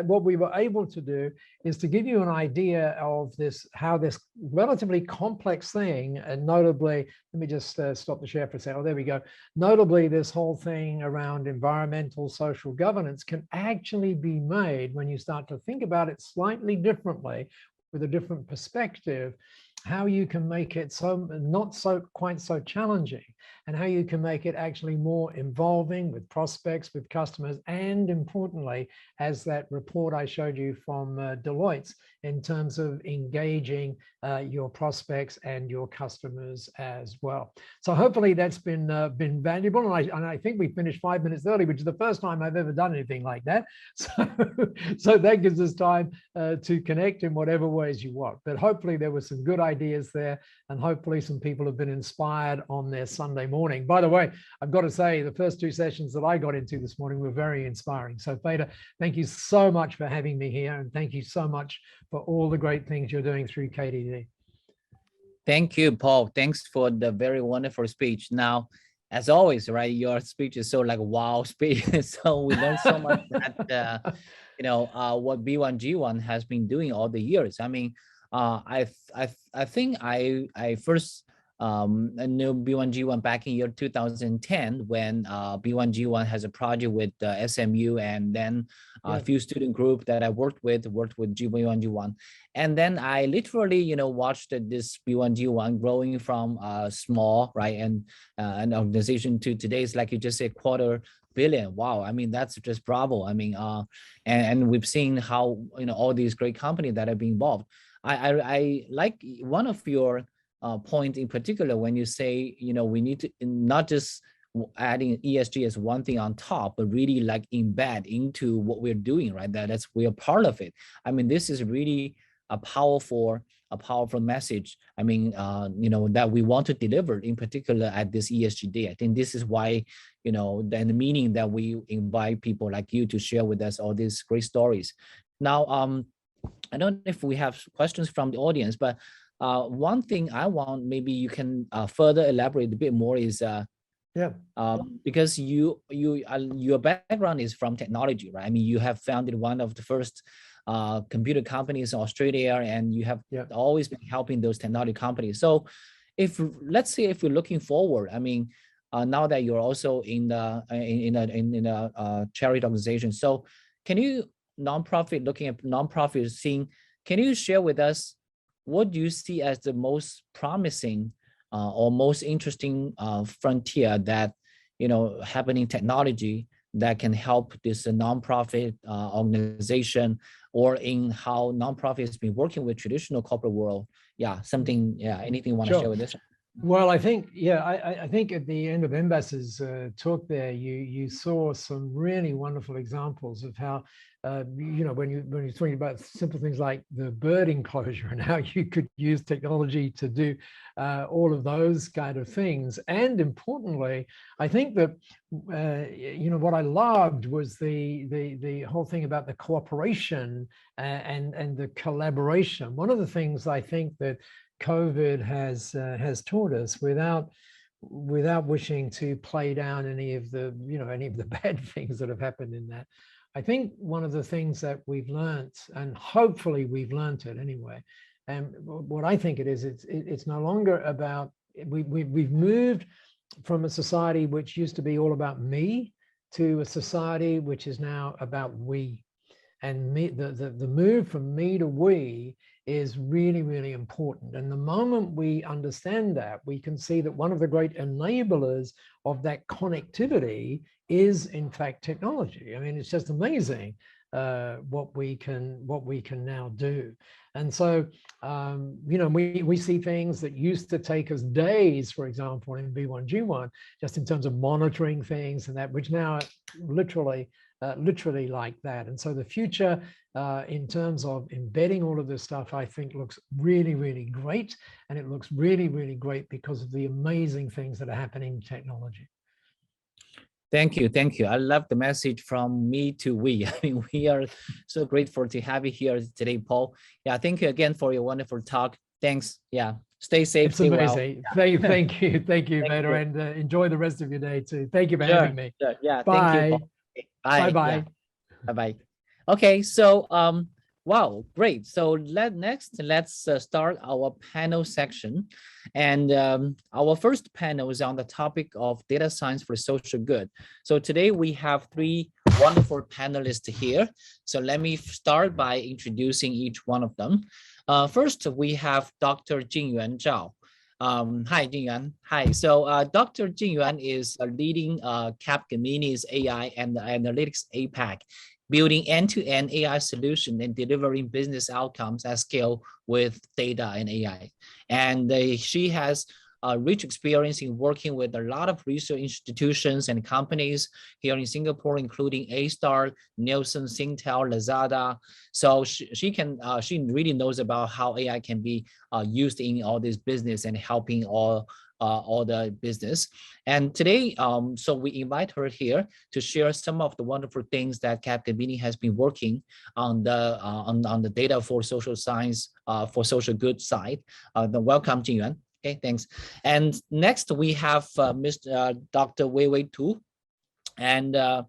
what we were able to do is to give you an idea of this, how this relatively complex thing, and notably, let me just stop the share for a second. Oh, there we go. Notably, this whole thing around environmental social governance can actually be made when you start to think about it slightly differently, with a different perspective, how you can make it so not so quite so challenging, and how you can make it actually more involving with prospects, with customers, and importantly, as that report I showed you from Deloitte's, in terms of engaging your prospects and your customers as well. So hopefully that's been valuable, and I think we finished 5 minutes early, which is the first time I've ever done anything like that. So that gives us time to connect in whatever ways you want. But hopefully there were some good ideas there, and hopefully some people have been inspired on their Sunday morning. By the way, I've got to say the first 2 sessions that I got into this morning were very inspiring. So Feda, thank you so much for having me here, and thank you so much for all the great things you're doing through KDD. Thank you, Paul. Thanks for the very wonderful speech. Now, as always, right, your speech is so like wow speech. So we learned so much that what B1G1 has been doing all the years. I mean, I think I first knew B1G1 back in year 2010 when B1G1 has a project with SMU, and then a few student group that I worked with B1G1, and then I literally watched this B1G1 growing from small, right, and an organization to today's, like you just said, $250 million. Wow, I mean that's just bravo. I mean, and we've seen how all these great companies that have been involved. I like one of your point in particular when you say we need to not just adding ESG as one thing on top, but really like embed into what we're doing, right? That's we are part of it. I mean, this is really a powerful message. I mean, that we want to deliver in particular at this ESG day. I think this is why the meaning that we invite people like you to share with us all these great stories. Now, I don't know if we have questions from the audience, but one thing I want, maybe you can further elaborate a bit more is because your background is from technology, right? I mean, you have founded one of the first computer companies in Australia, and you have always been helping those technology companies. So let's say if we're looking forward, I mean, now that you're also in a charity organization, so can you looking at nonprofit scene, can you share with us what do you see as the most promising or most interesting frontier that happening technology that can help this nonprofit organization, or in how nonprofit has been working with traditional corporate world? Anything you want to share with us? Well, I think, I think at the end of Embas's talk there, you saw some really wonderful examples of how, when you're talking about simple things like the bird enclosure and how you could use technology to do all of those kind of things. And importantly, I think that, what I loved was the whole thing about the cooperation and the collaboration. One of the things I think that COVID has taught us, without wishing to play down any of the bad things that have happened in that, I think one of the things that we've learned, and hopefully we've learned it anyway, and what I think it is, it's no longer about, we've moved from a society which used to be all about me to a society which is now about we. And me, the move from me to we is really, really important. And the moment we understand that, we can see that one of the great enablers of that connectivity is, in fact, technology. I mean, it's just amazing what we can now do. And so, we see things that used to take us days, for example, in B1G1, just in terms of monitoring things and that, which now literally like that. And so the future in terms of embedding all of this stuff, I think looks really, really great. And it looks really, really great because of the amazing things that are happening in technology. Thank you. I love the message from me to we. I mean, we are so grateful to have you here today, Paul. Thank you again for your wonderful talk. Thanks. Stay safe. It's amazing. Well. Thank you, Peter, and enjoy the rest of your day too. Thank you for having me. Bye. Thank you, Paul. Bye. Bye. Bye. Okay, so wow, great. So let's start our panel section, and our first panel is on the topic of data science for social good. So today we have 3 wonderful panelists here. So let me start by introducing each one of them. First, we have Dr. Jingyuan Zhao. Hi, Jingyuan. Hi. So Dr. Jingyuan is leading Capgemini's AI and Analytics APAC, building end-to-end AI solution and delivering business outcomes at scale with data and AI. And she has rich experience in working with a lot of research institutions and companies here in Singapore, including A-Star, Nielsen, Singtel, Lazada. So she really knows about how AI can be used in all this business and helping all the business. And today, so we invite her here to share some of the wonderful things that Capgemini has been working on the data for social science, for social good side. Welcome, Jingyuan. Okay, thanks. And next we have Mr. Dr. Weiwei Tu. And hi,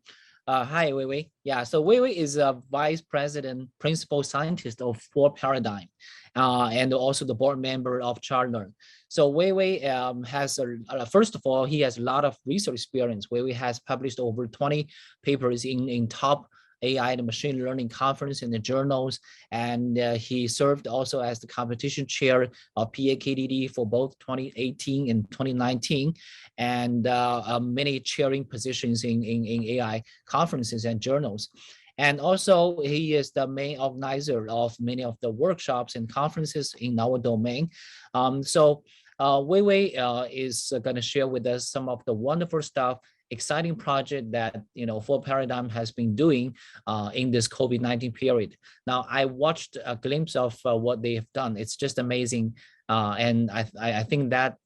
Weiwei. Yeah, so Weiwei is a vice president, principal scientist of 4Paradigm, and also the board member of Chartlearn. So Weiwei has, first of all, he has a lot of research experience. Weiwei has published over 20 papers in top AI and machine learning conference in the journals, and he served also as the competition chair of PAKDD for both 2018 and 2019, and many chairing positions in AI conferences and journals. And also he is the main organizer of many of the workshops and conferences in our domain. So Weiwei is going to share with us some of the wonderful stuff, exciting project that 4Paradigm has been doing in this COVID-19 period. Now, I watched a glimpse of what they have done. It's just amazing, and I think that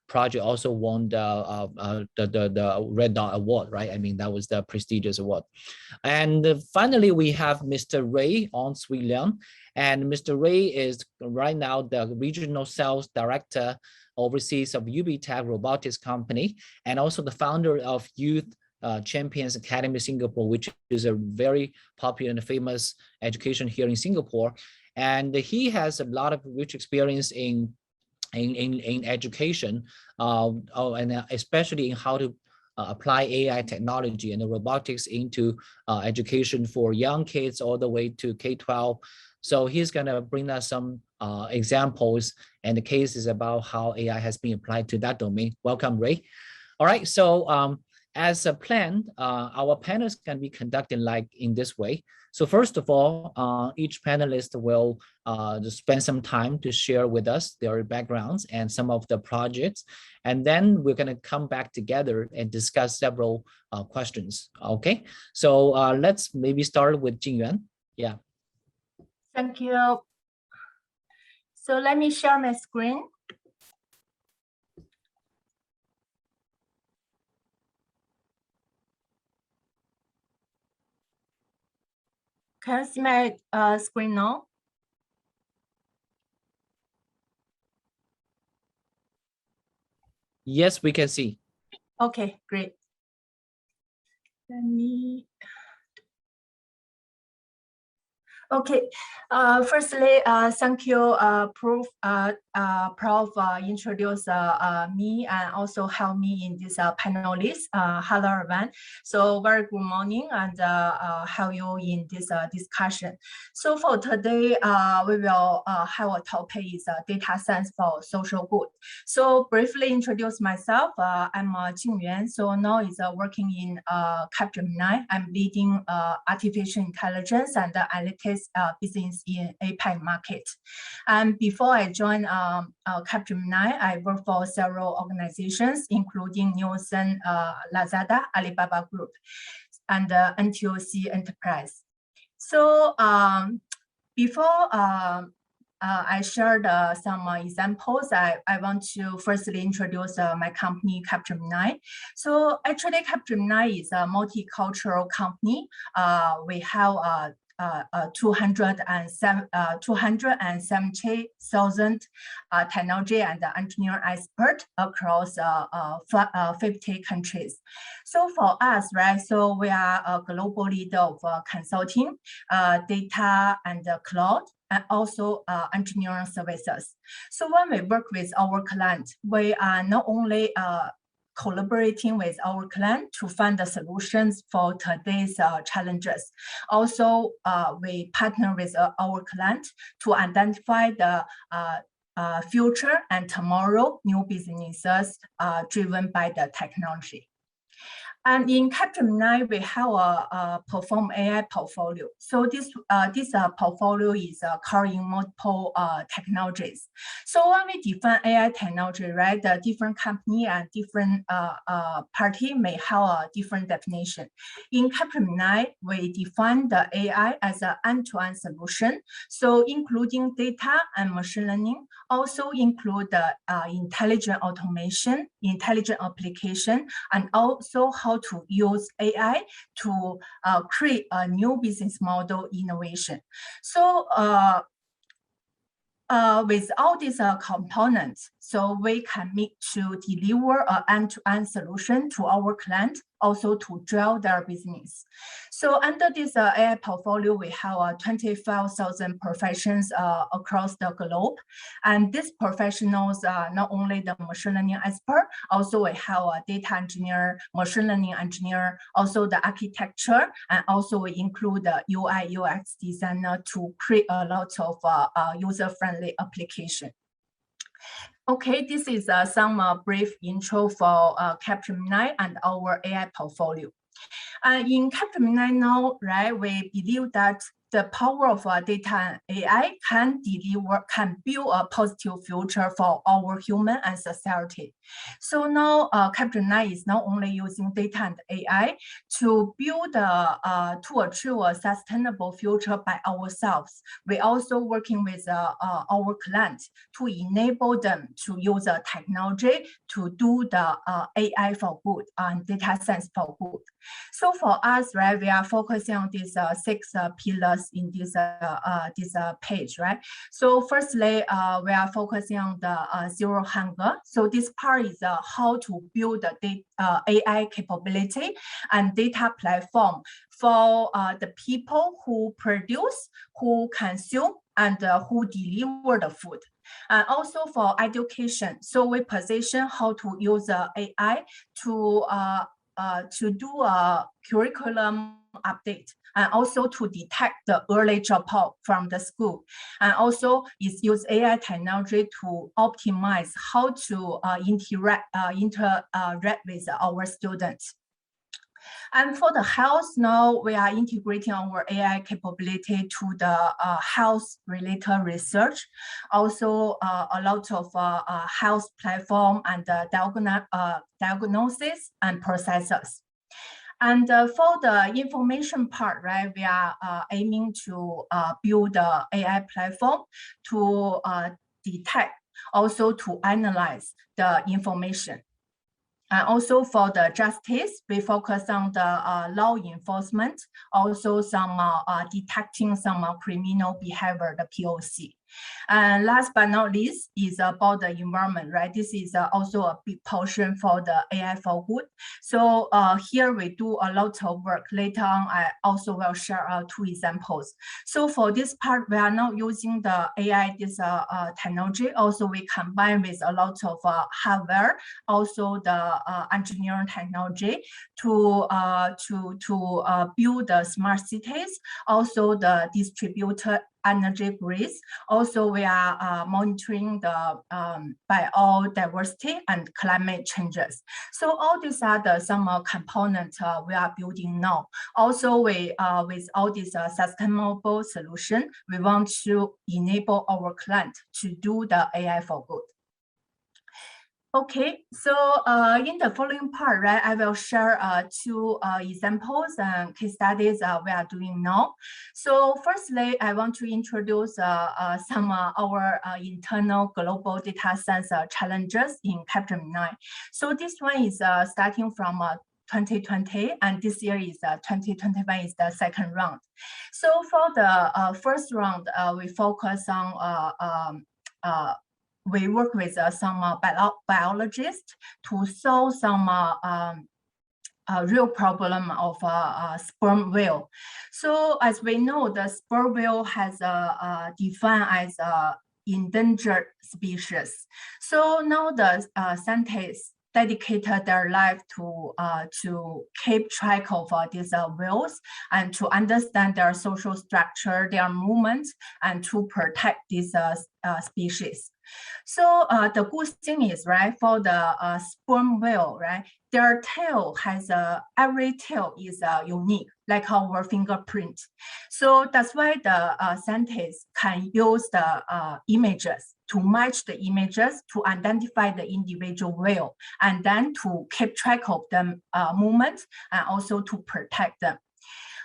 project also won the Red Dot Award, right? I mean, that was the prestigious award. And finally, we have Mr. Ray On Sui Leung, and Mr. Ray is right now the regional sales director overseas of UBTech robotics company, and also the founder of Youth Champions Academy Singapore, which is a very popular and famous education here in Singapore. And he has a lot of rich experience in education, and especially in how to apply AI technology and the robotics into education for young kids all the way to K-12. So he's going to bring us some examples and the cases about how AI has been applied to that domain. Welcome, Ray. All right, so as a plan, our panels can be conducted like in this way. So first of all, each panelist will spend some time to share with us their backgrounds and some of the projects. And then we're going to come back together and discuss several questions. Okay, so let's maybe start with Jingyuan. Yeah. Thank you. So let me share my screen. Can you see my screen now? Yes, we can see. Okay, great. Let me. Okay, firstly, thank you, Prof. Introduce me and also help me in this panelist. Hello, everyone. So very good morning and have you in this discussion. So for today, we will have a topic is data science for social good. So briefly introduce myself. I'm Jingyuan. So now is working in Capgemini. I'm leading artificial intelligence and analytics business in APAC market. And before I joined Capgemini, I worked for several organizations, including Nielsen, Lazada, Alibaba Group, and NTOC Enterprise. So before I shared some examples, I want to firstly introduce my company, Capgemini. So actually, Capgemini is a multicultural company. We have 270,000 technology and engineer experts across 50 countries. So for us, right, so we are a global leader of consulting, data and cloud, and also engineering services. So when we work with our clients, we are not only collaborating with our client to find the solutions for today's challenges. Also, we partner with our client to identify the future and tomorrow new businesses driven by the technology. And in Capgemini, we have a Perform AI portfolio. So this portfolio is covering multiple technologies. So when we define AI technology, right, the different company and different party may have a different definition. In Capgemini, we define the AI as an end-to-end solution. So including data and machine learning, also include the intelligent automation, intelligent application, and also how to use AI to create a new business model innovation. So with all these components, so we can make to deliver an end-to-end solution to our client, also to drive their business. So under this AI portfolio, we have 25,000 professions across the globe. And these professionals are not only the machine learning expert, also we have a data engineer, machine learning engineer, also the architecture, and also we include the UI UX designer to create a lot of user-friendly application. Okay, this is some brief intro for Capgemini and our AI portfolio. In Capgemini now, right, we believe that the power of data and AI can build a positive future for our human and society. So now Capgemini is not only using data and AI to build to achieve a sustainable future by ourselves. We're also working with our clients to enable them to use technology to do the AI for good and data science for good. So for us, right, we are focusing on these 6 pillars in this page, right? So firstly, we are focusing on the zero hunger. So this part is how to build the AI capability and data platform for the people who produce, who consume, and who deliver the food. And also for education, so we position how to use AI to do a curriculum update, and also to detect the early dropout from the school. And also is use AI technology to optimize how to interact with our students. And for the health, now we are integrating our AI capability to the health-related research. Also, a lot of health platform and diagnosis and processes. And for the information part, right, we are aiming to build the AI platform to detect, also to analyze the information. And also for the justice, we focus on the law enforcement, also some detecting some criminal behavior, the POC. And last but not least is about the environment, right? This is also a big portion for the AI for good. So here we do a lot of work. Later on, I also will share 2 examples. So for this part, we are not using the AI, this technology. Also, we combine with a lot of hardware, also the engineering technology to build the smart cities, also the distributed energy grids. Also, we are monitoring the biodiversity and climate changes. So all these are some components we are building now. Also, we with all this sustainable solution, we want to enable our client to do the AI for good. Okay, so in the following part, right, I will share 2 examples and case studies we are doing now. So firstly, I want to introduce some our internal global data science challenges in Capgemini. So this one is starting from 2020, and this year is 2021 is the second round. So for the first round, we focus on we work with some biologists to solve some real problem of sperm whale. So as we know, the sperm whale has defined as endangered species. So now the scientists dedicated their life to keep track of these whales and to understand their social structure, their movements, and to protect these species. So the good thing is, right, for the sperm whale, right, their tail has every tail is unique, like our fingerprint. So that's why the scientists can use the images to match the images to identify the individual whale, and then to keep track of them movements and also to protect them.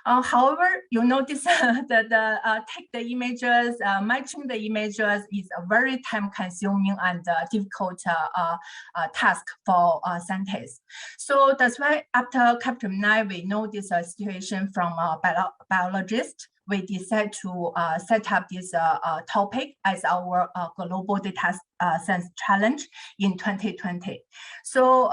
However, you know, this take the images, matching the images is a very time-consuming and difficult task for scientists. So that's why after Capgemini, we know this situation from biologists. We decided to set up this topic as our global data science challenge in 2020. So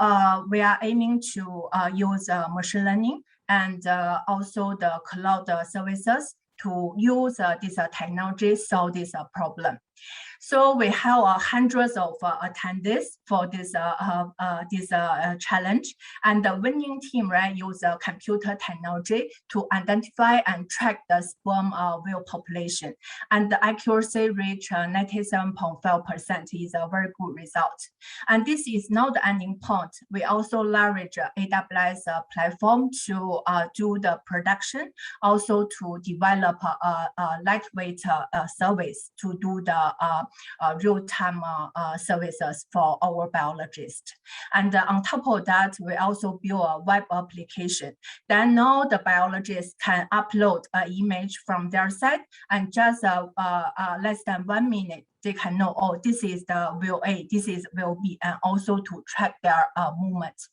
we are aiming to use machine learning and also the cloud services to use this technology solve this problem. So we have hundreds of attendees for this challenge, and the winning team, right, use computer technology to identify and track the sperm whale population, and the accuracy reached 97.5% is a very good result. And this is not the ending point. We also leverage AWS platform to do the production, also to develop a lightweight service to do the real-time services for our biologists. And on top of that, we also build a web application. Then now the biologists can upload an image from their side, and just less than 1 minute, they can know, oh, this is the whale A, this is whale B, and also to track their movements.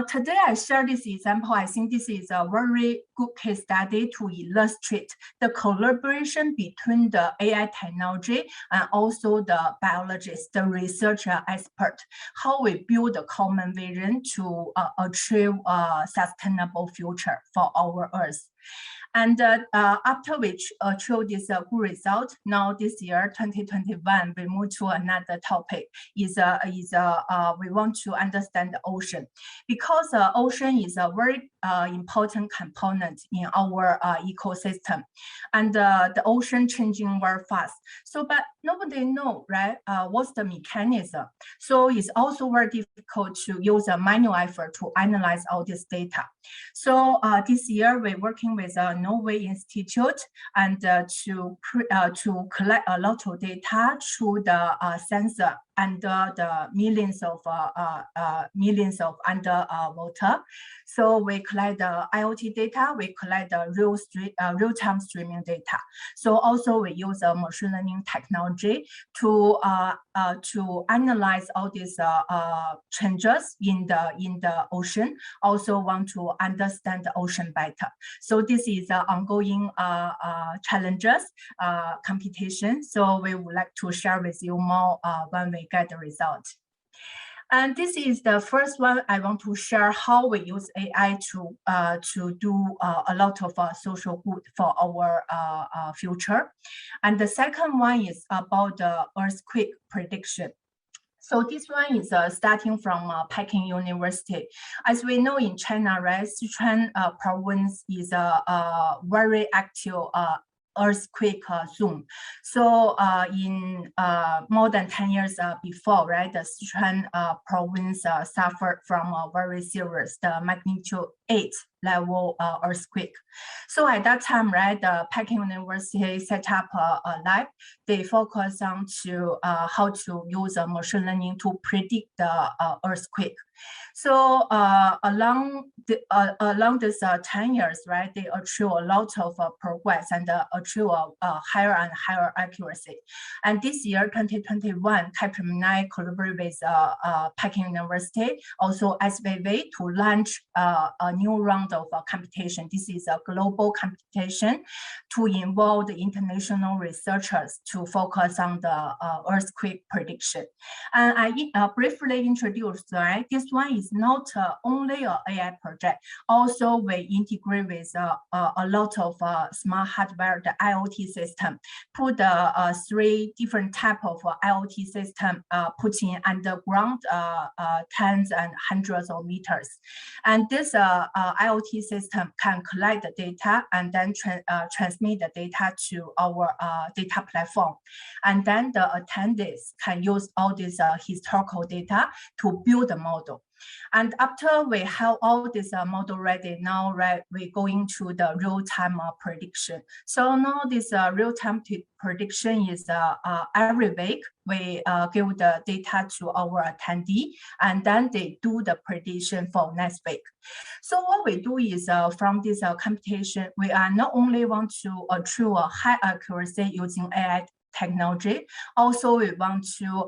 Today I share this example. I think this is a very good case study to illustrate the collaboration between the AI technology and also the biologist, the researcher expert, how we build a common vision to achieve a sustainable future for our Earth. And after we achieve this good result, now this year, 2021, we move to another topic. We want to understand the ocean, because ocean is a very important component in our ecosystem, and the ocean changing very fast. So, but nobody know, right? What's the mechanism? So it's also very difficult to use a manual effort to analyze all this data. So this year we're working with Norway Institute and to collect a lot of data through the sensor under the millions of underwater. So we collect the IoT data, we collect the real-time streaming data. So also we use a machine learning technology to analyze all these changes in the ocean. Also want to understand the ocean better. So this is ongoing challenges, competition. So we would like to share with you more when we get the result. And this is the first one I want to share how we use AI to do a lot of social good for our future. And the second one is about the earthquake prediction. So this one is starting from Peking University. As we know in China, right, Sichuan province is a very active earthquake zone. So in more than 10 years before, right, the Sichuan province suffered from a very serious, the magnitude 8 level earthquake. So at that time, right, the Peking University set up a lab. They focus on how to use machine learning to predict the earthquake. So along this 10 years, right, they achieve a lot of progress and achieve a higher and higher accuracy. And this year, 2021, Capgemini collaborated with Peking University, also SVV, to launch a new round round of computation. This is a global computation to involve the international researchers to focus on the earthquake prediction. And I briefly introduced, right? This one is not only an AI project. Also, we integrate with a lot of smart hardware, the IoT system. Put 3 different type of IoT system putting underground tens and hundreds of meters. And this IoT system can collect the data and then transmit the data to our data platform. And then the attendees can use all this historical data to build a model. And after we have all this model ready, now we go into the real-time prediction. So now this real-time prediction is every week we give the data to our attendee, and then they do the prediction for next week. So what we do is from this computation, we are not only want to achieve a high accuracy using AI technology, also we want to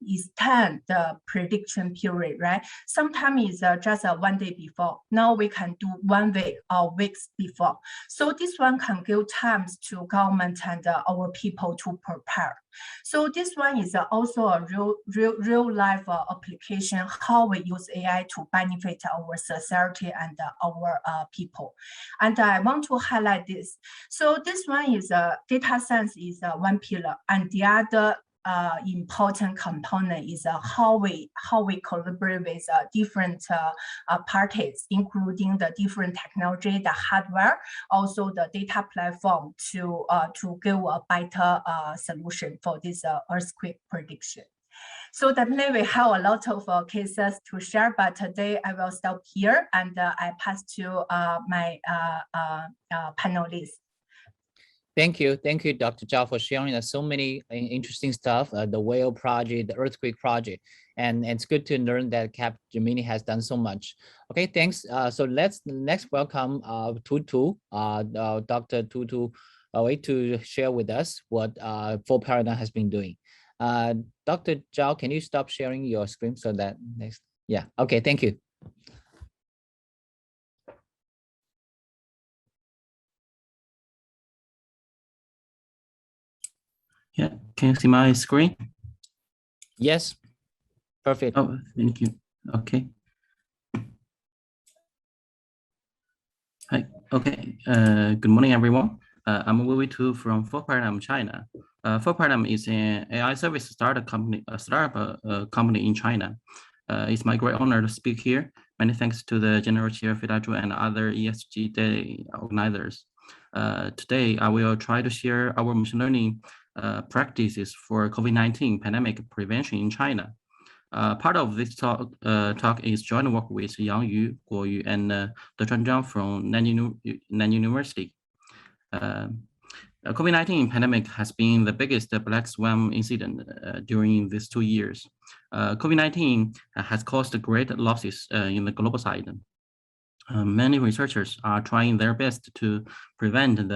extend the prediction period, right? Sometimes it's just 1 day before. Now we can do 1 week or weeks before. So this one can give times to government and our people to prepare. So this one is also a real life application, how we use AI to benefit our society and our people. And I want to highlight this. So this one is data science is one pillar, and the other important component is how we collaborate with different parties, including the different technology, the hardware, also the data platform to give a better solution for this earthquake prediction. So definitely we have a lot of cases to share, but today I will stop here and I pass to my panelists. Thank you, Dr. Zhao, for sharing us so many interesting stuff, the whale project, the earthquake project, and it's good to learn that Capgemini has done so much. Okay, thanks. So let's next welcome Tutu, Dr. Tutu, to share with us what Full Paradigm has been doing. Dr. Zhao, can you stop sharing your screen so that next? Yeah. Okay. Thank you. Yeah, can you see my screen? Yes, perfect. Oh, thank you. Okay. Hi. Okay. Good morning, everyone. I'm Wei Tu from Full Paradigm China. Full Paradigm is an AI service startup company in China. It's my great honor to speak here. Many thanks to the General Chair Fidaju and other ESG Day organizers. Today, I will try to share our machine learning practices for COVID-19 pandemic prevention in China. Part of this talk is joint work with Yang Yu, Guo Yu, and Dechuan Zhang from Nan University. COVID-19 pandemic has been the biggest black swan incident during these 2 years. COVID-19 has caused great losses in the global side. Many researchers are trying their best to prevent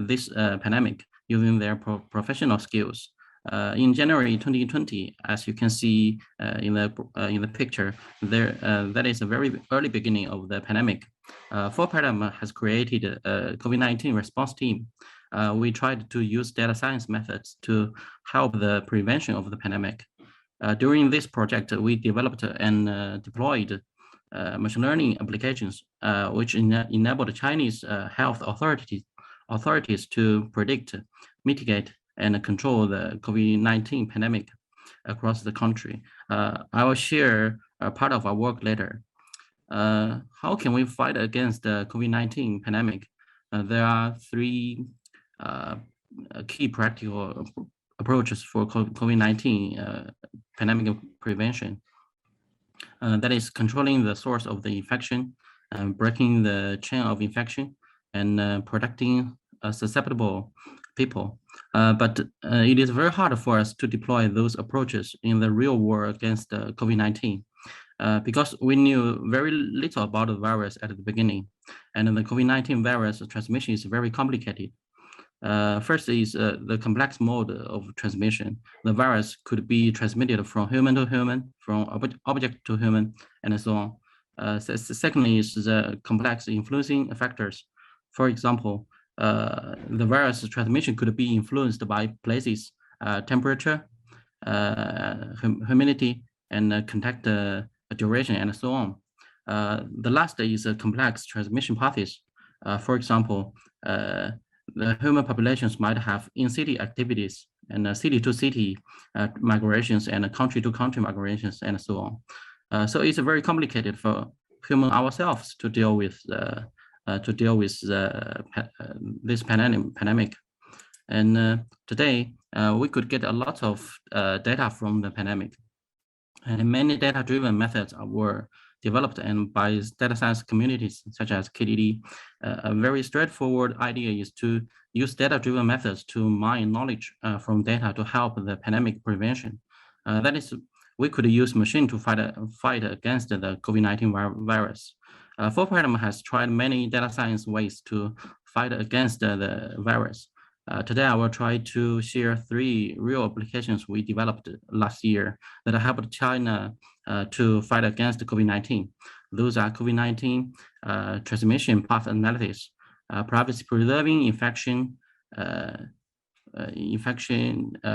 this pandemic using their professional skills. In January 2020, as you can see in the picture, that is a very early beginning of the pandemic. Full Paradigm has created a COVID-19 response team. We tried to use data science methods to help the prevention of the pandemic. During this project, we developed and deployed machine learning applications, which enabled Chinese health authorities to predict, mitigate, and control the COVID-19 pandemic across the country. I will share a part of our work later. How can we fight against the COVID-19 pandemic? There are 3 key practical approaches for COVID-19 pandemic prevention. That is controlling the source of the infection, breaking the chain of infection, and protecting susceptible people. But it is very hard for us to deploy those approaches in the real world against COVID-19 because we knew very little about the virus at the beginning. And the COVID-19 virus transmission is very complicated. First is the complex mode of transmission. The virus could be transmitted from human to human, from object to human, and so on. Secondly is the complex influencing factors. For example, the virus transmission could be influenced by places, temperature, humidity, and contact duration, and so on. The last is a complex transmission paths. For example, the human populations might have in-city activities and city-to-city migrations and country-to-country migrations, and so on. So it's very complicated for human ourselves to deal with this pandemic. And today we could get a lot of data from the pandemic, and many data-driven methods were developed and by data science communities such as KDD. A very straightforward idea is to use data-driven methods to mine knowledge from data to help the pandemic prevention. That is, we could use machine to fight against the COVID-19 virus. Fortran has tried many data science ways to fight against the virus. Today, I will try to share 3 real applications we developed last year that helped China to fight against COVID-19. Those are COVID-19 transmission path analysis, privacy-preserving infection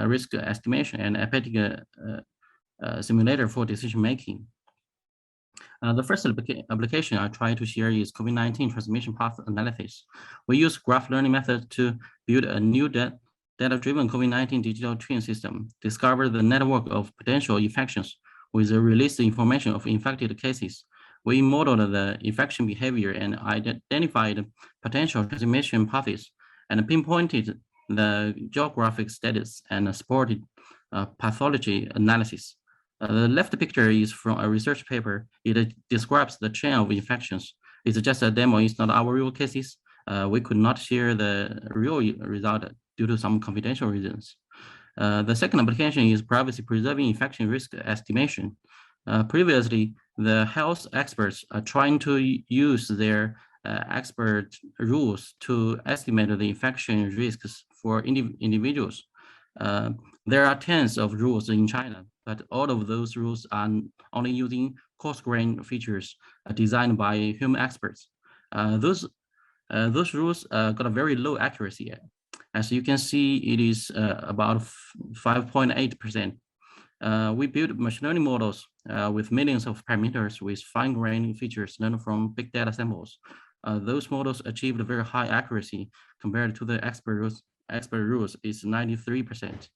risk estimation, and epidemic simulator for decision-making. The first application I try to share is COVID-19 transmission path analysis. We use graph learning method to build a new data-driven COVID-19 digital twin system, discover the network of potential infections with the released information of infected cases. We modeled the infection behavior and identified potential transmission paths and pinpointed the geographic status and supported pathology analysis. The left picture is from a research paper. It describes the chain of infections. It's just a demo, it's not our real cases. We could not share the real result due to some confidential reasons. The second application is privacy-preserving infection risk estimation. Previously, the health experts are trying to use their expert rules to estimate the infection risks for individuals. There are tens of rules in China, but all of those rules are only using coarse-grained features designed by human experts. Those rules got a very low accuracy. As you can see, it is about 5.8%. We built machine learning models with millions of parameters with fine-grained features learned from big data samples. Those models achieved very high accuracy compared to the expert rules is 93%.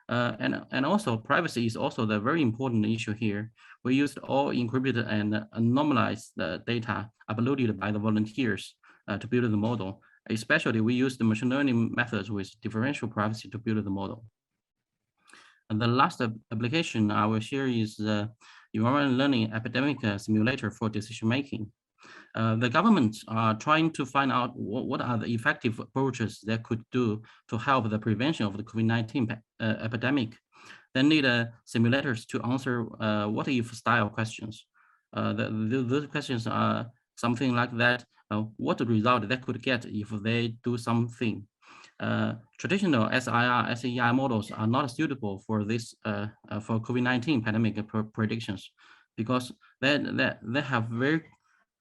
And also privacy is also the very important issue here. We used all encrypted and anonymized data uploaded by the volunteers to build the model. Especially we used the machine learning methods with differential privacy to build the model. And the last application I will share is the environmental learning epidemic simulator for decision making. The governments are trying to find out what are the effective approaches they could do to help the prevention of the COVID-19 epidemic. They need simulators to answer what if style questions. Those questions are something like that. What result they could get if they do something. Traditional SIR, SEI models are not suitable for this for COVID-19 pandemic predictions because they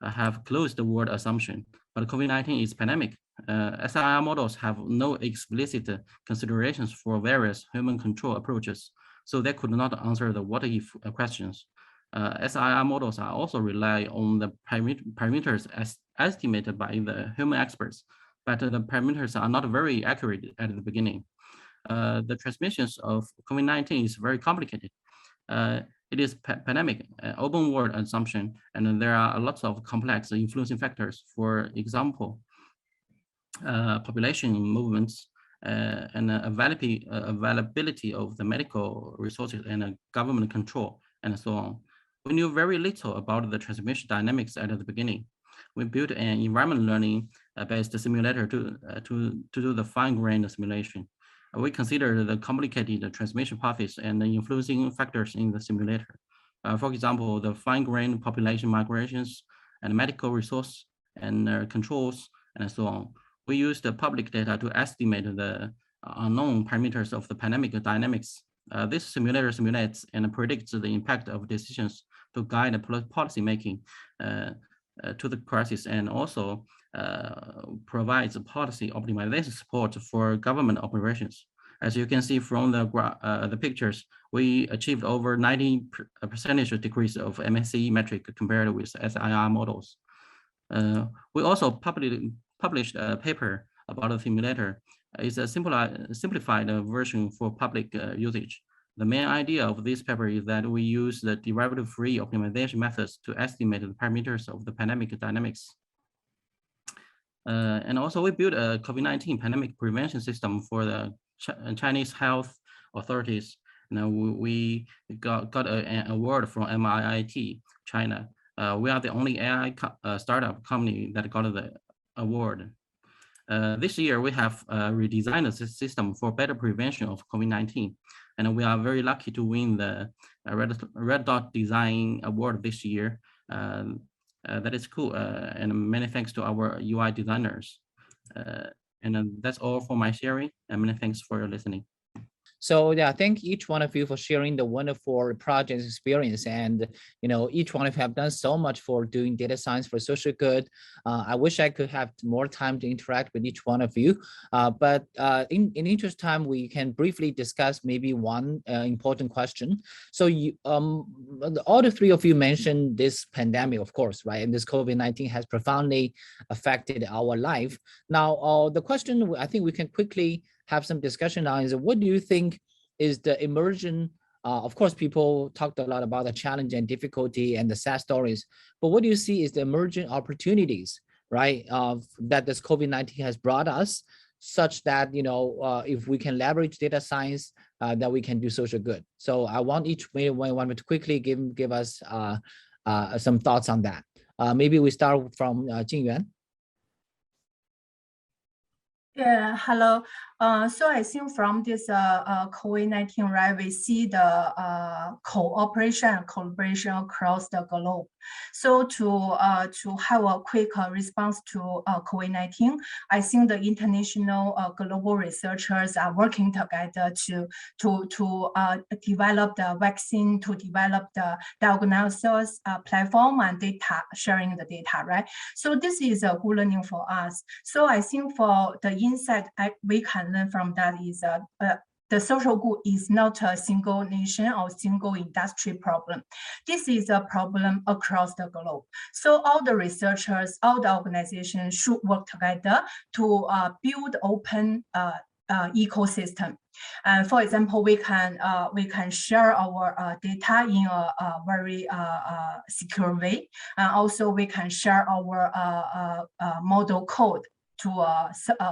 have closed the word assumption, but COVID-19 is pandemic. SIR models have no explicit considerations for various human control approaches, so they could not answer the what if questions. SIR models are also rely on the parameters as estimated by the human experts, but the parameters are not very accurate at the beginning. The transmissions of COVID-19 is very complicated. It is pandemic, open world assumption, and there are lots of complex influencing factors. For example, population movements and availability of the medical resources and government control, and so on. We knew very little about the transmission dynamics at the beginning. We built an environment learning based simulator to do the fine-grained simulation. We consider the complicated transmission paths and the influencing factors in the simulator. For example, the fine-grained population migrations and medical resource and controls and so on. We used the public data to estimate the unknown parameters of the pandemic dynamics. This simulator simulates and predicts the impact of decisions to guide the policy making to the crisis, and also provides policy optimization support for government operations. As you can see from the pictures, we achieved over 90% decrease of MSE metric compared with SIR models. We also published a paper about the simulator. It's a simplified version for public usage. The main idea of this paper is that we use the derivative-free optimization methods to estimate the parameters of the pandemic dynamics. And also we built a COVID-19 pandemic prevention system for the Chinese health authorities. Now we got an award from MIIT China. We are the only AI startup company that got the award. This year, we have redesigned the system for better prevention of COVID-19. And we are very lucky to win the Red Dot Design Award this year. That is cool. And many thanks to our UI designers. And that's all for my sharing. And many thanks for your listening. So yeah, thank each one of you for sharing the wonderful project experience. And each one of you have done so much for doing data science for social good. I wish I could have more time to interact with each one of you. But in interest time, we can briefly discuss maybe one important question. So all the three of you mentioned this pandemic, of course, right? And this COVID-19 has profoundly affected our life. Now, the question I think we can quickly have some discussion on is, what do you think is the emergent, of course, people talked a lot about the challenge and difficulty and the sad stories, but what do you see is the emergent opportunities, right, that this COVID-19 has brought us, such that, if we can leverage data science, that we can do social good. So I want each one to quickly give us some thoughts on that. Maybe we start from Jingyuan. Yeah, hello. So I think from this COVID-19, right, we see the cooperation and collaboration across the globe. So to have a quick response to COVID-19, I think the international global researchers are working together to develop the vaccine, to develop the diagnosis platform and data, sharing the data, right? So this is a good learning for us. So I think for the insight we can learn from that is the social good is not a single nation or single industry problem. This is a problem across the globe. So all the researchers, all the organizations should work together to build open ecosystem. For example, we can share our data in a very secure way, and also we can share our model code to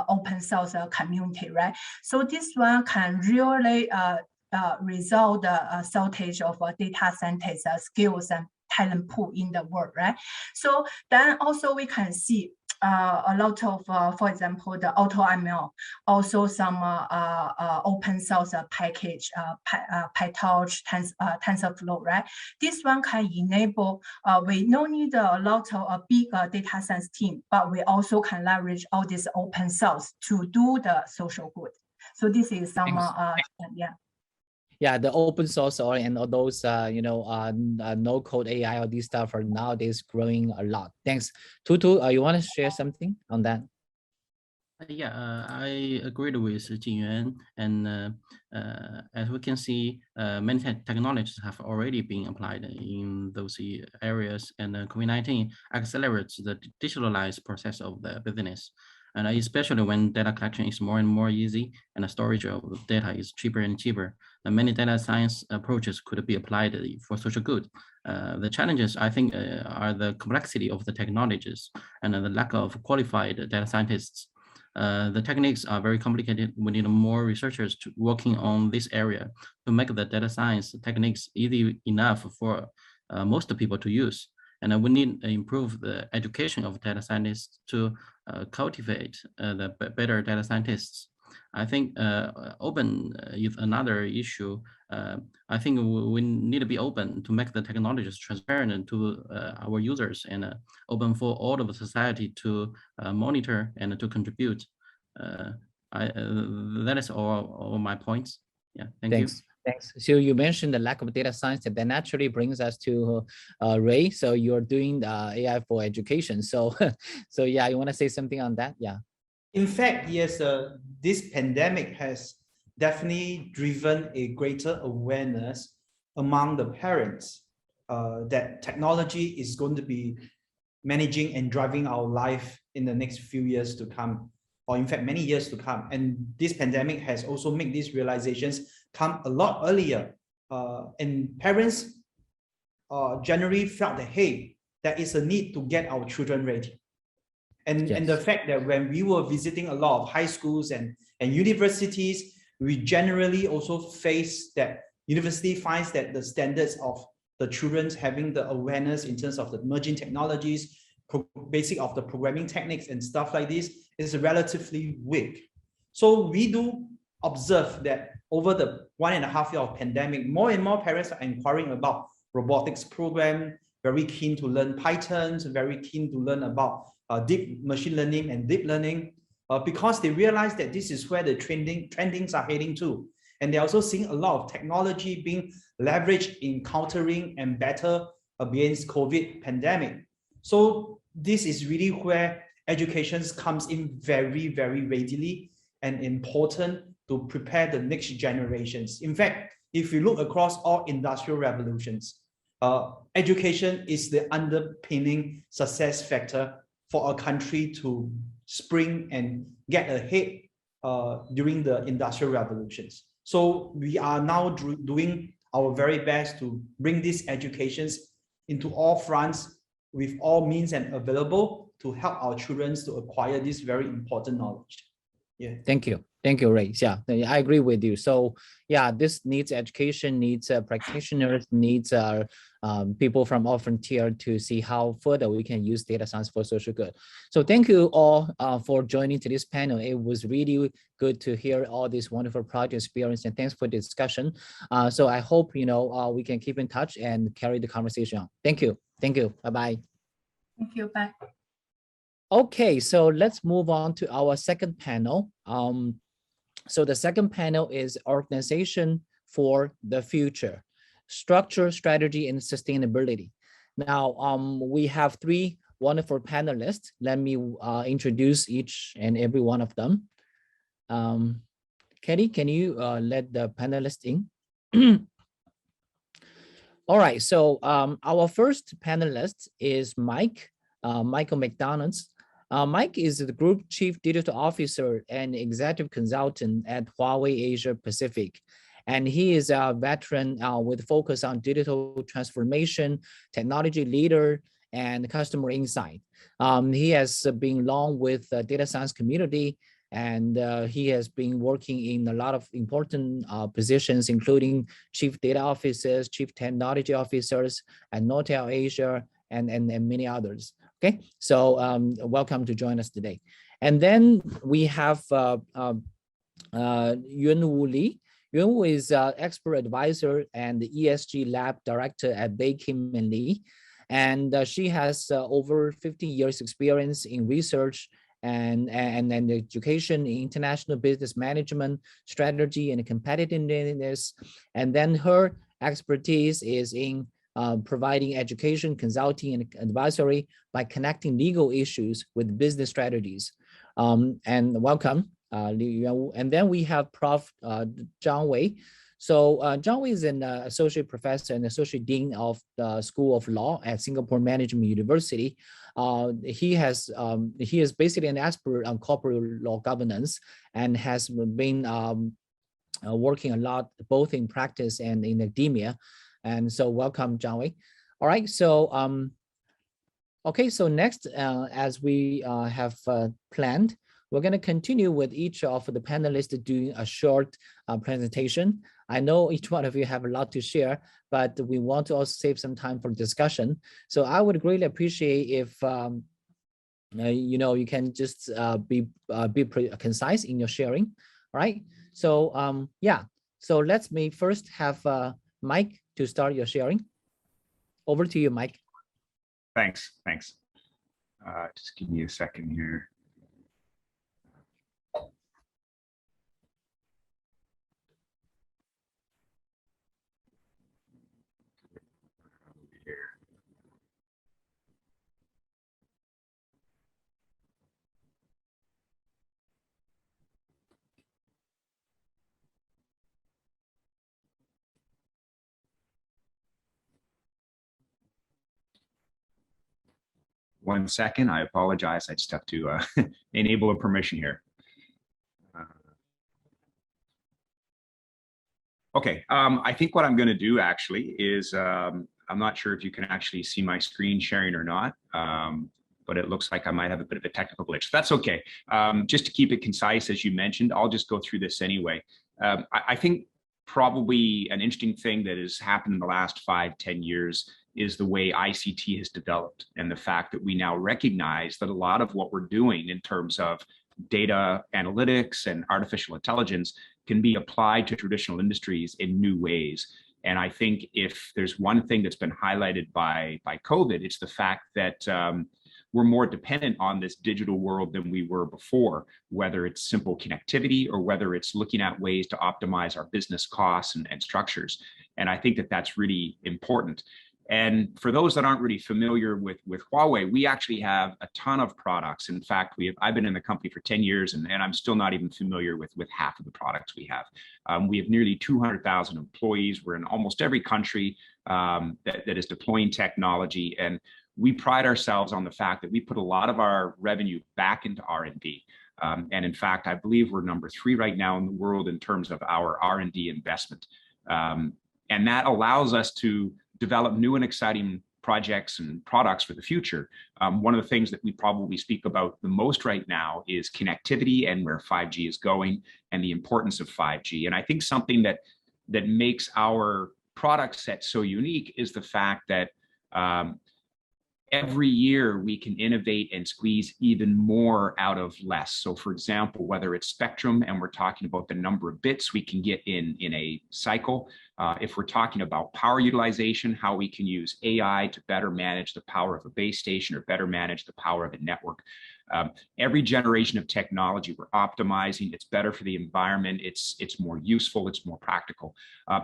open source community, right? So this one can really resolve the shortage of data scientists skills and talent pool in the world, right? So then also we can see a lot of, for example, the AutoML, also some open source package, PyTorch, TensorFlow, right? This one can enable, we don't need a lot of a big data science team, but we also can leverage all this open source to do the social good. So this is some, yeah. Yeah, the open source and all those, no code AI or these stuff are nowadays growing a lot. Thanks. Tutu, you want to share something on that? Yeah, I agreed with Jingyuan, and as we can see, many technologies have already been applied in those areas, and COVID-19 accelerates the digitalized process of the business. And especially when data collection is more and more easy and the storage of data is cheaper and cheaper, and many data science approaches could be applied for social good. The challenges, I think, are the complexity of the technologies and the lack of qualified data scientists. The techniques are very complicated. We need more researchers working on this area to make the data science techniques easy enough for most people to use. And we need to improve the education of data scientists to cultivate the better data scientists. I think open is another issue. I think we need to be open to make the technologies transparent to our users and open for all of society to monitor and to contribute. That is all my points. Yeah, thank you. Thanks. So you mentioned the lack of data science, that naturally brings us to Ray. So you're doing AI for education. So, so yeah, you want to say something on that? Yeah. In fact, yes, this pandemic has definitely driven a greater awareness among the parents that technology is going to be managing and driving our life in the next few years to come, or in fact, many years to come. And this pandemic has also made these realizations come a lot earlier. And parents generally felt that, hey, there is a need to get our children ready. And, Yes. and the fact that when we were visiting a lot of high schools and universities, we generally also face that university finds that the standards of the children having the awareness in terms of the emerging technologies, basic of the programming techniques and stuff like this is relatively weak. So we do observe that over the 1.5 year of pandemic, more and more parents are inquiring about robotics program, very keen to learn Python, very keen to learn about deep machine learning and deep learning, because they realize that this is where the trendings are heading to. And they're also seeing a lot of technology being leveraged in countering and better against COVID pandemic. So this is really where education comes in very, very readily and important to prepare the next generations. In fact, if you look across all industrial revolutions, education is the underpinning success factor for a country to spring and get ahead during the industrial revolutions. So we are now doing our very best to bring these educations into all fronts with all means and available to help our children to acquire this very important knowledge. Yeah. Thank you. Thank you, Ray. Yeah, I agree with you. So yeah, this needs education, needs practitioners, needs people from all frontier to see how further we can use data science for social good. So thank you all for joining to this panel. It was really good to hear all this wonderful project experience, and thanks for the discussion. So I hope, you know, we can keep in touch and carry the conversation on. Thank you. Thank you. Bye-bye. Thank you. Bye. Okay, so let's move on to our second panel. So the second panel is Organization for the Future, Structure, Strategy, and Sustainability. Now, we have three wonderful panelists. Let me introduce each and every one of them. Katie, can you let the panelists in? All right, so our first panelist is Michael Mcdonald. Mike is the Group Chief Digital Officer and Executive Consultant at Huawei Asia Pacific. And he is a veteran with focus on digital transformation, technology leader, and customer insight. He has been long with the data science community, and he has been working in a lot of important positions, including Chief Data Officers, Chief Technology Officers at Nortel Asia, and many others. Okay, so welcome to join us today. And then we have Yunwu Li. Yunwu is expert advisor and the ESG lab director at Bay Kim and Lee. And she has over 50 years experience in research and education in international business management, strategy, and competitiveness. And then her expertise is in providing education, consulting, and advisory by connecting legal issues with business strategies. And welcome, Liu. And then we have Prof. Zhang Wei. So Zhang Wei is an associate professor and associate dean of the School of Law at Singapore Management University. He is basically an expert on corporate law governance and has been working a lot both in practice and in academia. And so welcome, Zhang Wei. All right, so okay, so next, as we have planned, we're going to continue with each of the panelists doing a short presentation. I know each one of you have a lot to share, but we want to also save some time for discussion. So I would greatly appreciate if you know, you can just be concise in your sharing. All right. So yeah. So let's first have Mike to start your sharing. Over to you, Mike. Thanks. Just give me a second here. 1 second. I apologize. I just have to enable a permission here. Okay, I think what I'm going to do actually is, I'm not sure if you can actually see my screen sharing or not, but it looks like I might have a bit of a technical glitch. That's okay. Just to keep it concise, as you mentioned, I'll just go through this anyway. I think probably an interesting thing that has happened in the last 5-10 years is the way ICT has developed, and the fact that we now recognize that a lot of what we're doing in terms of data analytics and artificial intelligence can be applied to traditional industries in new ways. And I think if there's one thing that's been highlighted by COVID, it's the fact that we're more dependent on this digital world than we were before, whether it's simple connectivity or whether it's looking at ways to optimize our business costs and structures. And I think that that's really important. And for those that aren't really familiar with Huawei, we actually have a ton of products. In fact, I've been in the company for 10 years and I'm still not even familiar with half of the products we have. We have nearly 200,000 employees. We're in almost every country that is deploying technology. And we pride ourselves on the fact that we put a lot of our revenue back into R&D. And in fact, I believe we're number 3 right now in the world in terms of our R&D investment. And that allows us to develop new and exciting projects and products for the future. One of the things that we probably speak about the most right now is connectivity and where 5G is going and the importance of 5G. And I think something that makes our product set so unique is the fact that every year we can innovate and squeeze even more out of less. So for example, whether it's spectrum and we're talking about the number of bits we can get in a cycle, if we're talking about power utilization, how we can use AI to better manage the power of a base station or better manage the power of a network. Every generation of technology we're optimizing, it's better for the environment, it's more useful, it's more practical.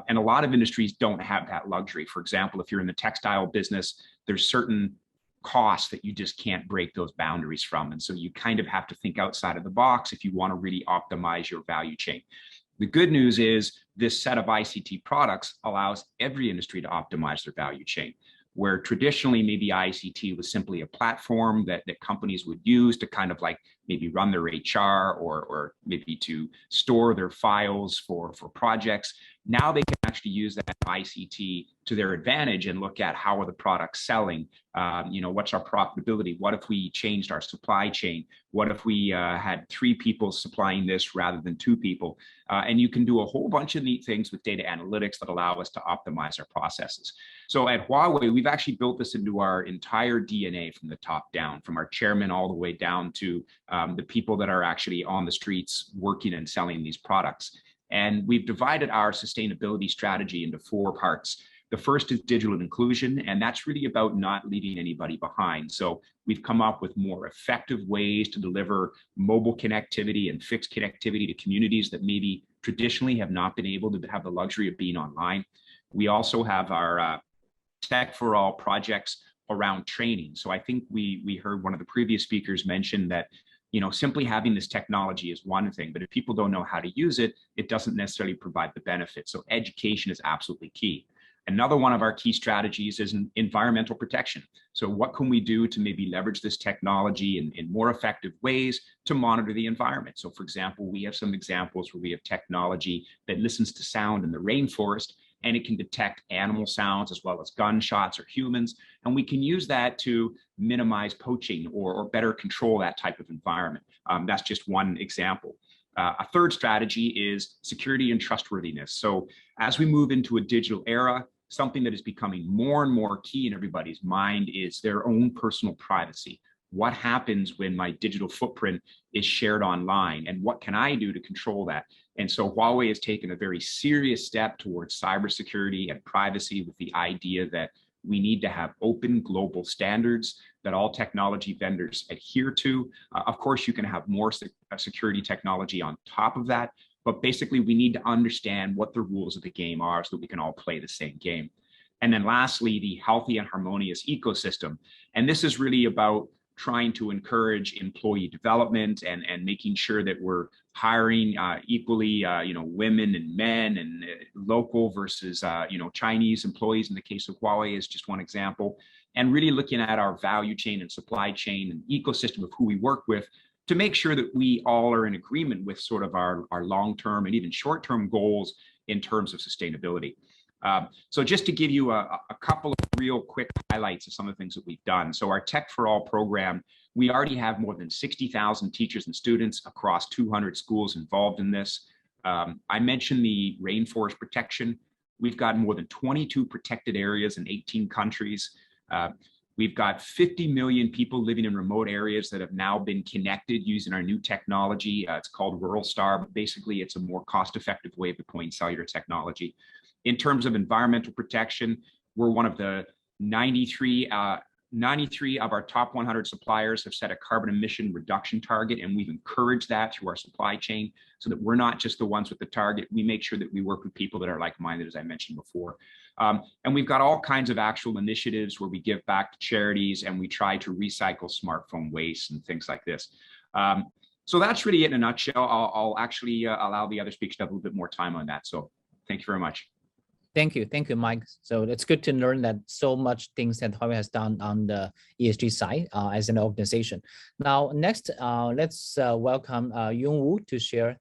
And a lot of industries don't have that luxury. For example, if you're in the textile business, there's certain costs that you just can't break those boundaries from. And so you kind of have to think outside of the box if you want to really optimize your value chain. The good news is this set of ICT products allows every industry to optimize their value chain, where traditionally maybe ICT was simply a platform that companies would use to kind of like maybe run their HR or maybe to store their files for projects. Now they can actually use that ICT to their advantage and look at how are the products selling, what's our profitability, what if we changed our supply chain, what if we had 3 people supplying this rather than 2 people, and you can do a whole bunch of neat things with data analytics that allow us to optimize our processes. So at Huawei, we've actually built this into our entire DNA from the top down, from our chairman all the way down to the people that are actually on the streets working and selling these products. And we've divided our sustainability strategy into 4 parts. The first is digital inclusion, and that's really about not leaving anybody behind. So we've come up with more effective ways to deliver mobile connectivity and fixed connectivity to communities that maybe traditionally have not been able to have the luxury of being online. We also have our Tech for All projects around training. So I think we heard one of the previous speakers mention that simply having this technology is one thing, but if people don't know how to use it, it doesn't necessarily provide the benefit. So education is absolutely key. Another one of our key strategies is environmental protection. So what can we do to maybe leverage this technology in more effective ways to monitor the environment? So for example, we have some examples where we have technology that listens to sound in the rainforest, and it can detect animal sounds as well as gunshots or humans. And we can use that to minimize poaching or better control that type of environment. That's just one example. A third strategy is security and trustworthiness. So as we move into a digital era, something that is becoming more and more key in everybody's mind is their own personal privacy. What happens when my digital footprint is shared online, and what can I do to control that? And so Huawei has taken a very serious step towards cybersecurity and privacy with the idea that we need to have open global standards that all technology vendors adhere to. Of course, you can have more security technology on top of that, but basically we need to understand what the rules of the game are so that we can all play the same game. And then lastly, the healthy and harmonious ecosystem. And this is really about trying to encourage employee development and making sure that we're hiring equally, women and men and local versus, Chinese employees in the case of Huawei is just one example. and really looking at our value chain and supply chain and ecosystem of who we work with to make sure that we all are in agreement with sort of our long-term and even short-term goals in terms of sustainability. So just to give you a couple of real quick highlights of some of the things that we've done. So our Tech for All program, we already have more than 60,000 teachers and students across 200 schools involved in this. I mentioned the rainforest protection. We've got more than 22 protected areas in 18 countries. We've got 50 million people living in remote areas that have now been connected using our new technology. It's called Rural Star, but basically it's a more cost-effective way of deploying cellular technology. In terms of environmental protection, we're one of the 93 of our top 100 suppliers have set a carbon emission reduction target, and we've encouraged that through our supply chain so that we're not just the ones with the target. We make sure that we work with people that are like-minded, as I mentioned before. And we've got all kinds of actual initiatives where we give back to charities and we try to recycle smartphone waste and things like this. So that's really it in a nutshell. I'll actually allow the other speakers to have a little bit more time on that. So thank you very much. Thank you, Mike. So it's good to learn that so much things that Huawei has done on the ESG side as an organization. Now, next, let's welcome Yung Wu to share.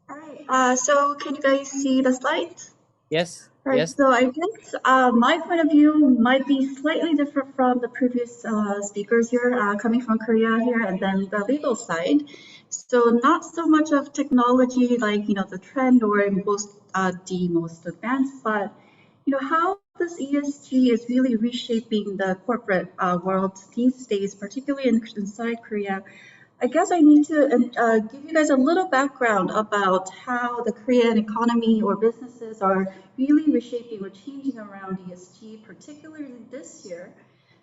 All right, so can you guys see the slides? Yes. All right, yes. So I guess my point of view might be slightly different from the previous speakers here, coming from Korea here, and then the legal side. So not so much of technology, like the trend or the most advanced, but how this ESG is really reshaping the corporate world these days, particularly inside Korea. I guess I need to give you guys a little background about how the Korean economy or businesses are really reshaping or changing around ESG, particularly this year.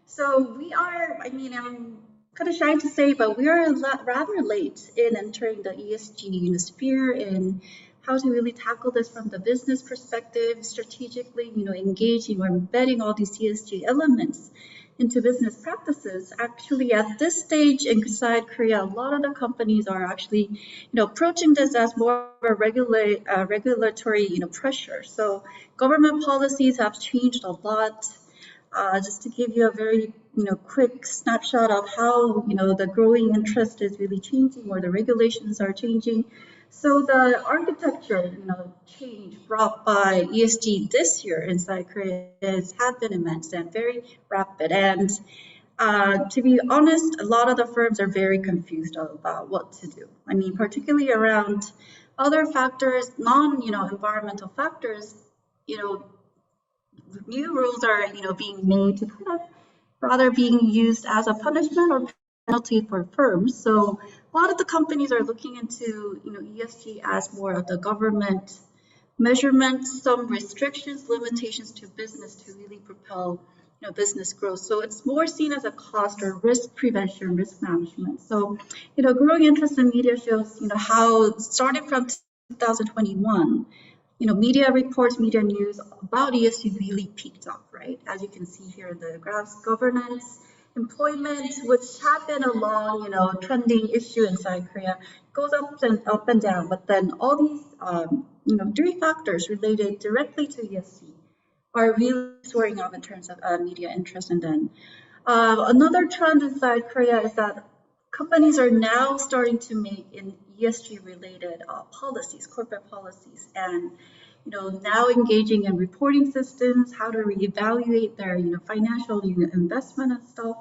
So we are, I'm kind of shy to say, but we are rather late in entering the ESG sphere and how to really tackle this from the business perspective, strategically, engaging or embedding all these ESG elements into business practices. Actually, at this stage inside Korea, a lot of the companies are actually, approaching this as more of a regulatory, pressure. So government policies have changed a lot. Just to give you a very, quick snapshot of how, the growing interest is really changing or the regulations are changing. So the architecture, change brought by ESG this year inside Korea has been immense and very rapid. And to be honest, a lot of the firms are very confused about what to do. Particularly around other factors, environmental factors, new rules are, being made to kind of rather being used as a punishment or penalty for firms. So a lot of the companies are looking into, ESG as more of the government measurements, some restrictions, limitations to business to really propel, business growth. So it's more seen as a cost or risk prevention, risk management. So, growing interest in media shows, how starting from 2021, media reports, media news about ESG really peaked up, right? As you can see here in the graphs, governance, employment, which had been a long, trending issue inside Korea, goes up and down. But then all these, three factors related directly to ESG are really soaring up in terms of media interest. And then another trend inside Korea is that companies are now starting to make in ESG-related policies, corporate policies, and now engaging in reporting systems, how to reevaluate their financial investment and stuff.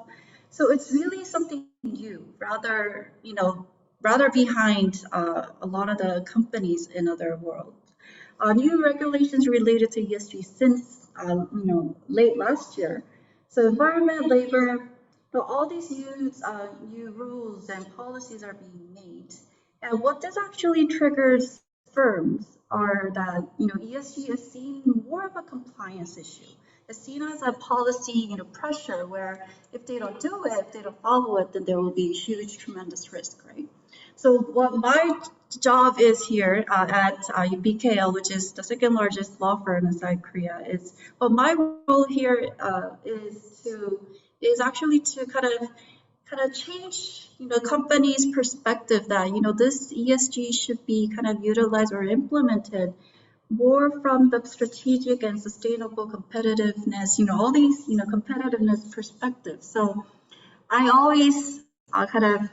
So it's really something new, rather behind a lot of the companies in other worlds. New regulations related to ESG since late last year. So environment, labor, all these new rules and policies are being made. And what this actually triggers firms are that ESG is seen more of a compliance issue. It's seen as a policy pressure where if they don't do it, if they don't follow it, then there will be huge, tremendous risk, right? So what my job is here at BKL, which is the second largest law firm inside Korea, is my role here is actually to kind of kind of change, companies' perspective that, this ESG should be kind of utilized or implemented more from the strategic and sustainable competitiveness, all these, competitiveness perspectives. So I always kind of,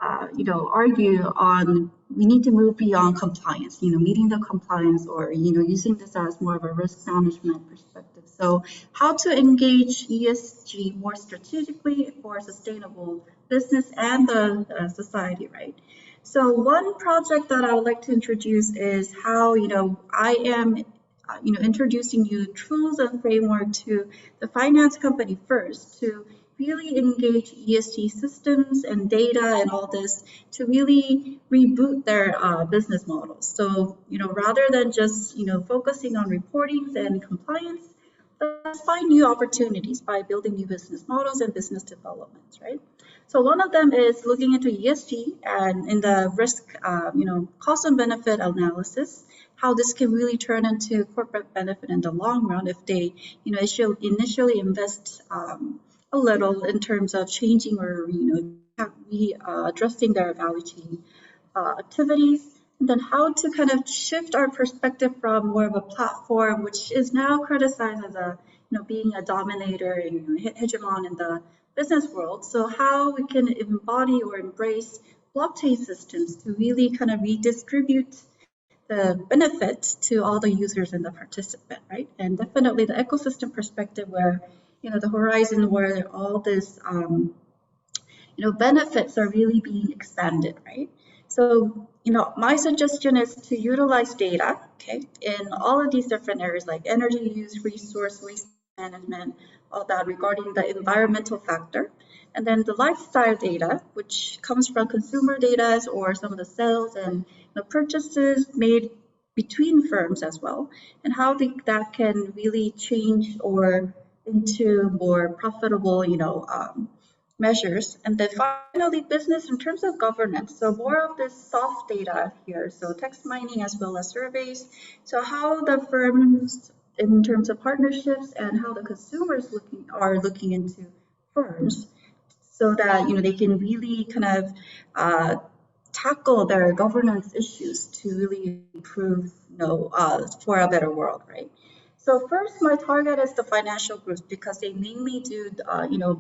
argue on we need to move beyond compliance, meeting the compliance or, using this as more of a risk management perspective. So how to engage ESG more strategically for sustainable business and the society, right? So one project that I would like to introduce is how, I am, introducing new tools and framework to the finance company first to really engage ESG systems and data and all this to really reboot their business models. So, rather than just, focusing on reporting and compliance, let's find new opportunities by building new business models and business developments, right? So one of them is looking into ESG and in the risk, cost and benefit analysis, how this can really turn into corporate benefit in the long run if they, initially invest a little in terms of changing or, addressing their value chain activities. And then how to kind of shift our perspective from more of a platform, which is now criticized as a, being a dominator and hegemon in the business world. So how we can embody or embrace blockchain systems to really kind of redistribute the benefit to all the users and the participant, right? And definitely the ecosystem perspective where, the horizon where all this, benefits are really being expanded, right? So, my suggestion is to utilize data, okay, in all of these different areas like energy use, resource, waste management, all that regarding the environmental factor. And then the lifestyle data, which comes from consumer data or some of the sales and purchases made between firms as well, and how that can really change or into more profitable, measures. And then finally, business in terms of governance. So more of this soft data here. So text mining as well as surveys. So how the firms in terms of partnerships and how the consumers are looking into firms so that, they can really kind of tackle their governance issues to really improve, for a better world, right? So first, my target is the financial groups because they mainly do,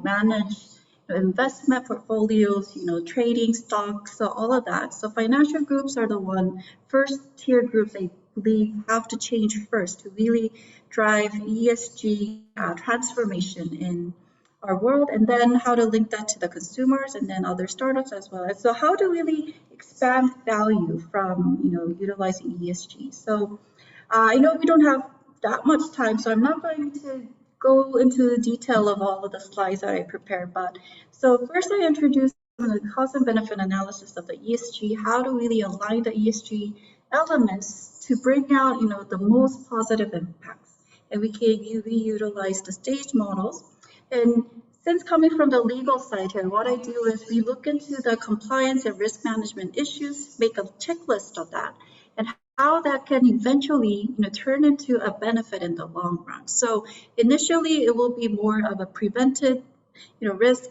manage investment portfolios, trading stocks, so all of that. So financial groups are the first tier groups I believe have to change first to really drive ESG transformation in our world, and then how to link that to the consumers and then other startups as well. So how to really expand value from, utilizing ESG. So I know we don't have that much time, so I'm not going to go into the detail of all of the slides that I prepared. But so first I introduced the cost and benefit analysis of the ESG, how to really align the ESG elements to bring out, the most positive impacts. And we can reutilize the stage models. And since coming from the legal side here, what I do is we look into the compliance and risk management issues, make a checklist of that, and how that can eventually, turn into a benefit in the long run. So initially, it will be more of a prevented, risk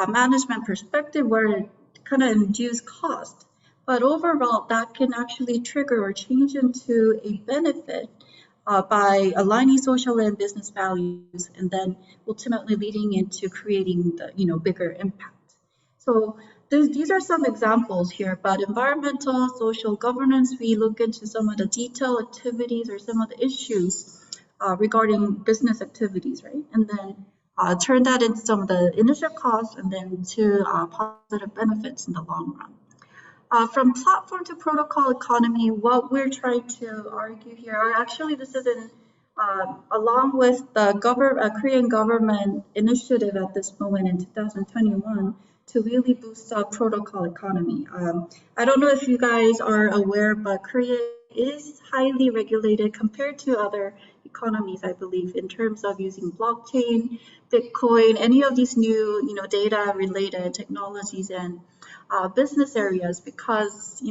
management perspective where it kind of induce cost. But overall, that can actually trigger or change into a benefit by aligning social and business values, and then ultimately leading into creating the, bigger impact. So these are some examples here, but environmental, social governance, we look into some of the detailed activities or some of the issues regarding business activities, right? And then turn that into some of the initial costs and then to positive benefits in the long run. From platform to protocol economy, what we're trying to argue here, or actually this is along with the Korean government initiative at this moment in 2021, to really boost up protocol economy. I don't know if you guys are aware, but Korea is highly regulated compared to other economies, I believe, in terms of using blockchain, Bitcoin, any of these new, data-related technologies and business areas, because,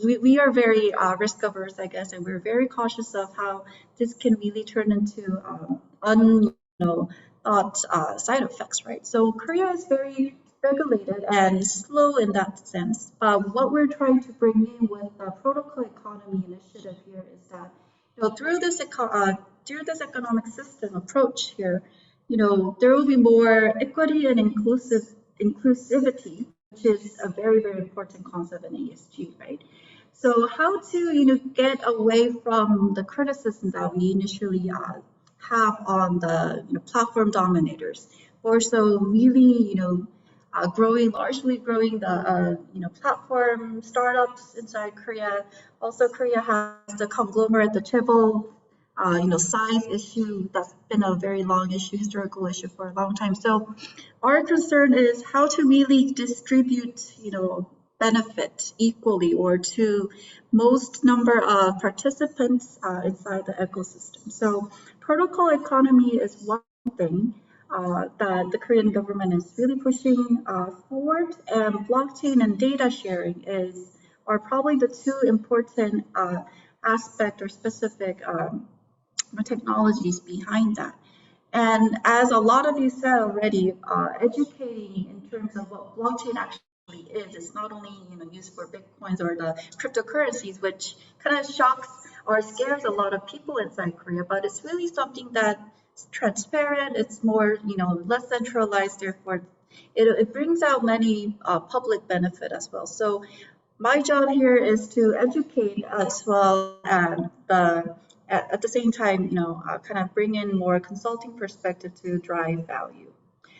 we are very risk-averse, I guess, and we're very cautious of how this can really turn into side effects, right? So Korea is very regulated and slow in that sense. But what we're trying to bring in with the protocol economy initiative here is that, through this economic system approach here, there will be more equity and inclusivity, which is a very, very important concept in ESG, right? So how to, get away from the criticism that we initially have on the platform dominators, or so really, largely growing the platform startups inside Korea. Also, Korea has the conglomerate, the chaebol, size issue that's been a very long issue, historical issue for a long time. So our concern is how to really distribute, benefit equally or to most number of participants inside the ecosystem. So protocol economy is one thing that the Korean government is really pushing forward, and blockchain and data sharing are probably the two important aspect or specific technologies behind that. And as a lot of you said already, educating in terms of what blockchain actually is, it's not only used for Bitcoins or the cryptocurrencies, which kind of shocks or scares a lot of people inside Korea, but it's really something that's transparent, it's more less centralized, therefore it brings out many public benefit as well. So my job here is to educate as well, and at the same time, kind of bring in more consulting perspective to drive value.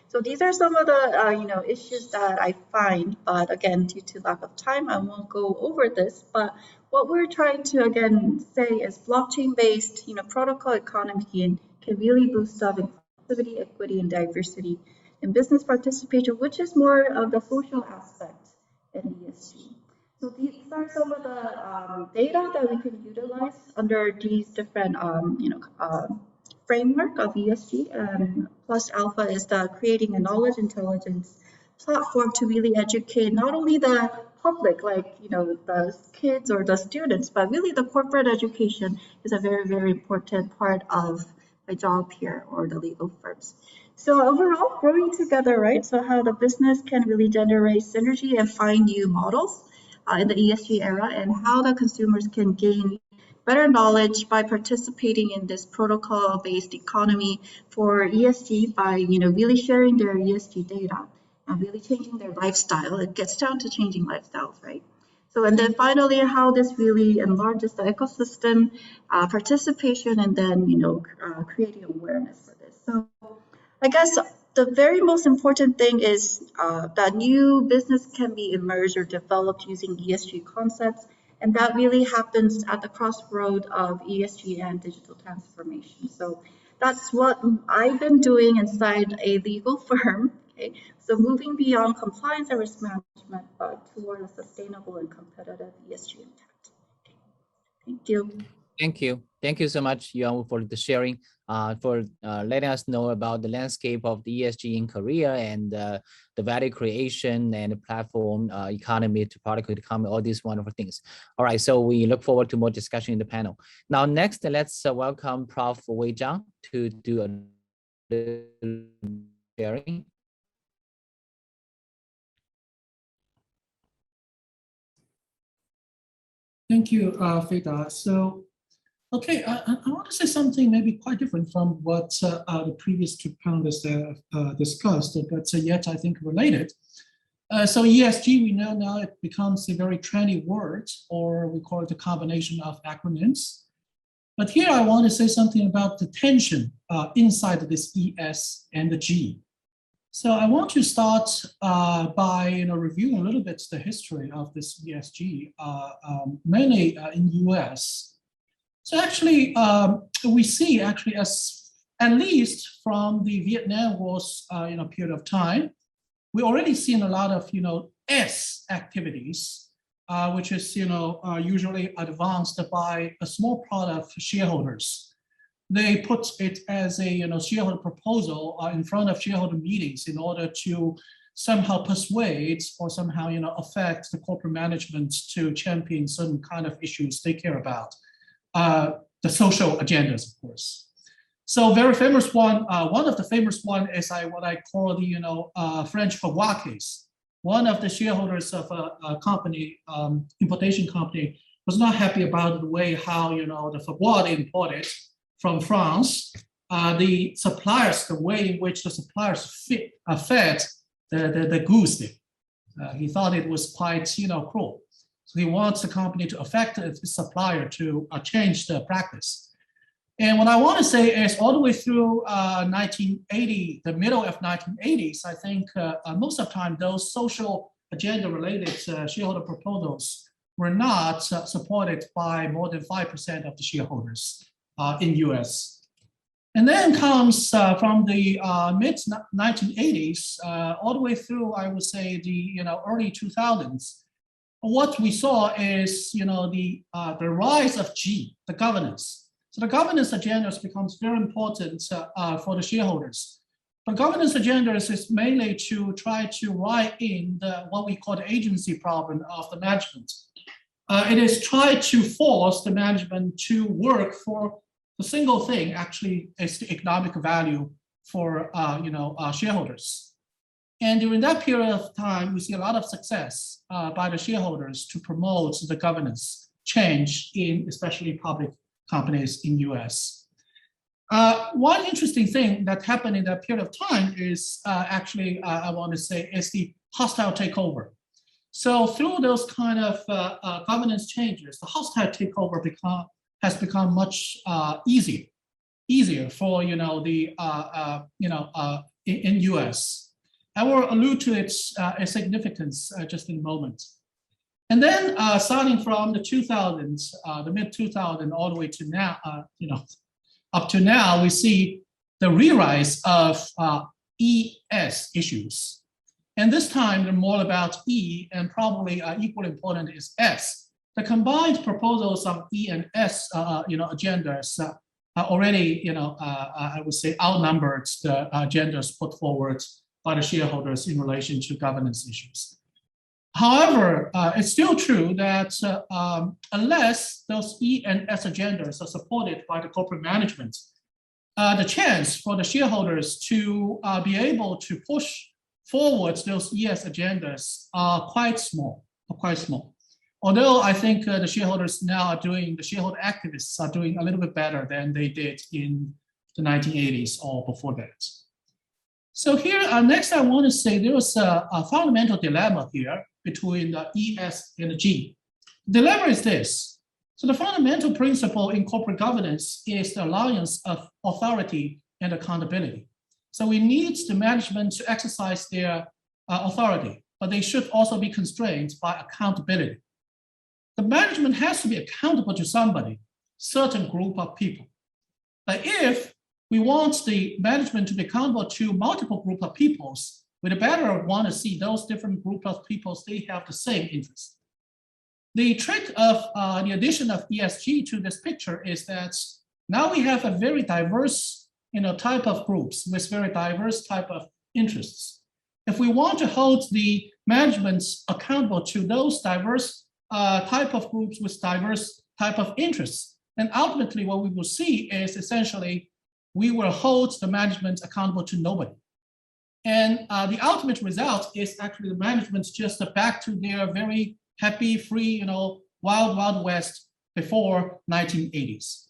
So these are some of the issues that I find, but again, due to lack of time, I won't go over this. But what we're trying to again say is blockchain-based, protocol economy can really boost up inclusivity, equity, and diversity in business participation, which is more of the social aspect in ESG. So these are some of the data that we can utilize under these different, framework of ESG. And Plus Alpha is the creating a knowledge intelligence platform to really educate not only the public, like the kids or the students, but really the corporate education is a very, very important part of my job here, or the legal firms. So overall, growing together, right? So how the business can really generate synergy and find new models in the ESG era, and how the consumers can gain better knowledge by participating in this protocol-based economy for ESG by really sharing their ESG data and really changing their lifestyle. It gets down to changing lifestyles, right? So, and then finally, how this really enlarges the ecosystem participation, and then creating awareness for this. So I guess the very most important thing is that new business can be emerged or developed using ESG concepts, and that really happens at the crossroad of ESG and digital transformation. So that's what I've been doing inside a legal firm. Okay? So moving beyond compliance and risk management, but toward a sustainable and competitive ESG impact. Okay. Thank you. Thank you. Thank you so much, Young, for the sharing, for letting us know about the landscape of the ESG in Korea, and the value creation and the platform economy to protocol economy, all these wonderful things. All right, so we look forward to more discussion in the panel. Now, next, let's welcome Prof. Wei Zhang to do a sharing. Thank you, Feda. So, okay, I want to say something maybe quite different from what the previous two panelists discussed, but yet I think related. So ESG, we know now it becomes a very trendy word, or we call it a combination of acronyms. But here I want to say something about the tension inside this ES and the G. So I want to start by reviewing a little bit the history of this ESG, mainly in US. So actually, we see actually at least from the Vietnam War's period of time, we already seen a lot of S activities, which is usually advanced by a small part of shareholders. They put it as a shareholder proposal in front of shareholder meetings in order to somehow persuade or somehow affect the corporate management to champion certain kind of issues they care about, the social agendas, of course. So very famous one. One of the famous one is what I call the French Favois case. One of the shareholders of a company, importation company, was not happy about the way how the Favois they imported from France. The suppliers, the way in which the suppliers fed the goose there. He thought it was quite cruel. So he wants the company to affect its supplier to change the practice. And what I want to say is all the way through 1980, the middle of 1980s, I think most of the time those social agenda related shareholder proposals were not supported by more than 5% of the shareholders in US. And then comes from the mid 1980s all the way through, I would say, the early 2000s. What we saw is the rise of G, the governance. So the governance agenda becomes very important for the shareholders. But governance agenda is mainly to try to write in what we call the agency problem of the management. It is try to force the management to work for the single thing, actually, is the economic value for shareholders. And during that period of time, we see a lot of success by the shareholders to promote the governance change in especially public companies in US. One interesting thing that happened in that period of time is actually, I want to say, is the hostile takeover. So through those kind of governance changes, the hostile takeover has become much easier for in US. I will allude to its significance just in a moment. And then starting from the 2000s, the mid 2000s, all the way to now, up to now, we see the re-rise of ES issues. And this time they're more about E, and probably equally important is S. The combined proposals of E and S, agendas already, I would say, outnumbered the agendas put forward by the shareholders in relation to governance issues. However, it's still true that unless those E and S agendas are supported by the corporate management, the chance for the shareholders to be able to push forward those ES agendas are quite small. Although I think the shareholders now are doing, the shareholder activists are doing a little bit better than they did in the 1980s or before that. So here, next I want to say there was a fundamental dilemma here between the ES and the G. The dilemma is this. So the fundamental principle in corporate governance is the alliance of authority and accountability. So we need the management to exercise their authority, but they should also be constrained by accountability. The management has to be accountable to somebody, certain group of people. But if we want the management to be accountable to multiple group of peoples, we'd better want to see those different group of peoples, they have the same interest. The trick of the addition of ESG to this picture is that now we have a very diverse type of groups with very diverse type of interests. If we want to hold the management accountable to those diverse type of groups with diverse type of interests, then ultimately what we will see is essentially we will hold the management accountable to nobody. And the ultimate result is actually the management just back to their very happy, free, wild west before 1980s.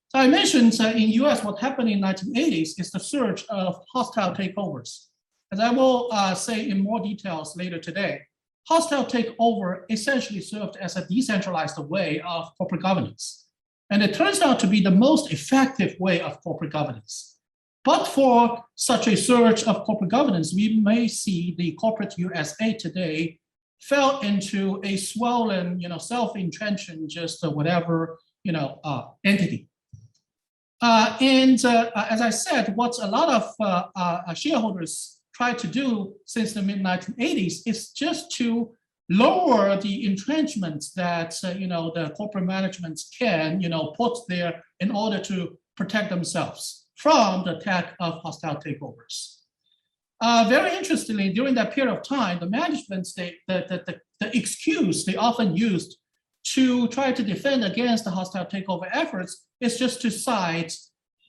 So I mentioned in US what happened in 1980s is the surge of hostile takeovers. As I will say in more details later today, hostile takeover essentially served as a decentralized way of corporate governance. And it turns out to be the most effective way of corporate governance. But for such a surge of corporate governance, we may see the corporate USA today fell into a swollen, self-entrenching, just whatever, entity. As I said, what a lot of shareholders tried to do since the mid-1980s is just to lower the entrenchments that the corporate management can put there in order to protect themselves from the attack of hostile takeovers. Very interestingly, during that period of time, the management, the excuse they often used to try to defend against the hostile takeover efforts is just to cite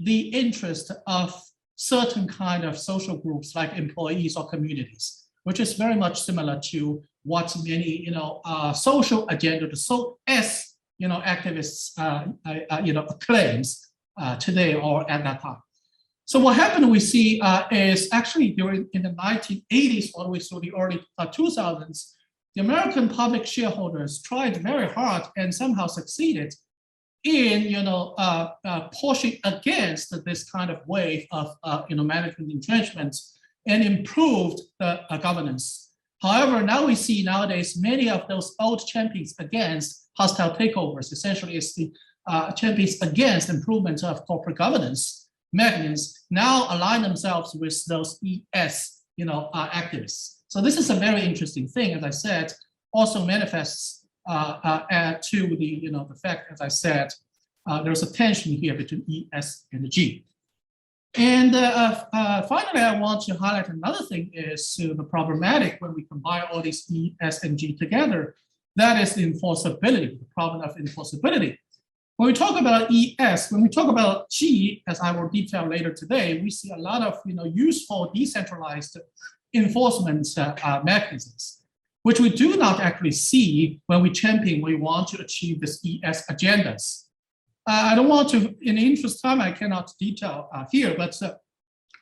the interest of certain kind of social groups like employees or communities, which is very much similar to what many, social agenda, the S, activists, claims today or at that time. So what happened we see is actually in the 1980s all the way through the early 2000s, the American public shareholders tried very hard and somehow succeeded in pushing against this kind of wave of management entrenchments and improved the governance. However, now we see nowadays many of those old champions against hostile takeovers, essentially it's the champions against improvement of corporate governance mechanisms, now align themselves with those ES activists. So this is a very interesting thing, as I said, also manifests to the fact, as I said, there's a tension here between ES and the G. And finally, I want to highlight another thing is the problematic when we combine all these ES and G together, that is the enforceability, the problem of enforceability. When we talk about ES, when we talk about G, as I will detail later today, we see a lot of useful decentralized enforcement mechanisms, which we do not actually see when we want to achieve this ES agendas. I don't want to, in the interest of time, I cannot detail here, but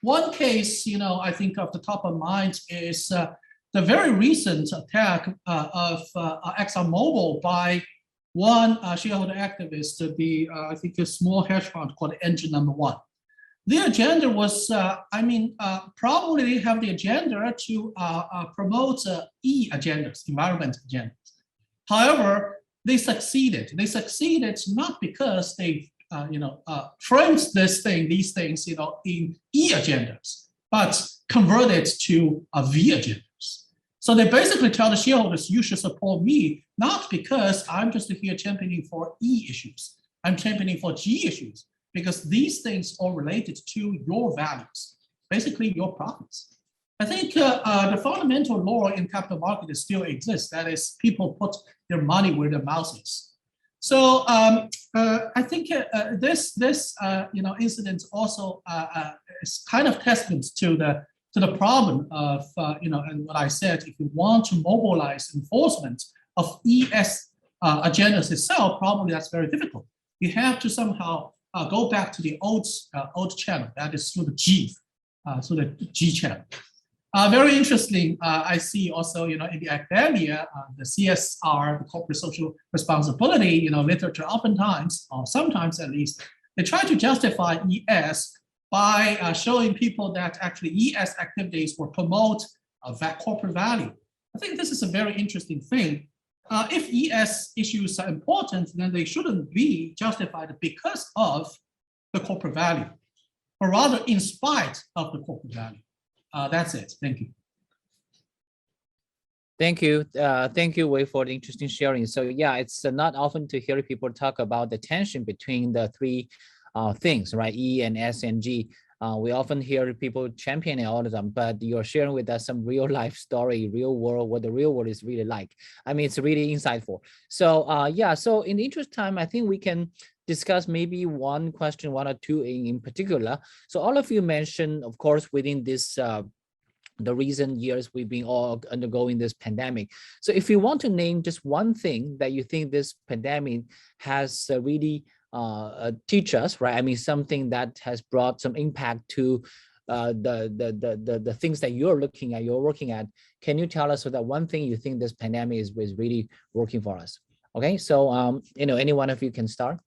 one case, I think of the top of mind is the very recent attack of ExxonMobil by one shareholder activist, I think a small hedge fund called Engine Number One. Their agenda was, probably they have the agenda to promote E agendas, environment agendas. However, they succeeded. They succeeded not because they, framed these things, in E agendas, but converted to V agendas. So they basically tell the shareholders, you should support me, not because I'm just here championing for E issues. I'm championing for G issues, because these things are related to your values, basically your profits. I think the fundamental law in capital markets still exists. That is, people put their money where their mouth is. So I think this incident also is kind of testament to the problem of and what I said. If you want to mobilize enforcement of ES agendas itself, probably that's very difficult. You have to somehow go back to the old channel, that is through the G channel. Very interesting, I see also, in the academia, the CSR, the corporate social responsibility, literature oftentimes, or sometimes at least, they try to justify ES by showing people that actually ES activities will promote that corporate value. I think this is a very interesting thing. If ES issues are important, then they shouldn't be justified because of the corporate value, but rather in spite of the corporate value. That's it. Thank you. Thank you. Thank you, Wei, for the interesting sharing. So yeah, it's not often to hear people talk about the tension between the three things, right? E and S and G. We often hear people championing all of them, but you're sharing with us some real life story, real world, what the real world is really like. I mean, it's really insightful. So yeah, so in the interest of time, I think we can discuss maybe one question, one or two in particular. So all of you mentioned, of course, within this, the recent years, we've been all undergoing this pandemic. So if you want to name just one thing that you think this pandemic has really teach us, right? I mean, something that has brought some impact to the things that you're looking at, you're working at. Can you tell us so that one thing you think this pandemic is really working for us? Okay, so any one of you can start.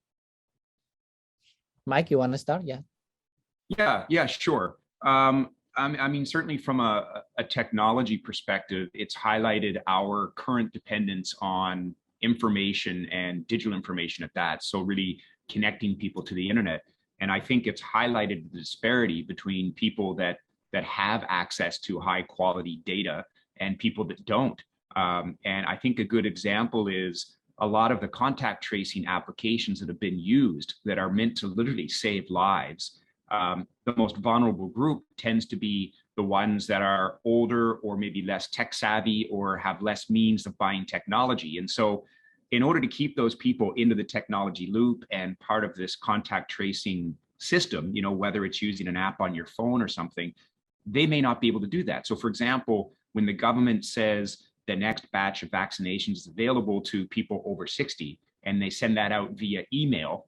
Mike, you want to start? Yeah, sure. I mean, certainly from a technology perspective, it's highlighted our current dependence on information and digital information at that. So really connecting people to the internet. And I think it's highlighted the disparity between people that have access to high quality data and people that don't. And I think a good example is a lot of the contact tracing applications that have been used that are meant to literally save lives. The most vulnerable group tends to be the ones that are older or maybe less tech savvy or have less means of buying technology. And so in order to keep those people into the technology loop and part of this contact tracing system, whether it's using an app on your phone or something, they may not be able to do that. So for example, when the government says the next batch of vaccinations is available to people over 60, and they send that out via email,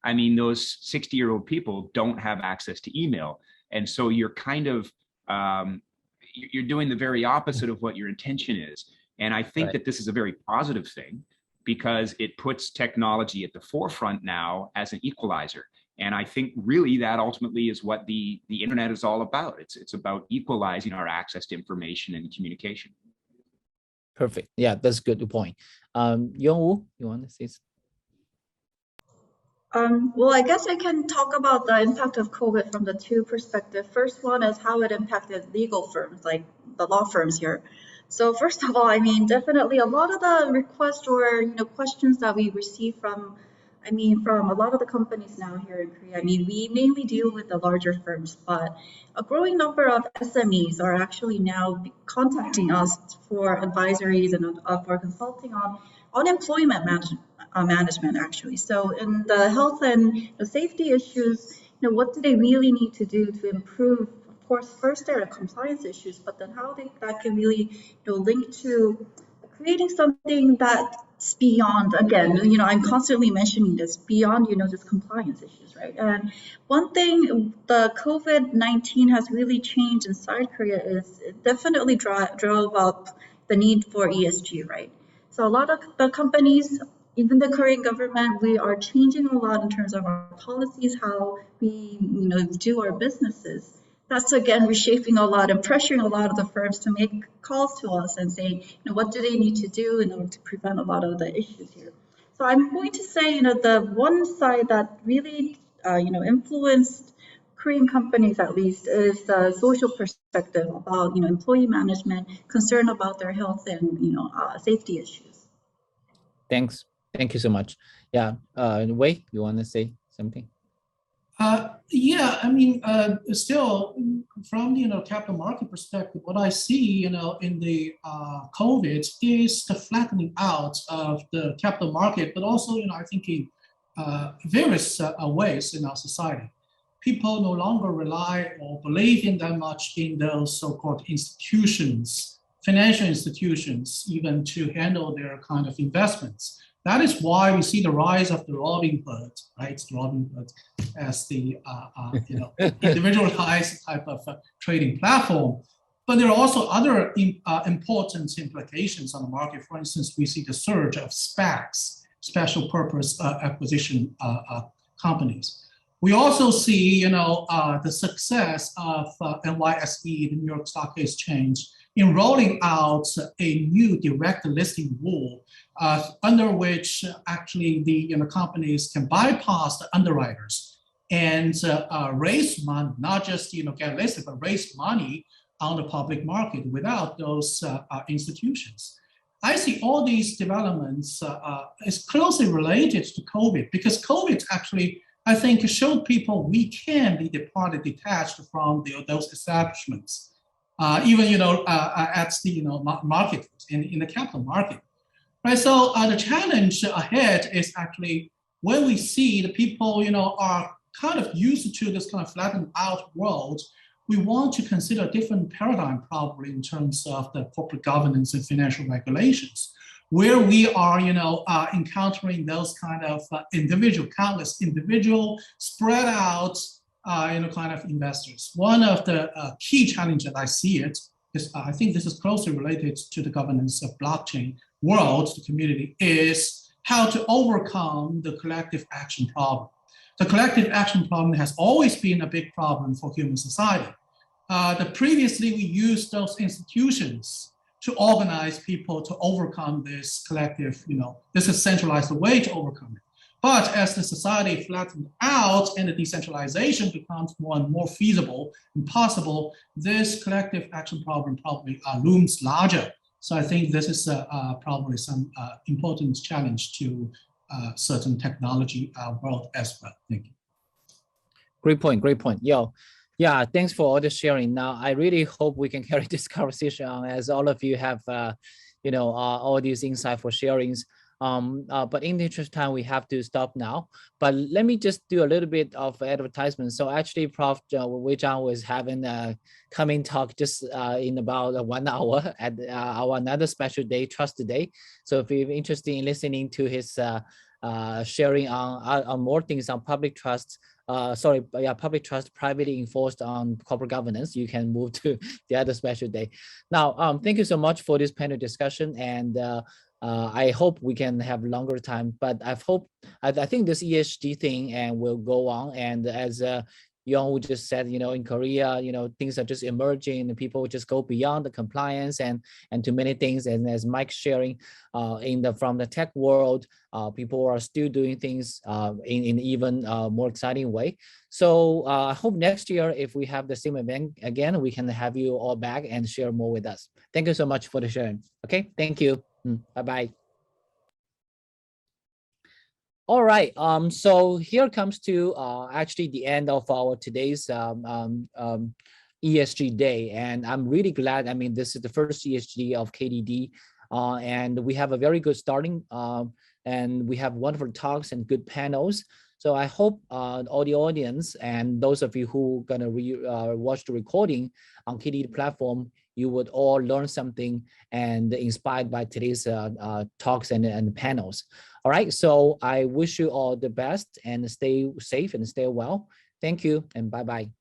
I mean, those 60-year-old people don't have access to email. And so you're kind of, you're doing the very opposite of what your intention is. And I think that this is a very positive thing, because it puts technology at the forefront now as an equalizer. And I think really that ultimately is what the internet is all about. It's about equalizing our access to information and communication. Perfect. Yeah, that's a good point. Yongwoo, you want to say something? Well, I guess I can talk about the impact of COVID from the two perspectives. First one is how it impacted legal firms, like the law firms here. So first of all, I mean, definitely a lot of the requests or questions that we receive from a lot of the companies now here in Korea. I mean, we mainly deal with the larger firms, but a growing number of SMEs are actually now contacting us for advisories and for consulting on employment management actually. So in the health and safety issues, what do they really need to do to improve? Of course, first there are compliance issues, but then how that can really link to creating something that's beyond, again, I'm constantly mentioning this, beyond, just compliance issues, right? And one thing the COVID-19 has really changed inside Korea is it definitely drove up the need for ESG, right? So a lot of the companies, even the Korean government, we are changing a lot in terms of our policies, how we, do our businesses. That's again reshaping a lot and pressuring a lot of the firms to make calls to us and saying, what do they need to do in order to prevent a lot of the issues here. So I'm going to say, the one side that really, influenced Korean companies at least is the social perspective about, employee management, concern about their health and, safety issues. Thanks. Thank you so much. Yeah. Wei, you want to say something? Yeah, I mean, still from the capital market perspective, what I see, in the COVID is the flattening out of the capital market, but also, I think in various ways in our society. People no longer rely or believe in that much in those so-called institutions, financial institutions, even to handle their kind of investments. That is why we see the rise of the Robinhood, right? Robinhood as the individualized type of trading platform. But there are also other important implications on the market. For instance, we see the surge of SPACs, special purpose acquisition companies. We also see, the success of NYSE, the New York Stock Exchange, in rolling out a new direct listing rule under which actually the companies can bypass the underwriters and raise money, not just get listed, but raise money on the public market without those institutions. I see all these developments is closely related to COVID, because COVID actually, I think, showed people we can be detached from those establishments, even at the market in the capital market, right? So the challenge ahead is actually when we see the people are kind of used to this kind of flattened out world, we want to consider a different paradigm probably in terms of the corporate governance and financial regulations, where we are encountering those kind of countless individual spread out kind of investors. One of the key challenges that I see is, I think this is closely related to the governance of blockchain world, the community, is how to overcome the collective action problem. The collective action problem has always been a big problem for human society. Previously, we used those institutions to organize people to overcome this collective, this is centralized way to overcome it. But as the society flattened out and the decentralization becomes more and more feasible and possible, this collective action problem probably looms larger. So I think this is probably some important challenge to certain technology world as well. Thank you. Great point. Great point. Yeah, thanks for all the sharing. Now, I really hope we can carry this conversation on, as all of you have, all these insightful sharings. But in the interest of time, we have to stop now. But let me just do a little bit of advertisement. So actually, Prof. Wei Zhang was having a coming talk just in about 1 hour at our another special day, Trust Day. So if you're interested in listening to his sharing on more things on public trust, public trust privately enforced on corporate governance, you can move to the other special day. Now, thank you so much for this panel discussion, and I hope we can have longer time, but I think this ESG thing and will go on. And as Yong just said, in Korea, things are just emerging and people just go beyond the compliance and to many things. And as Mike's sharing from the tech world, people are still doing things in even more exciting way. So I hope next year, if we have the same event again, we can have you all back and share more with us. Thank you so much for the sharing. Okay, thank you. Bye-bye. All right, so here comes to actually the end of our today's ESG day. And I'm really glad, this is the first ESG of KDD, and we have a very good starting, and we have wonderful talks and good panels. So I hope all the audience and those of you who are gonna watch the recording on KDD platform, you would all learn something and inspired by today's talks and panels. All right, so I wish you all the best and stay safe and stay well. Thank you and bye-bye.